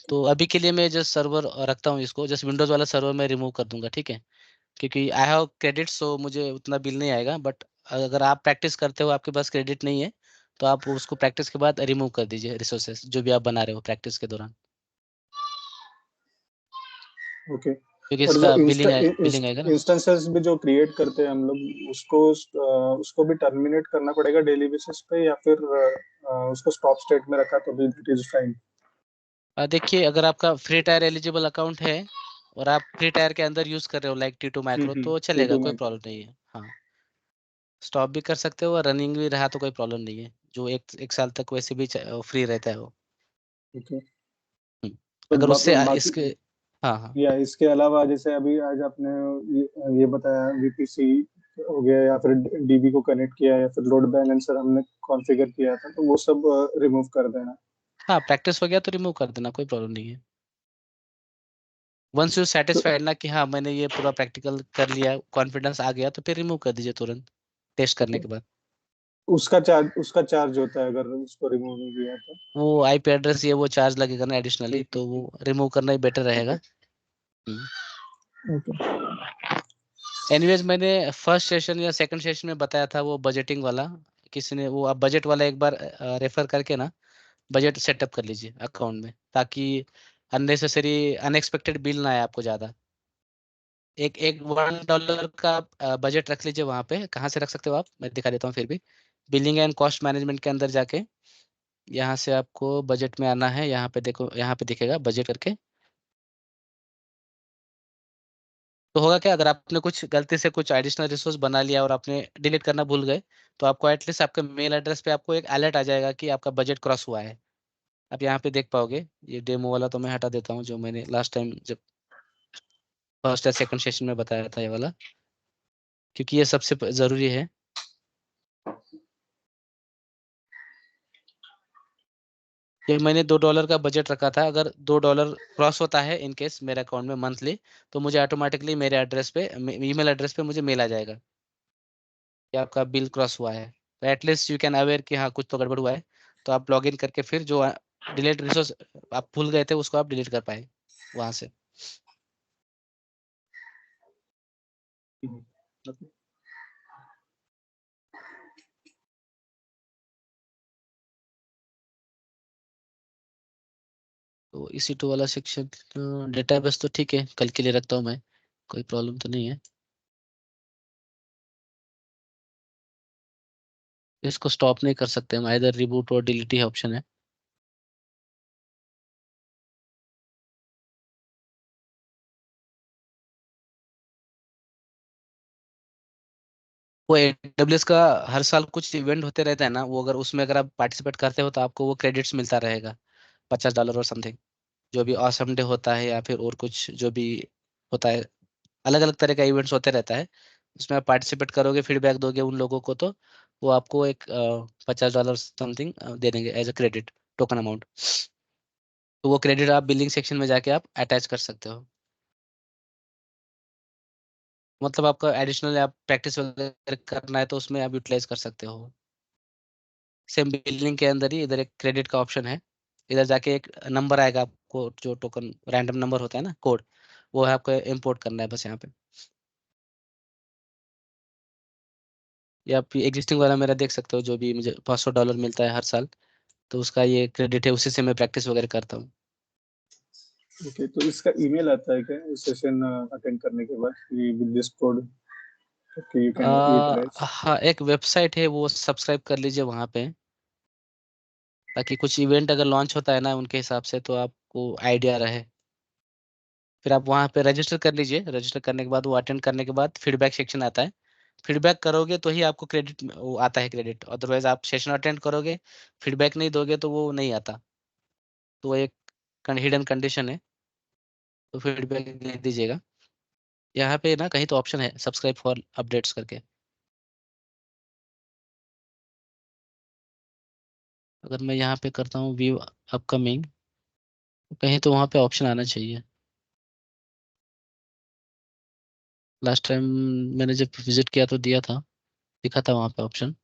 तो अभी के लिए मैं जस्ट सर्वर रखता हूँ, इसको जस्ट विंडोज वाला सर्वर मैं रिमूव कर दूंगा, ठीक है, क्योंकि आई हैव क्रेडिट, सो मुझे उतना बिल नहीं आएगा, बट अगर आप प्रैक्टिस करते हो, आपके पास क्रेडिट नहीं है, तो आप उसको प्रैक्टिस के बाद रिमूव कर दीजिए रिसोर्सेस जो भी आप बना रहे हो प्रैक्टिस के दौरान, ओके। क्योंकि और जो इसका बिलिंग आएगा ना। इंस्टेंसेस भी जो क्रिएट करते हैं हम लोग, उसको भी टर्मिनेट करना पड़ेगा डेली बेसिस पे, या फिर उसको स्टॉप स्टेट में रखा तो भी इट इज फाइन? देखिए, अगर आपका फ्री टायर एलिजिबल अकाउंट है और आप फ्री टायर के अंदर यूज कर रहे हो लाइक T2 मैक्रो, तो चलेगा, T2 कोई में। प्रॉब्लम नहीं है। हाँ, स्टॉप भी कर सकते हो और रनिंग भी रहा तो कोई प्रॉब्लम नहीं है, जो एक साल तक वैसे भी फ्री रहता है वो। ओके। हम्म, तो अगर उससे बाकी इसके, हाँ हाँ, या इसके अलावा जैसे अभी आज आपने ये बताया वीपीसी हो गया, या फिर डीबी को कनेक्ट किया, या फिर लोड बैलेंसर हमने कॉन्फ़िगर किया था, तो वो सब रिमूव कर देना। हाँ प्रैक्टिस हो गया तो रिमूव कर देना, कोई प्रॉब्लम नहीं है। वंस यू तो सेटिस्फाइड ना कि हाँ मैंने ये पूरा प्रैक्टिकल कर लिया, कॉन्फिडेंस आ गया, तो फिर रिमूव कर दीजिए तुरंत टेस्ट करने के बाद। उसका चार्ज होता है अगर उसको रिमूव नहीं किया तो? वो IP एड्रेस ये वो चार्ज लगेगा ना एडिशनली, तो वो रिमूव करना ही बेटर रहेगा। एनीवेज, मैंने फर्स्ट सेशन या सेकंड सेशन में बताया था वो बजटिंग वाला, किसी ने वो, आप बजट वाला एक बार रेफर करके ना बजट सेटअप कर लीजिए अकाउंट में, ताकि अननेसेसरी अनएक्सपेक्टेड बिल ना आए आपको ज़्यादा। एक एक $1 का बजट रख लीजिए वहां पे। कहाँ से रख सकते हो आप, मैं दिखा देता हूँ फिर भी। बिलिंग एंड कॉस्ट मैनेजमेंट के अंदर जाके यहाँ से आपको बजट में आना है। यहाँ पे देखो, यहाँ पे दिखेगा बजट करके। तो होगा क्या, अगर आपने कुछ गलती से कुछ एडिशनल रिसोर्स बना लिया और आपने डिलीट करना भूल गए, तो आपको एटलीस्ट आपके मेल एड्रेस पे आपको एक अलर्ट आ जाएगा कि आपका बजट क्रॉस हुआ है। आप यहाँ पे देख पाओगे। ये डेमो वाला तो मैं हटा देता हूँ, जो मैंने लास्ट टाइम जब फर्स्ट या सेकंड सेशन में बताया था ये वाला, क्योंकि ये सबसे जरूरी है। ये मैंने $2 का बजट रखा था। अगर $2 क्रॉस होता है इन केस मेरे अकाउंट में मंथली, तो मुझे ऑटोमेटिकली मेरे एड्रेस पे, ईमेल एड्रेस पे मुझे मेल आ जाएगा कि आपका बिल क्रॉस हुआ है। तो एटलीस्ट यू कैन अवेयर कि हाँ कुछ तो गड़बड़ हुआ है। तो आप लॉग इन करके फिर जो डिलीट रिसोर्स आप भूल गए थे उसको आप डिलीट कर पाए वहां से। Okay. तो EC2 वाला सेक्शन डेटाबेस तो ठीक है, कल के लिए रखता हूँ मैं, कोई प्रॉब्लम तो नहीं है। इसको स्टॉप नहीं कर सकते हम, इधर रिबूट और डिलीट ही ऑप्शन है। वो AWS का हर साल कुछ इवेंट होते रहता है ना, वो अगर उसमें अगर आप पार्टिसिपेट करते हो तो आपको वो क्रेडिट्स मिलता रहेगा, $50 और समथिंग। जो भी ऑसम डे होता है या फिर और कुछ जो भी होता है, अलग अलग तरह का इवेंट्स होते रहता है, उसमें आप पार्टिसिपेट करोगे, फीडबैक दोगे उन लोगों को, तो वो आपको एक $50 समथिंग दे देंगे as a credit token amount. तो वो क्रेडिट आप बिलिंग सेक्शन में जाके आप अटैच कर सकते हो। मतलब आपका एडिशनल आप प्रैक्टिस वगैरह करना है तो उसमें आप यूटिलाइज कर सकते हो। सेम बिलिंग के अंदर ही इधर एक क्रेडिट का ऑप्शन है। इधर जाके एक नंबर आएगा आपको, जो टोकन रैंडम नंबर होता है ना, कोड, वो है आपको इंपोर्ट करना है बस यहाँ पे। या आप एग्जिस्टिंग वाला मेरा देख सकते हो, जो भी मुझे $500 मिलता है हर साल, तो उसका ये क्रेडिट है, उसी से मैं प्रैक्टिस वगैरह करता हूँ। ओके, तो इसका ईमेल आता है क्या सेशन अटेंड करने के बाद विद दिस कोड कि यू कैन यूटिलाइज? हाँ, एक वेबसाइट है, वो सब्सक्राइब कर लीजिए वहाँ पे, ताकि कुछ इवेंट अगर लॉन्च होता है ना उनके हिसाब से, तो आपको आइडिया रहे। फिर आप वहाँ पे रजिस्टर कर लीजिए। रजिस्टर करने के बाद वो अटेंड करने के बाद फीडबैक सेक्शन आता है। फीडबैक करोगे तो ही आपको क्रेडिट वो आता है, क्रेडिट। अदरवाइज आप सेशन अटेंड करोगे, फीडबैक नहीं दोगे तो वो नहीं आता। तो वो एक हिडन कंडीशन है, तो फीडबैक दे दीजिएगा। यहाँ पे ना कहीं तो ऑप्शन है सब्सक्राइब फॉर अपडेट्स करके, अगर मैं यहाँ पे करता हूँ व्यू अपकमिंग, कहीं तो वहाँ पे ऑप्शन आना चाहिए। लास्ट टाइम मैंने जब विजिट किया तो दिया था, दिखा था वहाँ पे ऑप्शन।